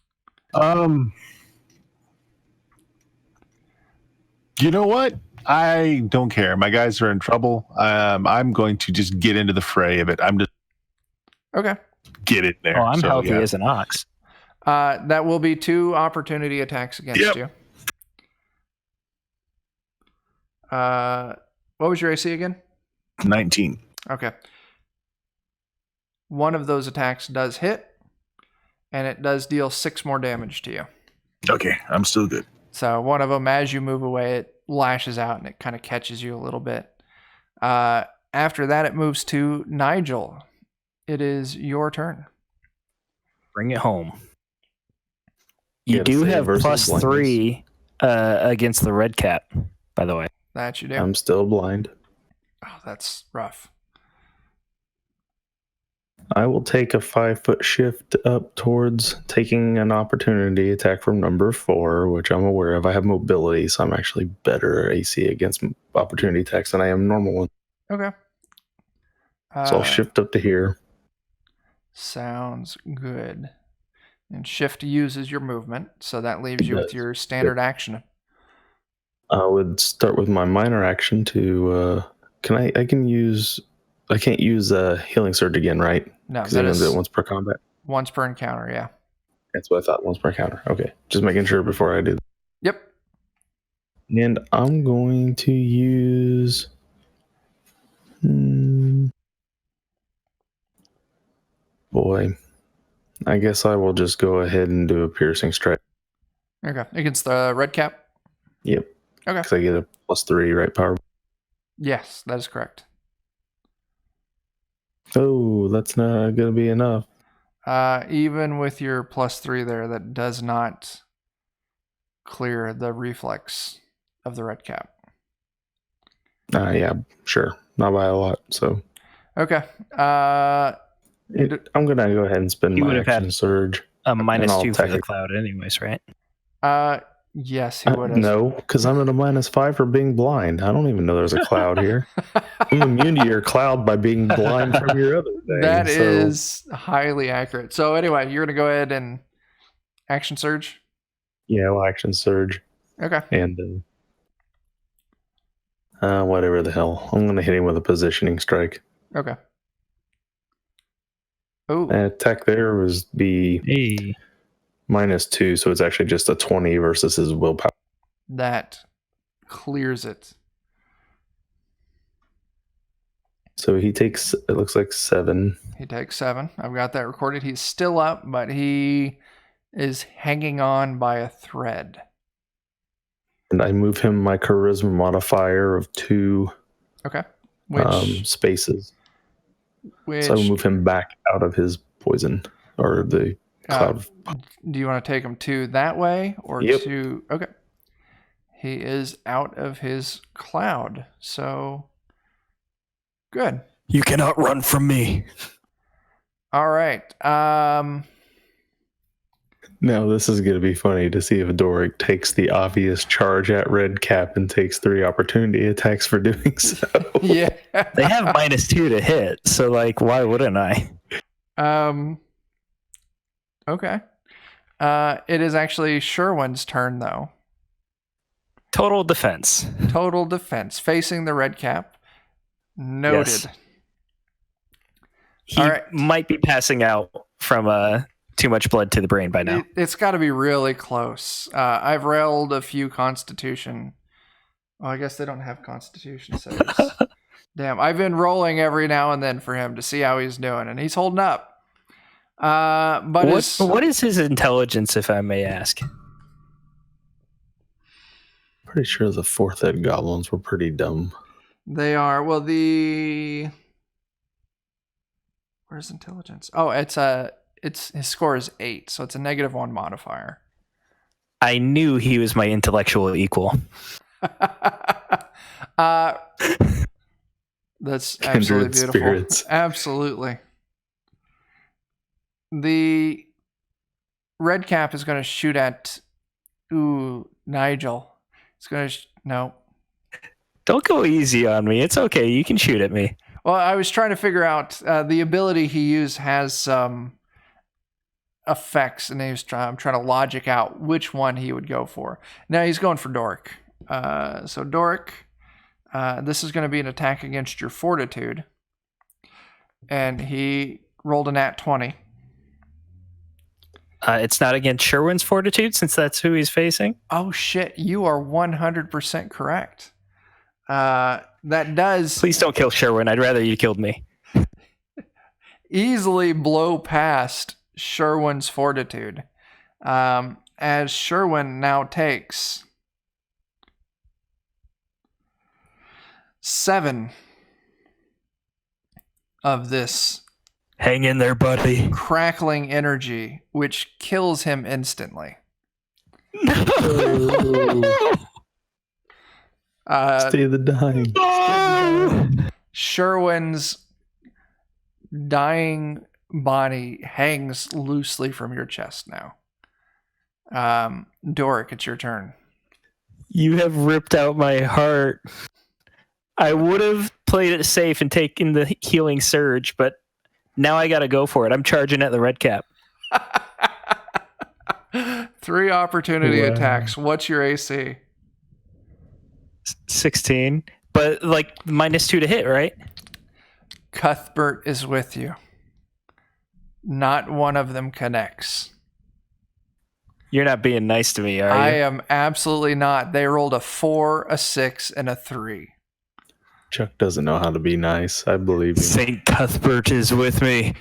Speaker 3: You know what? I don't care. My guys are in trouble. I'm going to just get into the fray of it. I'm just
Speaker 1: okay.
Speaker 3: Get it there.
Speaker 2: Oh, I'm healthy as an ox.
Speaker 1: That will be 2 opportunity attacks against you. What was your AC again?
Speaker 3: 19.
Speaker 1: Okay. one of those attacks does hit, and it does deal 6 more damage to you.
Speaker 3: Okay, I'm still good.
Speaker 1: So one of them, as you move away, it lashes out and it kind of catches you a little bit. After that, it moves to Nigel. It is your turn.
Speaker 2: Bring it home. You
Speaker 4: Get a
Speaker 2: do
Speaker 4: save
Speaker 2: have
Speaker 4: versus blindness.
Speaker 2: +3 against the red cap, by the way.
Speaker 1: That you do.
Speaker 4: I'm still blind.
Speaker 1: Oh, that's rough.
Speaker 4: I will take a 5-foot shift up towards taking an opportunity attack from number 4, which I'm aware of. I have mobility, so I'm actually better AC against opportunity attacks than I am normal one.
Speaker 1: Okay.
Speaker 4: So I'll shift up to here.
Speaker 1: Sounds good. And shift uses your movement, so that leaves you with
Speaker 4: does.
Speaker 1: your standard action.
Speaker 4: I would start with my minor action to. I can't use healing surge again, right?
Speaker 1: No,
Speaker 4: Because
Speaker 1: that
Speaker 4: I
Speaker 1: is
Speaker 4: do it once per combat.
Speaker 1: once per encounter, yeah.
Speaker 4: That's what I thought. Once per encounter. Okay, just making sure before I do.
Speaker 1: Yep.
Speaker 4: And I'm going to use. Boy, I guess I will just go ahead and do a piercing strike.
Speaker 1: Okay. Against the red cap?
Speaker 4: Yep.
Speaker 1: Okay.
Speaker 4: Because I get a +3, right? Power.
Speaker 1: Yes, that is correct.
Speaker 4: Oh, that's not going to be enough.
Speaker 1: Even with your +3 there, that does not clear the reflex of the red cap.
Speaker 4: Yeah, sure. Not by a lot. So.
Speaker 1: Okay.
Speaker 4: I'm going to go ahead and spend
Speaker 2: You
Speaker 4: my
Speaker 2: would have had
Speaker 4: action surge.
Speaker 2: A -2 for the
Speaker 4: technically-
Speaker 2: cloud anyways, right?
Speaker 1: Yes, he would have.
Speaker 4: No, because I'm at a -5 for being blind. I don't even know there's a cloud here. I'm immune to your cloud by being blind from your other thing.
Speaker 1: That
Speaker 4: so.
Speaker 1: is highly accurate. So anyway, you're going to go ahead and action surge?
Speaker 4: Yeah, well, action surge.
Speaker 1: Okay.
Speaker 4: And whatever the hell. I'm going to hit him with a positioning strike.
Speaker 1: Okay. Oh.
Speaker 4: Attack there was be
Speaker 2: Hey.
Speaker 4: -2, so it's actually just a 20 versus his willpower.
Speaker 1: That clears it.
Speaker 4: So he takes, it looks like 7.
Speaker 1: He takes 7. I've got that recorded. He's still up, but he is hanging on by a thread.
Speaker 4: And I move him my charisma modifier of 2
Speaker 1: Okay. Which
Speaker 4: spaces. So I move him back out of his poison or the cloud.
Speaker 1: Do you want to take him to that way or
Speaker 4: Yep.
Speaker 1: to? Okay. He is out of his cloud. So good.
Speaker 2: You cannot run from me.
Speaker 1: All right.
Speaker 4: Now this is going to be funny to see if Doric takes the obvious charge at Red Cap and takes 3 opportunity attacks for doing so.
Speaker 1: Yeah.
Speaker 2: They have -2 to hit, so like, why wouldn't I?
Speaker 1: Okay. It is actually Sherwin's turn though.
Speaker 2: Total defense.
Speaker 1: Total defense facing the red cap. Noted.
Speaker 2: Yes. He
Speaker 1: All right.
Speaker 2: might be passing out from too much blood to the brain by now.
Speaker 1: It's got to be really close. I've railed a few Constitution. Well, I guess they don't have Constitution saves. Damn, I've been rolling every now and then for him to see how he's doing, and he's holding up. But
Speaker 2: what is his intelligence, if I may ask?
Speaker 4: Pretty sure the 4th Ed goblins were pretty dumb.
Speaker 1: They are. Well, where's intelligence? Oh, it's his score is 8, so it's a -1 modifier.
Speaker 2: I knew he was my intellectual equal.
Speaker 1: That's
Speaker 4: Kindred
Speaker 1: absolutely beautiful.
Speaker 4: spirits.
Speaker 1: Absolutely. The red cap is going to shoot at Nigel. It's going to no.
Speaker 2: Don't go easy on me. It's okay. You can shoot at me.
Speaker 1: Well, I was trying to figure out the ability he used has some effects, and I'm trying to logic out which one he would go for. Now he's going for Doric. So Doric, this is going to be an attack against your fortitude, and he rolled a nat 20.
Speaker 2: It's not against Sherwin's fortitude, since that's who he's facing.
Speaker 1: Oh shit! You are 100% correct. That does.
Speaker 2: Please don't kill Sherwin. I'd rather you killed me.
Speaker 1: easily blow past Sherwin's fortitude. As Sherwin now takes 7 of this
Speaker 2: Hang in there, buddy.
Speaker 1: crackling energy, which kills him instantly.
Speaker 4: Stay the dying.
Speaker 1: Sherwin's dying body hangs loosely from your chest now. Doric, it's your turn.
Speaker 2: You have ripped out my heart. I would have played it safe and taken the healing surge, but now I got to go for it. I'm charging at the red cap.
Speaker 1: 3 opportunity attacks. What's your AC?
Speaker 2: 16, but like -2 to hit, right?
Speaker 1: Cuthbert is with you. Not one of them connects.
Speaker 2: You're not being nice to me, are you?
Speaker 1: I am absolutely not. They rolled a 4, a 6, and a 3.
Speaker 4: Chuck doesn't know how to be nice. I believe him.
Speaker 2: Saint Cuthbert is with me.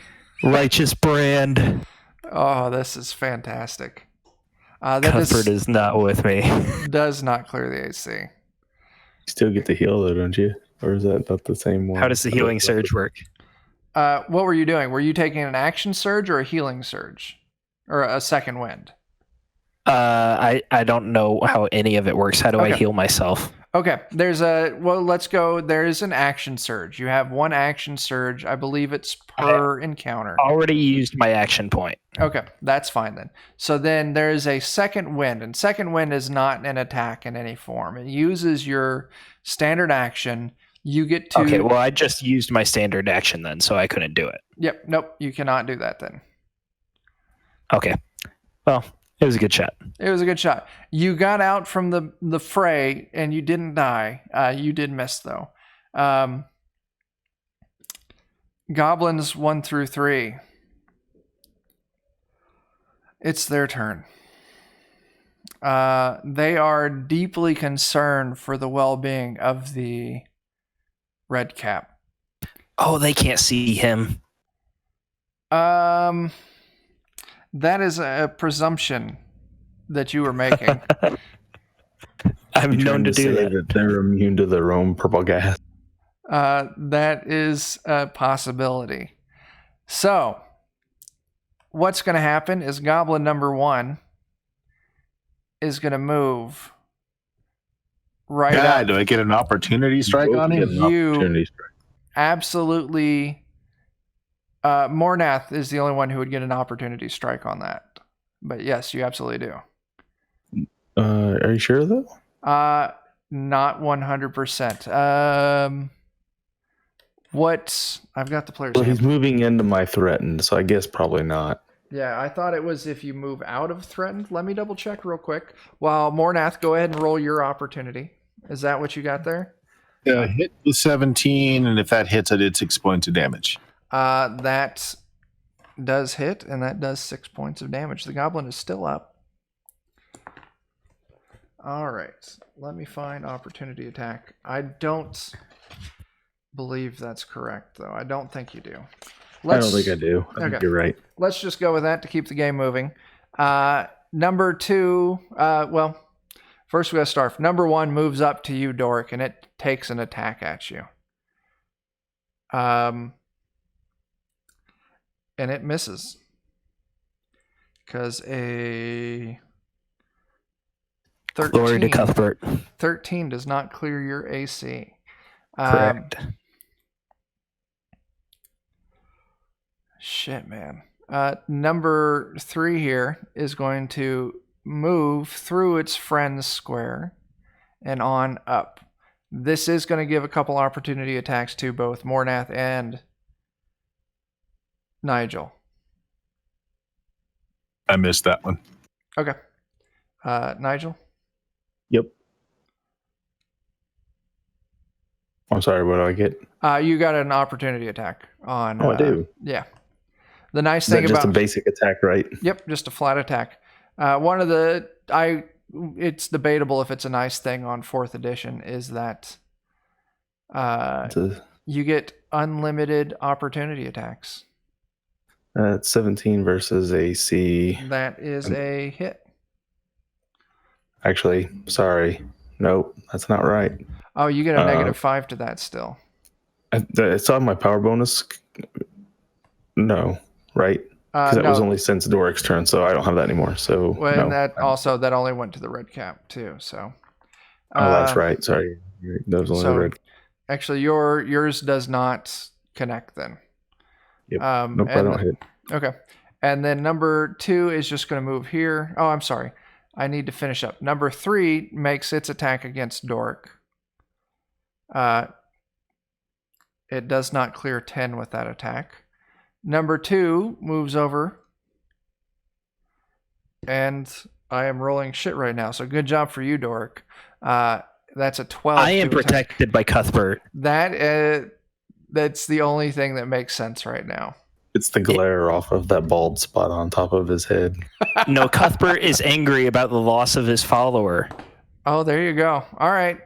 Speaker 2: Righteous brand.
Speaker 1: Oh, this is fantastic.
Speaker 2: Cuthbert is not with me.
Speaker 1: Does not clear the AC.
Speaker 4: You still get to heal though, don't you? Or is that not the same one?
Speaker 2: How does the healing surge work?
Speaker 1: What were you doing? Were you taking an action surge or a healing surge? Or a second wind?
Speaker 2: I don't know how any of it works. How do I heal myself?
Speaker 1: Okay, let's go. There is an action surge. You have 1 action surge. I believe it's per encounter.
Speaker 2: Already used my action point.
Speaker 1: Okay, that's fine then. So then there is a second wind, and second wind is not an attack in any form. It uses your standard action. You get to...
Speaker 2: Okay, well, I just used my standard action then, so I couldn't do it.
Speaker 1: Yep, nope, you cannot do that then.
Speaker 2: Okay, well... It was a good shot.
Speaker 1: It was a good shot. You got out from the fray and you didn't die. You did miss though. Goblins 1 through 3. It's their turn. They are deeply concerned for the well-being of the red cap.
Speaker 2: Oh, they can't see him.
Speaker 1: That is a presumption that you were making.
Speaker 2: I'm known to do that.
Speaker 4: They're immune to their own purple gas.
Speaker 1: That is a possibility. So, what's going to happen is Goblin number 1 is going to move right up.
Speaker 3: Do I get an opportunity strike on him?
Speaker 1: You absolutely... Mornath is the only one who would get an opportunity strike on that. But yes, you absolutely do.
Speaker 4: Are you sure though?
Speaker 1: Not 100%. What? I've got the player's
Speaker 4: Well,
Speaker 1: hand.
Speaker 4: he's moving into my threatened, so I guess probably not.
Speaker 1: Yeah, I thought it was if you move out of threatened. Let me double check real quick. While Mornath, go ahead and roll your opportunity. Is that what you got there?
Speaker 3: Yeah, hit with 17, and if that hits, I did 6 points of damage.
Speaker 1: That does hit, and that does 6 points of damage. The goblin is still up. All right, let me find opportunity attack. I don't believe that's correct, though. I don't think you do.
Speaker 4: I don't think I do. I think you're right.
Speaker 1: Let's just go with that to keep the game moving. Number 2, well, first we got Starf. Number 1 moves up to you, Doric, and it takes an attack at you. And it misses. Because a 13,
Speaker 2: Glory to Cuthbert.
Speaker 1: 13 does not clear your AC.
Speaker 2: Correct.
Speaker 1: Shit, man. Number 3 here is going to move through its friend's square and on up. This is going to give a couple opportunity attacks to both Mornath and Nigel.
Speaker 3: I missed that one.
Speaker 1: Okay. Nigel?
Speaker 4: Yep. I'm sorry, what do I get?
Speaker 1: You got an opportunity attack on...
Speaker 4: I do?
Speaker 1: Yeah. The nice
Speaker 4: Is
Speaker 1: thing
Speaker 4: that just
Speaker 1: about...
Speaker 4: a basic attack, right?
Speaker 1: Yep, just a flat attack. It's debatable if it's a nice thing on 4th edition, is that you get unlimited opportunity attacks.
Speaker 4: It's 17 versus AC.
Speaker 1: That is a hit.
Speaker 4: Actually, sorry. Nope, that's not right.
Speaker 1: Oh, you get a -5 to that still.
Speaker 4: It's on my power bonus. No, right? Because that was only since Doric's turn, so I don't have that anymore. So
Speaker 1: and that only went to the red cap too. So.
Speaker 4: That's right. Sorry, that was only red.
Speaker 1: Actually, yours does not connect then.
Speaker 4: Yep. Nope, I don't hit.
Speaker 1: Okay. And then number 2 is just going to move here. Oh, I'm sorry. I need to finish up. Number 3 makes its attack against Doric. It does not clear 10 with that attack. Number 2 moves over. And I am rolling shit right now. So good job for you, Doric. That's a 12.
Speaker 2: I am protected by Cuthbert.
Speaker 1: That's the only thing that makes sense right now.
Speaker 4: It's the glare off of that bald spot on top of his head.
Speaker 2: No, Cuthbert is angry about the loss of his follower.
Speaker 1: Oh, there you go. All right.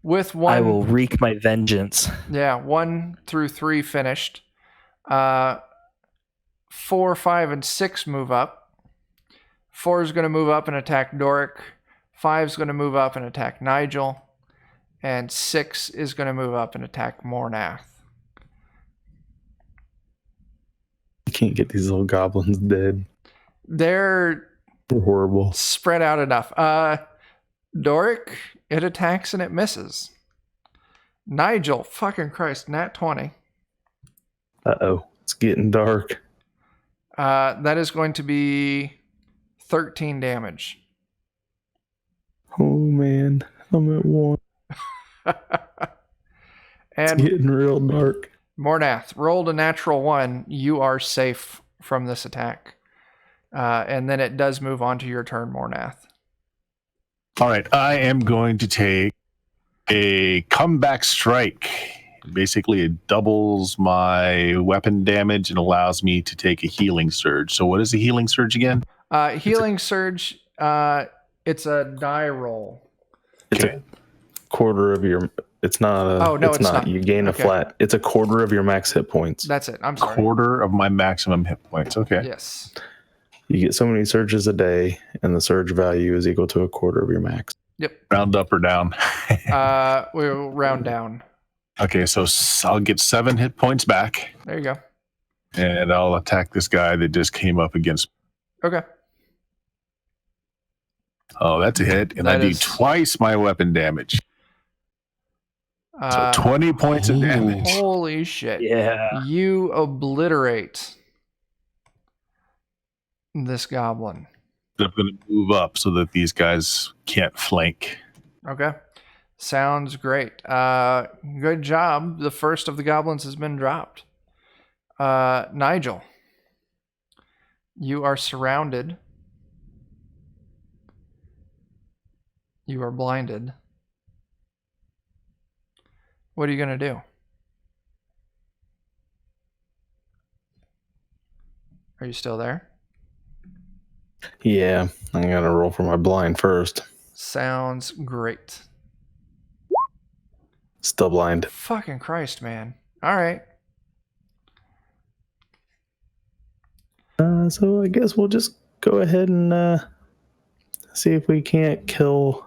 Speaker 1: With 1,
Speaker 2: I will wreak my vengeance.
Speaker 1: Yeah, 1 through 3 finished. 4, 5, and 6 move up. 4 is going to move up and attack Doric. 5 is going to move up and attack Nigel. And 6 is going to move up and attack Mornath.
Speaker 4: You can't get these little goblins dead.
Speaker 1: They're
Speaker 4: horrible.
Speaker 1: Spread out enough. Doric, it attacks and it misses. Nigel, fucking Christ, nat 20.
Speaker 4: Uh-oh, it's getting dark.
Speaker 1: That is going to be 13 damage.
Speaker 4: Oh, man. I'm at 1.
Speaker 1: And
Speaker 4: it's getting real dark.
Speaker 1: Mornath, rolled a natural 1. You are safe from this attack. And then it does move on to your turn, Mornath.
Speaker 3: All right, I am going to take a comeback strike. Basically, it doubles my weapon damage and allows me to take a healing surge. So what is a healing surge again?
Speaker 1: Healing surge, it's a die roll.
Speaker 4: It's a quarter of your... It's not it's not. You gain a flat. It's a quarter of your max hit points.
Speaker 1: That's it. I'm sorry.
Speaker 3: Quarter of my maximum hit points. Okay.
Speaker 1: Yes.
Speaker 4: You get so many surges a day, and the surge value is equal to a quarter of your max.
Speaker 1: Yep.
Speaker 3: Round up or down?
Speaker 1: We'll round down.
Speaker 3: Okay, so I'll get 7 hit points back.
Speaker 1: There you go.
Speaker 3: And I'll attack this guy that just came up against.
Speaker 1: Okay.
Speaker 3: Oh, that's a hit. And I do twice my weapon damage. So 20 points of damage.
Speaker 1: Holy shit.
Speaker 2: Yeah.
Speaker 1: You obliterate this goblin.
Speaker 3: I'm going to move up so that these guys can't flank.
Speaker 1: Okay. Sounds great. Good job. The first of the goblins has been dropped. Nigel, you are surrounded. You are blinded. What are you going to do? Are you still there?
Speaker 4: Yeah, I gotta roll for my blind first.
Speaker 1: Sounds great.
Speaker 4: Still blind.
Speaker 1: Fucking Christ, man. All right.
Speaker 4: So I guess we'll just go ahead and see if we can't kill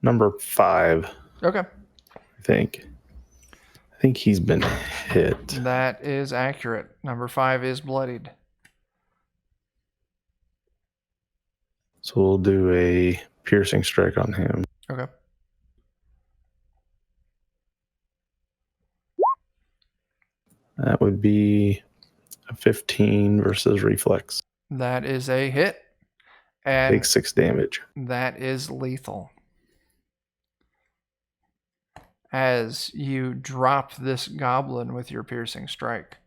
Speaker 4: number 5.
Speaker 1: Okay.
Speaker 4: I think he's been hit.
Speaker 1: That is accurate. Number 5 is bloodied.
Speaker 4: So we'll do a piercing strike on him.
Speaker 1: Okay.
Speaker 4: That would be a 15 versus reflex.
Speaker 1: That is a hit. And
Speaker 4: takes 6 damage.
Speaker 1: That is lethal. As you drop this goblin with your piercing strike.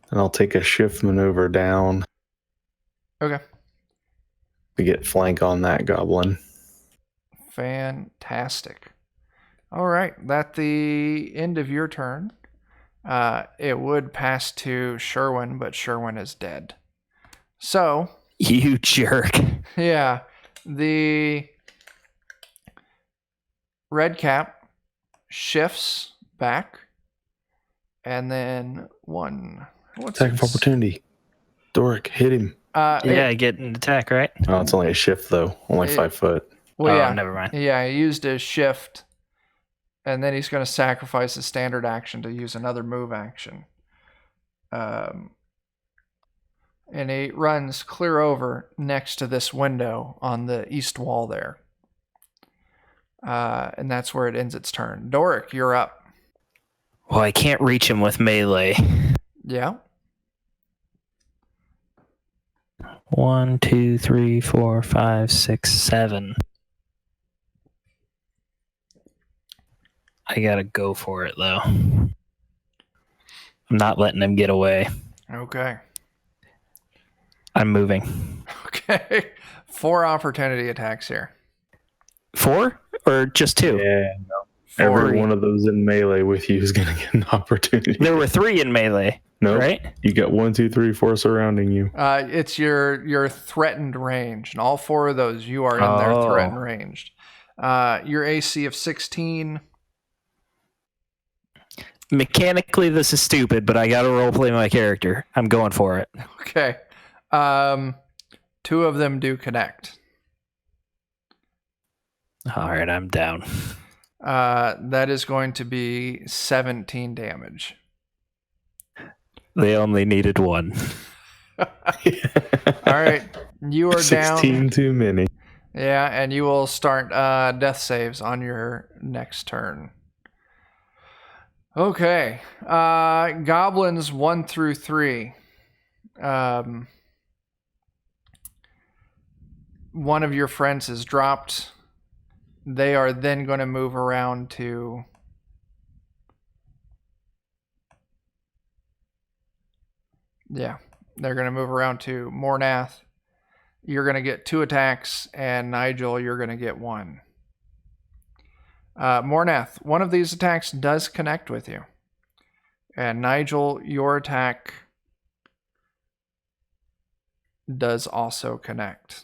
Speaker 4: And I'll take a shift maneuver down.
Speaker 1: Okay.
Speaker 4: To get flank on that goblin.
Speaker 1: Fantastic. All right. That's the end of your turn. It would pass to Sherwin, but Sherwin is dead. So.
Speaker 2: You jerk.
Speaker 1: Yeah. The red cap shifts back and then 1. What's
Speaker 4: Attack of
Speaker 1: its-
Speaker 4: opportunity. Doric, hit him.
Speaker 2: I get an attack, right?
Speaker 4: Oh, it's only a shift though. Only 5 foot.
Speaker 1: Well,
Speaker 2: Oh,
Speaker 1: yeah,
Speaker 2: never mind.
Speaker 1: Yeah, he used his shift, and then he's going to sacrifice his standard action to use another move action. And he runs clear over next to this window on the east wall there. And that's where it ends its turn. Doric, you're up.
Speaker 2: Well, I can't reach him with melee.
Speaker 1: Yeah.
Speaker 2: 1, 2, 3, 4, 5, 6, 7. I gotta go for it though. I'm not letting him get away.
Speaker 1: Okay.
Speaker 2: I'm moving.
Speaker 1: Okay. 4 opportunity attacks here.
Speaker 2: 4 or just 2?
Speaker 4: Yeah, no.
Speaker 1: 4.
Speaker 4: Every one of those in melee with you is going to get an opportunity.
Speaker 2: There were 3 in melee,
Speaker 4: no,
Speaker 2: right?
Speaker 4: You got 1, 2, 3, 4 surrounding you.
Speaker 1: It's your threatened range, and all 4 of those you are in their
Speaker 2: Oh.
Speaker 1: threatened range. Your AC of 16.
Speaker 2: Mechanically, this is stupid, but I gotta roleplay my character. I'm going for it.
Speaker 1: Okay. 2 of them do connect.
Speaker 2: All right, I'm down.
Speaker 1: That is going to be 17 damage.
Speaker 2: They only needed 1.
Speaker 1: All right. You are
Speaker 4: 16
Speaker 1: down.
Speaker 4: too many.
Speaker 1: Yeah, and you will start death saves on your next turn. Okay. Goblins 1 through 3. One of your friends is dropped. They are then going to move around to... Yeah, they're going to move around to Mornath. You're going to get 2 attacks, and Nigel, you're going to get 1. Mornath, one of these attacks does connect with you. And Nigel, your attack does also connect.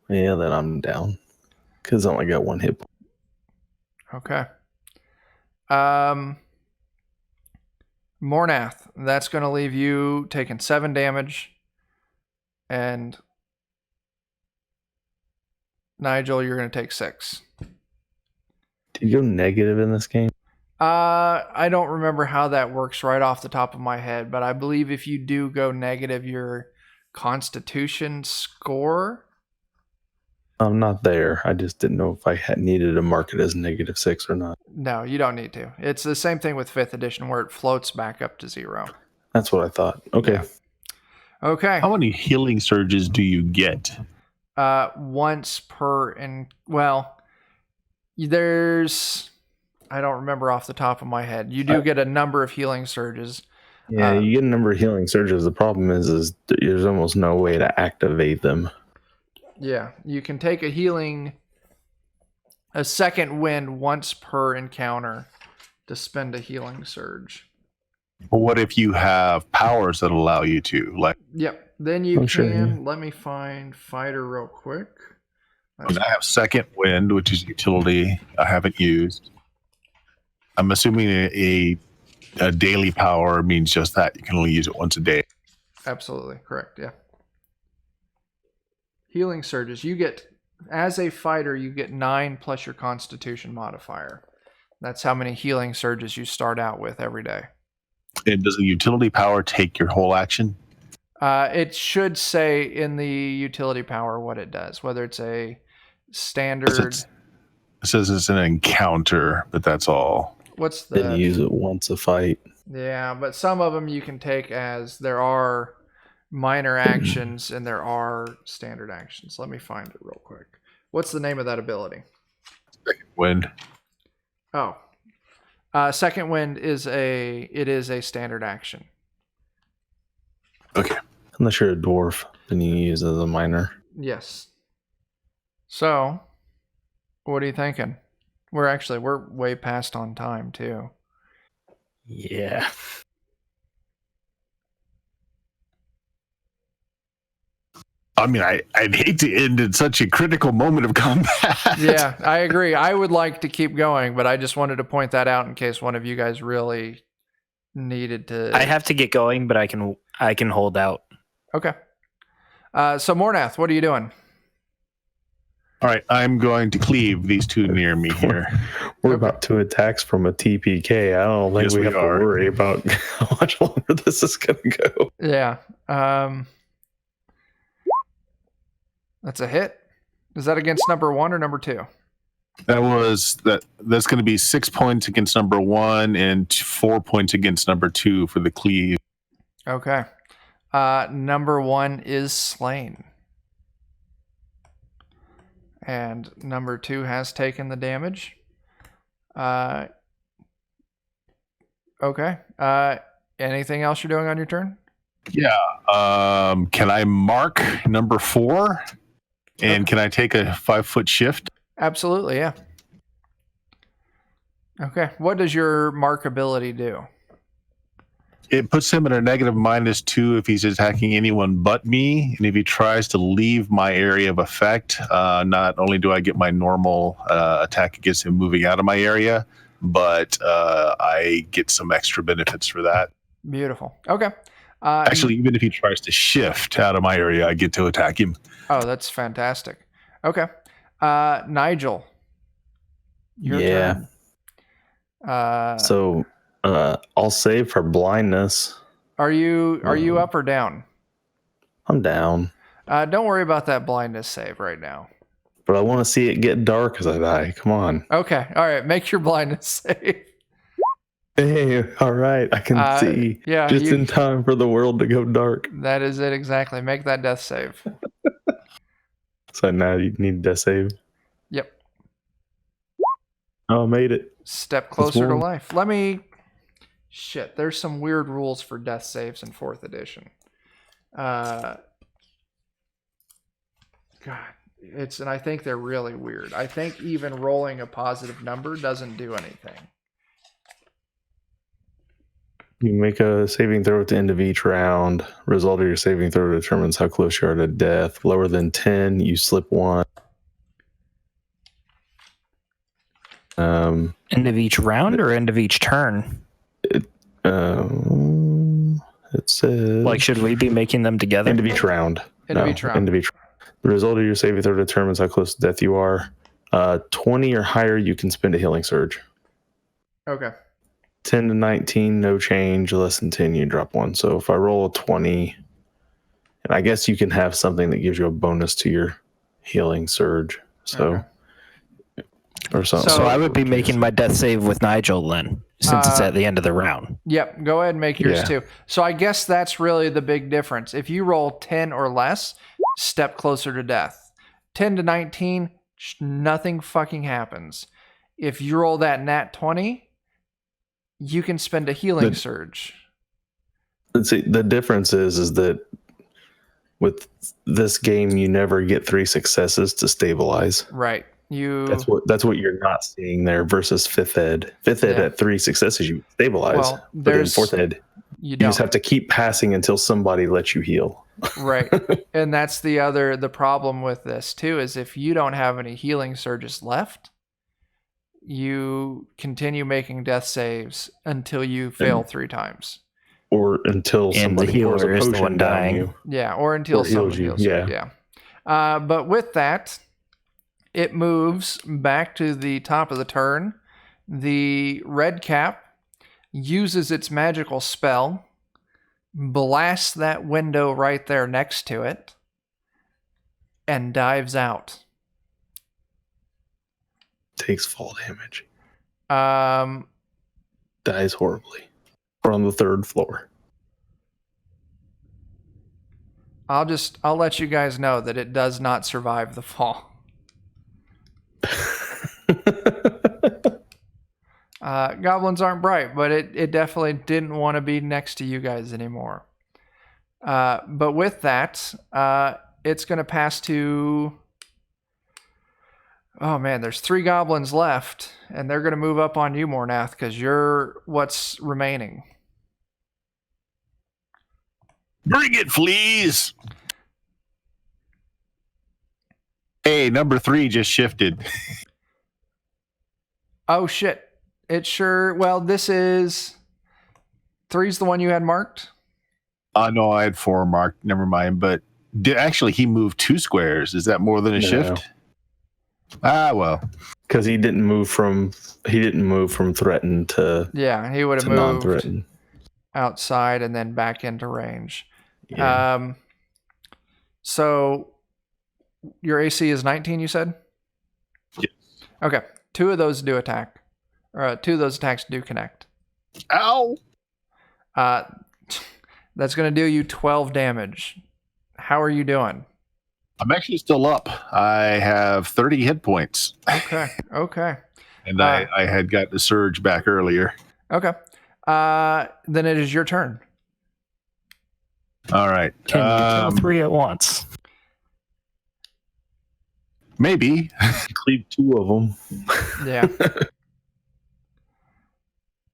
Speaker 4: Yeah, then I'm down. Because I only got 1 hit point.
Speaker 1: Okay. Mornath, that's going to leave you taking 7 damage. And Nigel, you're going to take 6.
Speaker 4: Did you go negative in this game?
Speaker 1: I don't remember how that works right off the top of my head, but I believe if you do go negative, your Constitution score.
Speaker 4: I'm not there. I just didn't know if I had needed to mark it as -6 or not.
Speaker 1: No, you don't need to. It's the same thing with 5th edition where it floats back up to 0.
Speaker 4: That's what I thought. Okay.
Speaker 1: Yeah. Okay.
Speaker 3: How many healing surges do you get?
Speaker 1: Once per, and well, there's, I don't remember off the top of my head. You do get a number of healing surges.
Speaker 4: Yeah, you get a number of healing surges. The problem is there's almost no way to activate them.
Speaker 1: Yeah, you can take a second wind once per encounter to spend a healing surge.
Speaker 3: But what if you have powers that allow you to? Like,
Speaker 1: Yep. Then you can.
Speaker 4: Sure, yeah.
Speaker 1: Let me find fighter real quick.
Speaker 3: I have second wind, which is utility I haven't used. I'm assuming a daily power means just that. You can only use it once a day.
Speaker 1: Absolutely correct. Yeah. Healing surges. You get, as a fighter, you get 9 plus your Constitution modifier. That's how many healing surges you start out with every day.
Speaker 3: And does the utility power take your whole action?
Speaker 1: It should say in the utility power what it does, whether it's a standard.
Speaker 3: It says it's an encounter, but that's all.
Speaker 1: What's
Speaker 4: Then
Speaker 1: the?
Speaker 4: you use it once a fight.
Speaker 1: Yeah, but some of them you can take as there are minor actions and there are standard actions. Let me find it real quick. What's the name of that ability?
Speaker 3: Second wind.
Speaker 1: Oh, second wind is a standard action.
Speaker 3: Okay.
Speaker 4: Unless you're a dwarf, then you use it as a minor.
Speaker 1: Yes. So, what are you thinking? We're way past on time too.
Speaker 2: Yeah.
Speaker 3: I mean, I'd hate to end in such a critical moment of combat.
Speaker 1: Yeah, I agree. I would like to keep going, but I just wanted to point that out in case one of you guys really needed to.
Speaker 2: I have to get going, but I can hold out.
Speaker 1: Okay. So Mornath, what are you doing?
Speaker 3: All right, I'm going to cleave these two near me here.
Speaker 4: We're about 2 attacks from a TPK. I don't think
Speaker 3: Yes,
Speaker 4: we
Speaker 3: we
Speaker 4: have
Speaker 3: are.
Speaker 4: to worry about how much longer this is going to go.
Speaker 1: Yeah. That's a hit. Is that against number 1 or number 2?
Speaker 3: That's going to be 6 points against number 1 and 4 points against number 2 for the cleave.
Speaker 1: Okay. Number 1 is slain. And number 2 has taken the damage. Okay. Anything else you're doing on your turn?
Speaker 3: Yeah. Can I mark number 4? And can I take a 5-foot shift?
Speaker 1: Absolutely, yeah. Okay. What does your mark ability do?
Speaker 3: It puts him at a negative -2 if he's attacking anyone but me. And if he tries to leave my area of effect, not only do I get my normal attack against him moving out of my area, but I get some extra benefits for that.
Speaker 1: Beautiful. Okay.
Speaker 3: Actually, even if he tries to shift out of my area, I get to attack him.
Speaker 1: Oh, that's fantastic. Okay. Nigel. Your turn.
Speaker 4: So I'll save for blindness.
Speaker 1: Are you up or down?
Speaker 4: I'm down.
Speaker 1: Don't worry about that blindness save right now.
Speaker 4: But I want to see it get dark as I die. Come on.
Speaker 1: Okay. All right. Make your blindness save.
Speaker 4: Hey, all right. I can see just in time for the world to go dark.
Speaker 1: That is it exactly. Make that death save.
Speaker 4: So now you need death save.
Speaker 1: Yep.
Speaker 4: Oh, I made it.
Speaker 1: Step closer to life. Shit, there's some weird rules for death saves in 4th edition. God, and I think they're really weird. I think even rolling a positive number doesn't do anything.
Speaker 4: You make a saving throw at the end of each round. Result of your saving throw determines how close you are to death. Lower than 10, you slip 1.
Speaker 2: End of each round or end of each turn?
Speaker 4: It says...
Speaker 2: Like, should we be making them together?
Speaker 4: End of each round.
Speaker 1: End of each round.
Speaker 4: The result of your saving throw determines how close to death you are. 20 or higher, you can spend a healing surge.
Speaker 1: Okay.
Speaker 4: 10 to 19, no change. Less than 10, you drop 1. So if I roll a 20, and I guess you can have something that gives you a bonus to your healing surge. So, or something.
Speaker 2: So I would be making my death save with Nigel then, since it's at the end of the round.
Speaker 1: Yep. Go ahead and make yours too. So I guess that's really the big difference. If you roll 10 or less, step closer to death. 10 to 19, nothing fucking happens. If you roll that nat 20, you can spend a healing surge.
Speaker 4: See, the difference is that with this game, you never get 3 successes to stabilize.
Speaker 1: Right.
Speaker 4: That's what you're not seeing there versus 5th ed. 5th ed at 3 successes you stabilize.
Speaker 1: Well,
Speaker 4: but in 4th ed, you just have to keep passing until somebody lets you heal.
Speaker 1: Right. And that's the problem with this too, is if you don't have any healing surges left, you continue making death saves until you fail 3 times.
Speaker 4: Or until somebody pours a potion down you.
Speaker 1: Yeah, or until someone heals you. Yeah. But with that, it moves back to the top of the turn. The red cap uses its magical spell, blasts that window right there next to it, and dives out.
Speaker 4: Takes fall damage.
Speaker 1: Dies
Speaker 4: horribly. We're on the 3rd floor.
Speaker 1: I'll let you guys know that it does not survive the fall. Goblins aren't bright, but it definitely didn't want to be next to you guys anymore. But with that, it's going to pass to... Oh man, there's 3 goblins left, and they're going to move up on you, Mornath, because you're what's remaining.
Speaker 3: Bring it, fleas! Hey, number 3 just shifted.
Speaker 1: Oh shit. It sure... Well, this is... 3's the one you had marked?
Speaker 3: No, I had 4 marked. Never mind. But actually, he moved 2 squares. Is that more than a shift? Well.
Speaker 4: Because he didn't move from threatened to
Speaker 1: He would have moved
Speaker 4: non-threatened
Speaker 1: outside and then back into range.
Speaker 4: Yeah.
Speaker 1: So your AC is 19, you said?
Speaker 3: Yes.
Speaker 1: Okay. 2 of those do attack. 2 of those attacks do connect.
Speaker 3: Ow!
Speaker 1: That's going to do you 12 damage. How are you doing?
Speaker 3: I'm actually still up. I have 30 hit points.
Speaker 1: Okay.
Speaker 3: And I had got the surge back earlier.
Speaker 1: Okay. Then it is your turn.
Speaker 3: All right.
Speaker 2: Can you kill 3 at once?
Speaker 3: Maybe.
Speaker 4: Cleave 2 of them.
Speaker 1: Yeah.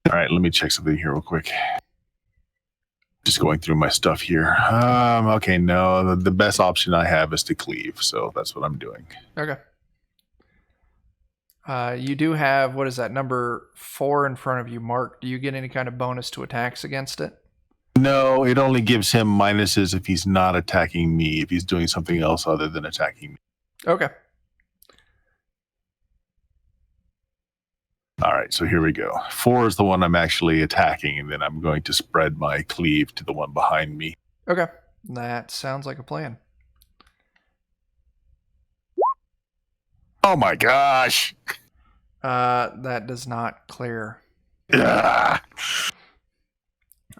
Speaker 3: All right, let me check something here real quick. Just going through my stuff here. Okay, no, the best option I have is to cleave, so that's what I'm doing.
Speaker 1: Okay. You do have, what is that, number 4 in front of you marked. Do you get any kind of bonus to attacks against it?
Speaker 3: No, it only gives him minuses if he's not attacking me, if he's doing something else other than attacking me.
Speaker 1: Okay.
Speaker 3: All right, so here we go. 4 is the one I'm actually attacking, and then I'm going to spread my cleave to the one behind me.
Speaker 1: Okay. That sounds like a plan.
Speaker 3: Oh my gosh!
Speaker 1: That does not clear.
Speaker 3: Ah!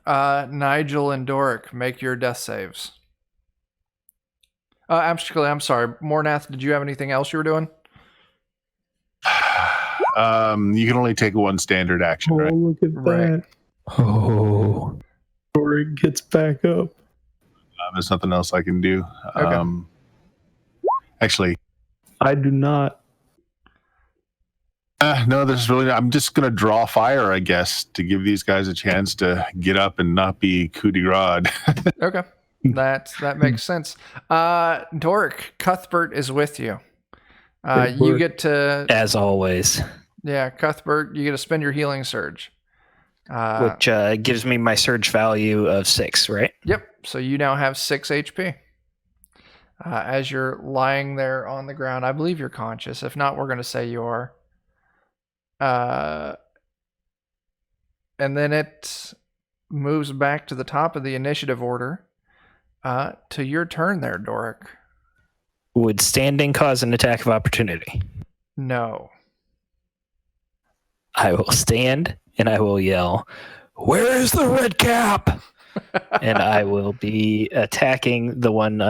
Speaker 1: Nigel and Doric, make your death saves. Actually, I'm sorry. Mornath, did you have anything else you were doing?
Speaker 3: You can only take 1 standard action, right?
Speaker 4: Look at that.
Speaker 2: Oh.
Speaker 4: Doric gets back up.
Speaker 3: There's nothing else I can do.
Speaker 1: Okay.
Speaker 3: Actually,
Speaker 4: I do not.
Speaker 3: no, there's really not. I'm just going to draw fire, I guess, to give these guys a chance to get up and not be coup de grace.
Speaker 1: Okay. That makes sense. Doric, Cuthbert is with you. You get to...
Speaker 2: As always.
Speaker 1: Yeah, Cuthbert, you get to spend your healing surge.
Speaker 2: Which gives me my surge value of 6, right?
Speaker 1: Yep. So you now have 6 HP. As you're lying there on the ground, I believe you're conscious. If not, we're going to say you are. And then it moves back to the top of the initiative order. To your turn there, Doric.
Speaker 2: Would standing cause an attack of opportunity?
Speaker 1: No.
Speaker 2: I will stand and I will yell, "Where is the red cap?" And I will be attacking the one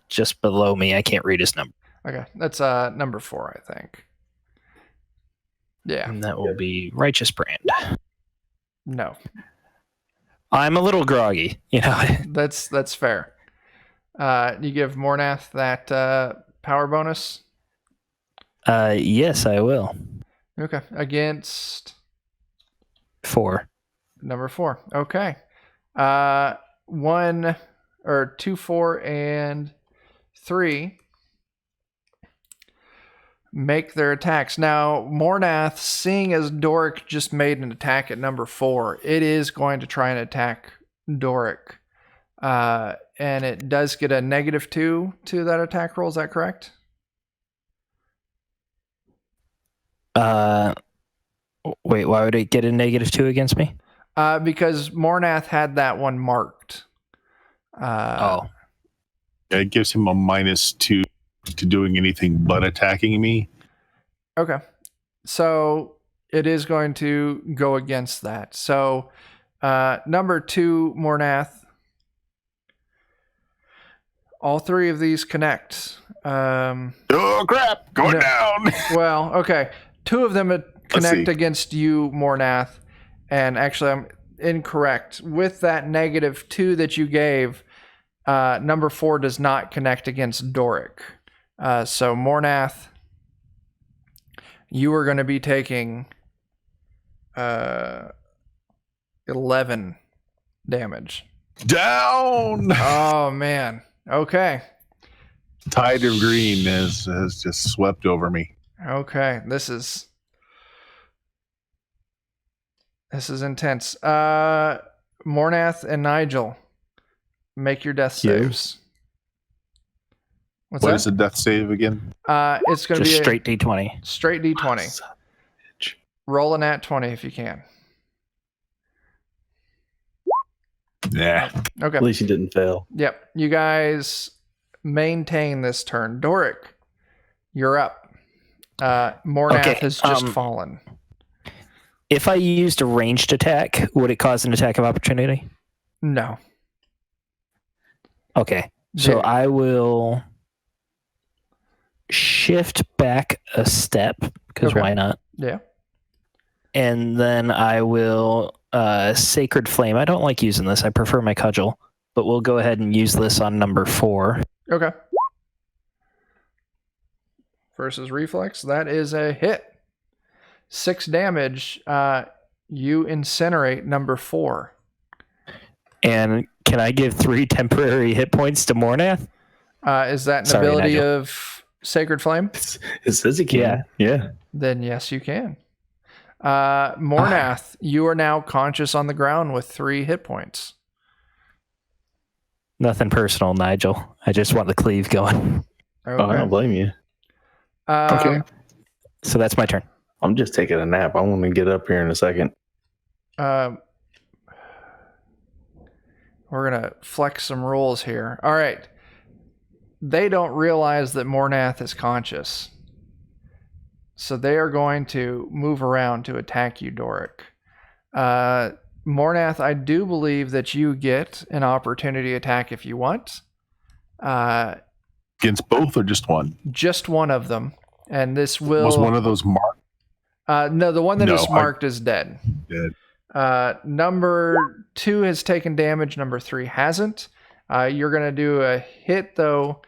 Speaker 2: just below me. I can't read his number.
Speaker 1: Okay, that's number 4, I think. Yeah.
Speaker 2: And that will be Righteous Brand.
Speaker 1: No.
Speaker 2: I'm a little groggy, you know.
Speaker 1: That's fair. You give Mornath that power bonus?
Speaker 2: Yes, I will.
Speaker 1: Okay. Against
Speaker 2: 4.
Speaker 1: number 4. Okay. 1 or 2, 4, and 3 make their attacks. Now, Mornath, seeing as Doric just made an attack at number 4, it is going to try and attack Doric. And it does get a -2 to that attack roll. Is that correct?
Speaker 2: Wait, why would it get a -2 against me?
Speaker 1: Because Mornath had that one marked.
Speaker 3: It gives him a -2 to doing anything but attacking me.
Speaker 1: Okay. So it is going to go against that. So number 2, Mornath. All 3 of these connect.
Speaker 3: Oh, crap! Going down!
Speaker 1: Well, okay. 2 of them connect against you, Mornath. And actually, I'm incorrect. With that -2 that you gave, number 4 does not connect against Doric. So, Mornath, you are going to be taking 11 damage.
Speaker 3: Down!
Speaker 1: Oh, man. Okay.
Speaker 3: Tide of green has just swept over me.
Speaker 1: Okay. This is intense. Mornath and Nigel, make your death
Speaker 4: Yeah.
Speaker 1: saves. What's
Speaker 3: What
Speaker 1: that?
Speaker 3: is the death save again?
Speaker 1: It's going to be
Speaker 2: Just
Speaker 1: a
Speaker 2: straight D20.
Speaker 1: straight D20. Roll a nat 20 if you can.
Speaker 3: Yeah.
Speaker 1: Okay.
Speaker 4: At least you didn't fail.
Speaker 1: Yep. You guys maintain this turn. Doric, you're up. Mornath
Speaker 2: Okay,
Speaker 1: has just fallen.
Speaker 2: If I used a ranged attack, would it cause an attack of opportunity?
Speaker 1: No.
Speaker 2: Okay. So
Speaker 1: Yeah.
Speaker 2: I will shift back a step, because
Speaker 1: Okay.
Speaker 2: why not?
Speaker 1: Yeah.
Speaker 2: And then I will Sacred Flame. I don't like using this. I prefer my Cudgel. But we'll go ahead and use this on number 4.
Speaker 1: Okay. Versus reflex. That is a hit. 6 damage. You incinerate number 4.
Speaker 2: And can I give 3 temporary hit points to Mornath?
Speaker 1: Is that an
Speaker 2: Sorry,
Speaker 1: ability
Speaker 2: Nigel.
Speaker 1: of Sacred Flame?
Speaker 4: It says he can. Yeah.
Speaker 1: Then yes, you can. Mornath, you are now conscious on the ground with 3 hit points.
Speaker 2: Nothing personal, Nigel. I just want the cleave going.
Speaker 1: Okay.
Speaker 4: Oh, I don't blame you.
Speaker 3: Okay.
Speaker 2: So that's my turn.
Speaker 4: I'm just taking a nap. I want to get up here in a second.
Speaker 1: We're going to flex some rules here. All right. They don't realize that Mornath is conscious. So they are going to move around to attack you, Doric. Mornath, I do believe that you get an opportunity attack if you want.
Speaker 3: Against both or just one?
Speaker 1: Just one of them. And this will...
Speaker 3: Was one of those marked?
Speaker 1: No, the one that is
Speaker 3: No,
Speaker 1: marked is dead.
Speaker 3: Dead.
Speaker 1: Number 2 has taken damage. Number 3 hasn't. You're going to do a hit, though.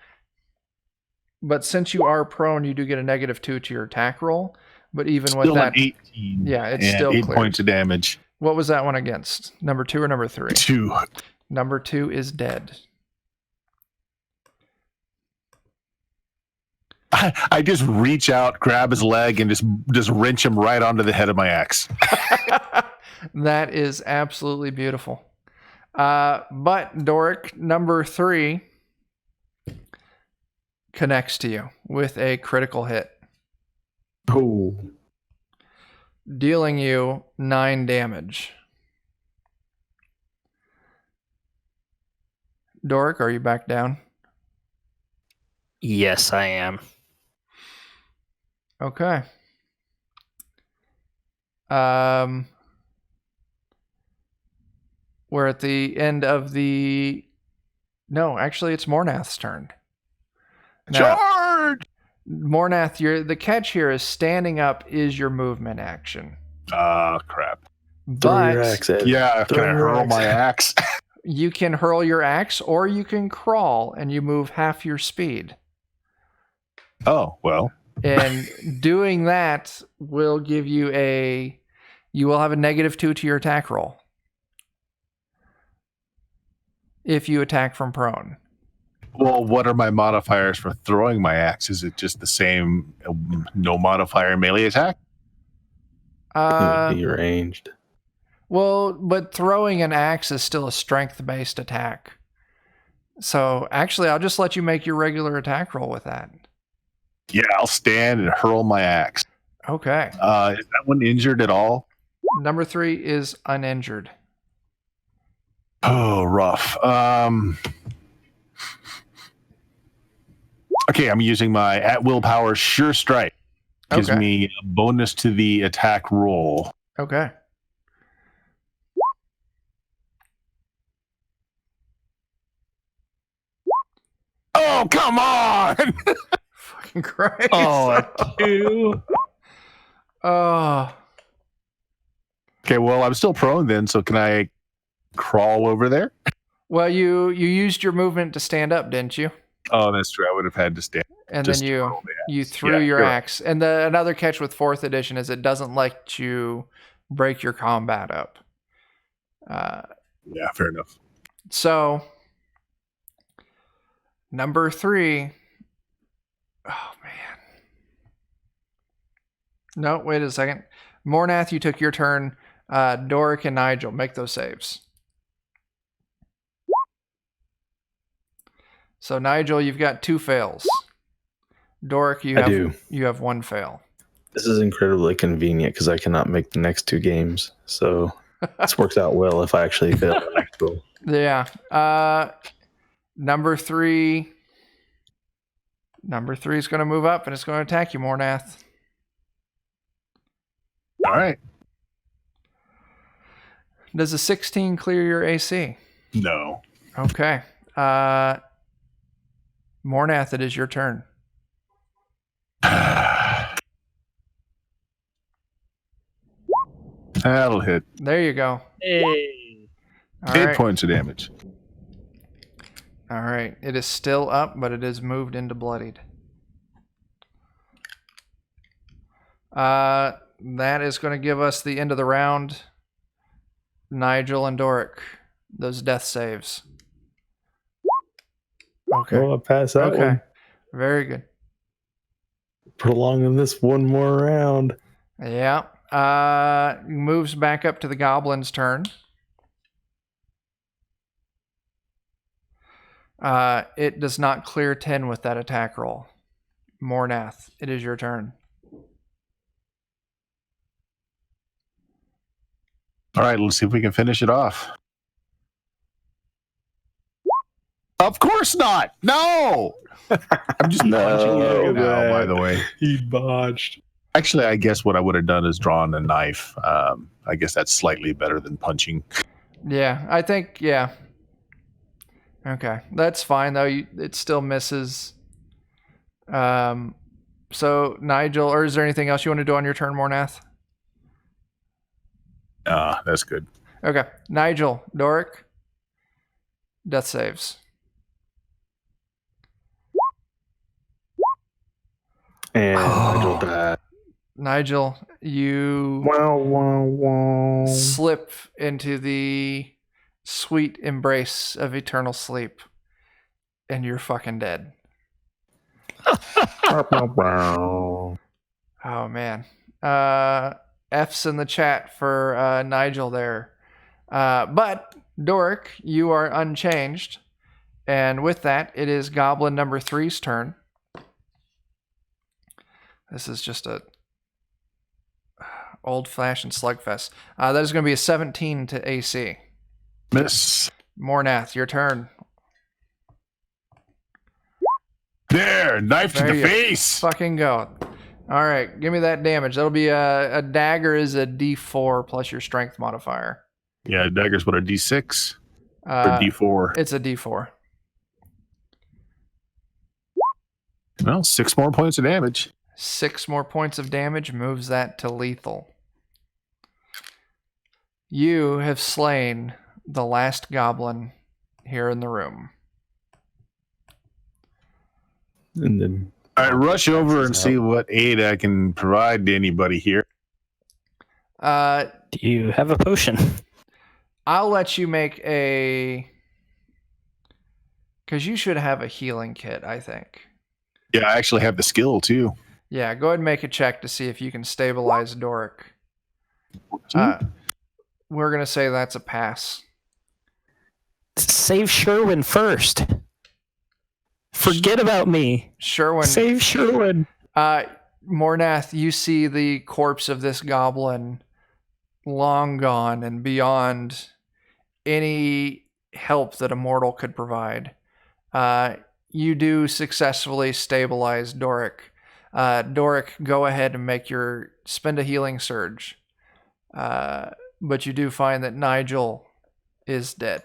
Speaker 1: But since you are prone, you do get a -2 to your attack roll. But even
Speaker 3: Still
Speaker 1: with that,
Speaker 3: an 18.
Speaker 1: yeah, it's
Speaker 3: and
Speaker 1: still
Speaker 3: 8
Speaker 1: cleared.
Speaker 3: points of damage.
Speaker 1: What was that one against? Number 2 or number 3?
Speaker 3: 2.
Speaker 1: Number 2 is dead.
Speaker 3: I just reach out, grab his leg, and just wrench him right onto the head of my axe.
Speaker 1: That is absolutely beautiful. But Doric, number 3 connects to you with a critical hit,
Speaker 4: Oh.
Speaker 1: dealing you 9 damage. Doric, are you back down?
Speaker 2: Yes, I am.
Speaker 1: Okay. We're at the end of the... No, actually, it's Mornath's turn. Now,
Speaker 3: Charge!
Speaker 1: Mornath, the catch here is standing up is your movement action.
Speaker 3: Ah, crap.
Speaker 4: Throw your
Speaker 1: But
Speaker 4: axe at it.
Speaker 3: Yeah, can I
Speaker 4: Throw your
Speaker 3: hurl
Speaker 4: axe.
Speaker 3: my axe?
Speaker 1: you can hurl your axe or you can crawl and you move half your speed.
Speaker 3: Oh, well.
Speaker 1: And doing that will give you you will have a -2 to your attack roll if you attack from prone.
Speaker 3: Well, what are my modifiers for throwing my axe? Is it just the same no modifier melee attack?
Speaker 4: Be ranged.
Speaker 1: Well, but throwing an axe is still a strength-based attack. So actually, I'll just let you make your regular attack roll with that.
Speaker 3: Yeah, I'll stand and hurl my axe.
Speaker 1: Okay.
Speaker 3: Is that one injured at all?
Speaker 1: Number 3 is uninjured.
Speaker 3: Oh, rough. Okay, I'm using my at will power Sure Strike. Gives
Speaker 1: Okay.
Speaker 3: me a bonus to the attack roll.
Speaker 1: Okay.
Speaker 3: Oh, come on!
Speaker 1: Fucking Christ.
Speaker 2: Oh, a 2.
Speaker 1: Oh.
Speaker 3: Okay, well, I'm still prone then, so can I crawl over there?
Speaker 1: Well, you used your movement to stand up, didn't you?
Speaker 3: Oh, that's true. I would have had to stand.
Speaker 1: And
Speaker 3: Just
Speaker 1: then
Speaker 3: roll the
Speaker 1: you
Speaker 3: axe.
Speaker 1: threw
Speaker 3: Yeah,
Speaker 1: your
Speaker 3: you're right.
Speaker 1: axe. And another catch with 4th edition is it doesn't let you break your combat up.
Speaker 3: Yeah, fair enough.
Speaker 1: So, number 3. Oh, man. No, wait a second. Mornath, you took your turn. Doric and Nigel, make those saves. So Nigel, you've got 2 fails. Doric, you have 1 fail.
Speaker 4: This is incredibly convenient because I cannot make the next 2 games. So this works out well if I actually fail the next roll.
Speaker 1: Yeah. Number 3 is going to move up and it's going to attack you, Mornath.
Speaker 3: All right.
Speaker 1: Does a 16 clear your AC?
Speaker 3: No.
Speaker 1: Okay. Mornath, it is your turn.
Speaker 3: That'll hit.
Speaker 1: There you go.
Speaker 2: Hey.
Speaker 1: All
Speaker 3: 8
Speaker 1: right.
Speaker 3: points of damage.
Speaker 1: All right. It is still up, but it is moved into bloodied. That is going to give us the end of the round. Nigel and Doric, those death saves. Okay.
Speaker 4: Oh, I passed that one.
Speaker 1: Very good.
Speaker 4: Prolonging this one more round.
Speaker 1: Yeah. Moves back up to the goblin's turn. It does not clear 10 with that attack roll. Mornath, it is your turn.
Speaker 3: All right, let's see if we can finish it off. Of course not. No. I'm just punching you now, by the way.
Speaker 4: He botched.
Speaker 3: Actually, I guess what I would have done is drawn a knife. I guess that's slightly better than punching.
Speaker 1: Yeah, I think, yeah. Okay, that's fine, though. It still misses. So, Nigel, or is there anything else you want to do on your turn, Mornath?
Speaker 3: That's good.
Speaker 1: Okay, Nigel, Doric, death saves.
Speaker 4: And Nigel died.
Speaker 1: Nigel, you
Speaker 4: Wow.
Speaker 1: slip into the sweet embrace of eternal sleep, and you're fucking dead. Oh, man. F's in the chat for Nigel there. But, Doric, you are unchanged. And with that, it is Goblin number 3's turn. This is just a old-fashioned slugfest. That is going to be a 17 to AC.
Speaker 3: Miss.
Speaker 1: Mornath, your turn.
Speaker 3: There, knife
Speaker 1: There
Speaker 3: to the
Speaker 1: you
Speaker 3: face.
Speaker 1: Fucking go. All right, give me that damage. That'll be a dagger is a D4 plus your strength modifier.
Speaker 3: Yeah, dagger's what, a D6 or D4?
Speaker 1: It's a D4.
Speaker 3: Well, 6 more points of damage.
Speaker 1: 6 more points of damage moves that to lethal. You have slain the last goblin here in the room.
Speaker 4: And then
Speaker 3: I rush over and see what aid I can provide to anybody here.
Speaker 2: Do you have a potion?
Speaker 1: I'll let you make a... Because you should have a healing kit, I think.
Speaker 3: Yeah, I actually have the skill, too.
Speaker 1: Yeah, go ahead and make a check to see if you can stabilize Doric. We're going to say that's a pass.
Speaker 2: Save Sherwin first. Forget about me.
Speaker 1: Sherwin.
Speaker 2: Save Sherwin.
Speaker 1: Mornath, you see the corpse of this goblin long gone and beyond any help that a mortal could provide. You do successfully stabilize Doric. Doric, go ahead and spend a healing surge. But you do find that Nigel is dead.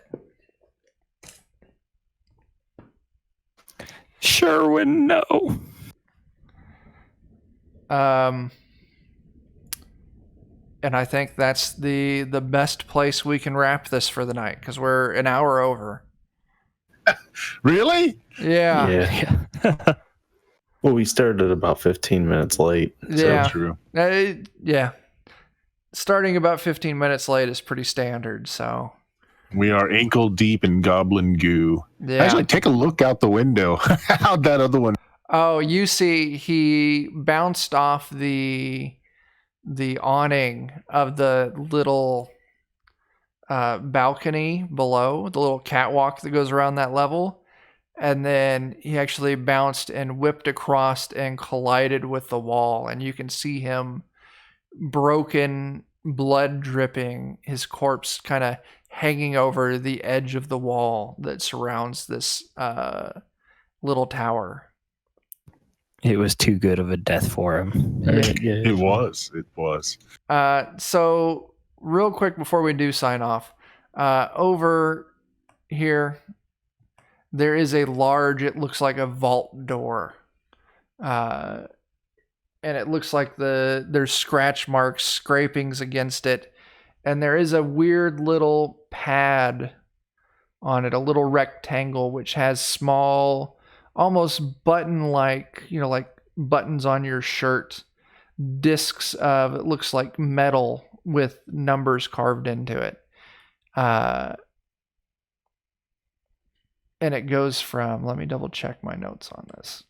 Speaker 2: Sherwin, no.
Speaker 1: And I think that's the best place we can wrap this for the night, because we're an hour over.
Speaker 3: Really?
Speaker 1: Yeah.
Speaker 4: Well, we started about 15 minutes late.
Speaker 1: Yeah.
Speaker 3: True.
Speaker 1: Yeah. Starting about 15 minutes late is pretty standard, so.
Speaker 3: We are ankle deep in goblin goo.
Speaker 1: Yeah.
Speaker 3: Actually, take a look out the window. How'd that other one?
Speaker 1: Oh, you see he bounced off the awning of the little balcony below, the little catwalk that goes around that level, and then he actually bounced and whipped across and collided with the wall, and you can see him broken, blood dripping, his corpse kind of hanging over the edge of the wall that surrounds this little tower.
Speaker 2: It was too good of a death for him.
Speaker 3: It was.
Speaker 1: So real quick before we do sign off, over here there is a large, it looks like a vault door, and it looks like there's scratch marks, scrapings against it, and there is a weird little pad on it, a little rectangle which has small, almost button-like, like buttons on your shirt, discs of, it looks like metal with numbers carved into it. And it goes from, let me double check my notes on this.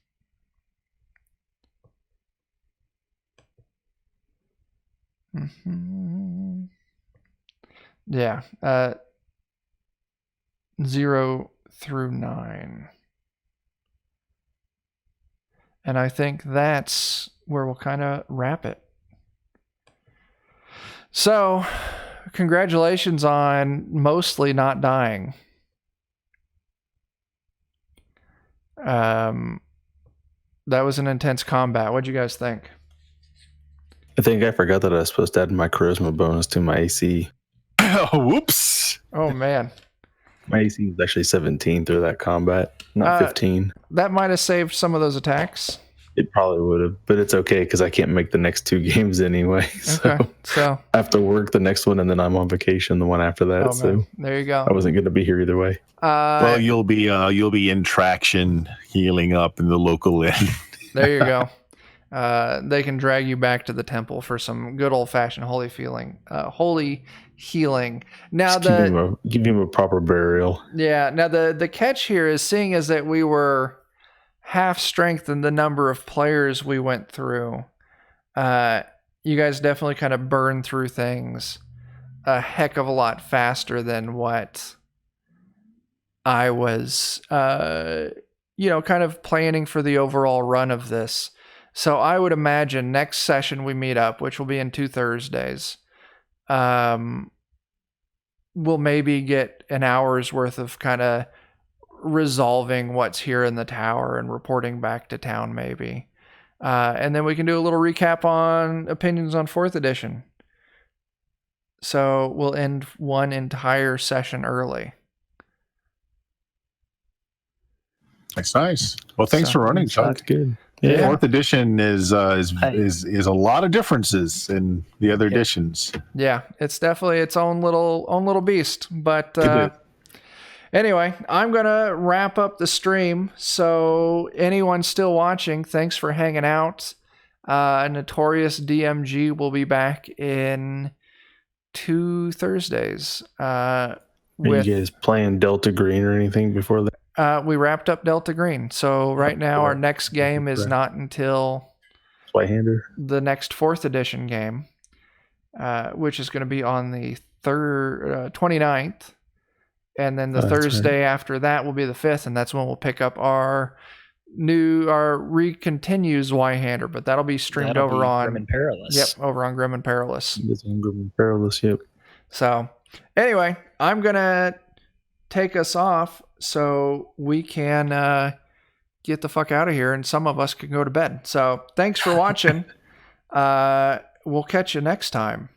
Speaker 1: Yeah, 0 through 9. And I think that's where we'll kind of wrap it. So, congratulations on mostly not dying. That was an intense combat. What'd you guys think?
Speaker 4: I think I forgot that I was supposed to add my charisma bonus to my AC.
Speaker 3: Whoops.
Speaker 1: Oh, man.
Speaker 4: My AC was actually 17 through that combat, not 15.
Speaker 1: That might have saved some of those attacks.
Speaker 4: It probably would have, but it's okay because I can't make the next 2 games anyway. So,
Speaker 1: okay, so
Speaker 4: I have to work the next one, and then I'm on vacation the one after that. So
Speaker 1: there you go.
Speaker 4: I wasn't going to be here either way.
Speaker 3: Well, you'll be in traction, healing up in the local inn.
Speaker 1: There you go. They can drag you back to the temple for some good old fashioned holy healing. Now
Speaker 4: give him a proper burial.
Speaker 1: Yeah. Now the catch here is, seeing as that we were half strength in the number of players we went through, you guys definitely kind of burn through things a heck of a lot faster than what I was, kind of planning for the overall run of this. So I would imagine next session we meet up, which will be in 2 Thursdays, we'll maybe get an hour's worth of kind of resolving what's here in the tower and reporting back to town maybe. And then we can do a little recap on opinions on 4th edition. So we'll end one entire session early.
Speaker 3: That's nice. Well, thanks for running, Chuck.
Speaker 4: That's good.
Speaker 3: Yeah. 4th edition is a lot of differences in the other editions.
Speaker 1: Yeah, it's definitely its own little beast. But anyway, I'm gonna wrap up the stream. So anyone still watching, thanks for hanging out. Notorious DMG will be back in 2 Thursdays.
Speaker 4: Are you guys playing Delta Green or anything before that?
Speaker 1: We wrapped up Delta Green. So right now our next game is not until
Speaker 4: Zweihander,
Speaker 1: the next 4th edition game, which is going to be on the 29th. And then the Thursday after that will be the 5th. And that's when we'll pick up our recontinue Zweihander, but that'll be streamed over on
Speaker 2: Grim and Perilous.
Speaker 1: Yep, over on Grim and Perilous.
Speaker 4: It's on Grim and Perilous, yep.
Speaker 1: So anyway, I'm going to take us off so we can get the fuck out of here, and some of us can go to bed. So thanks for watching. We'll catch you next time.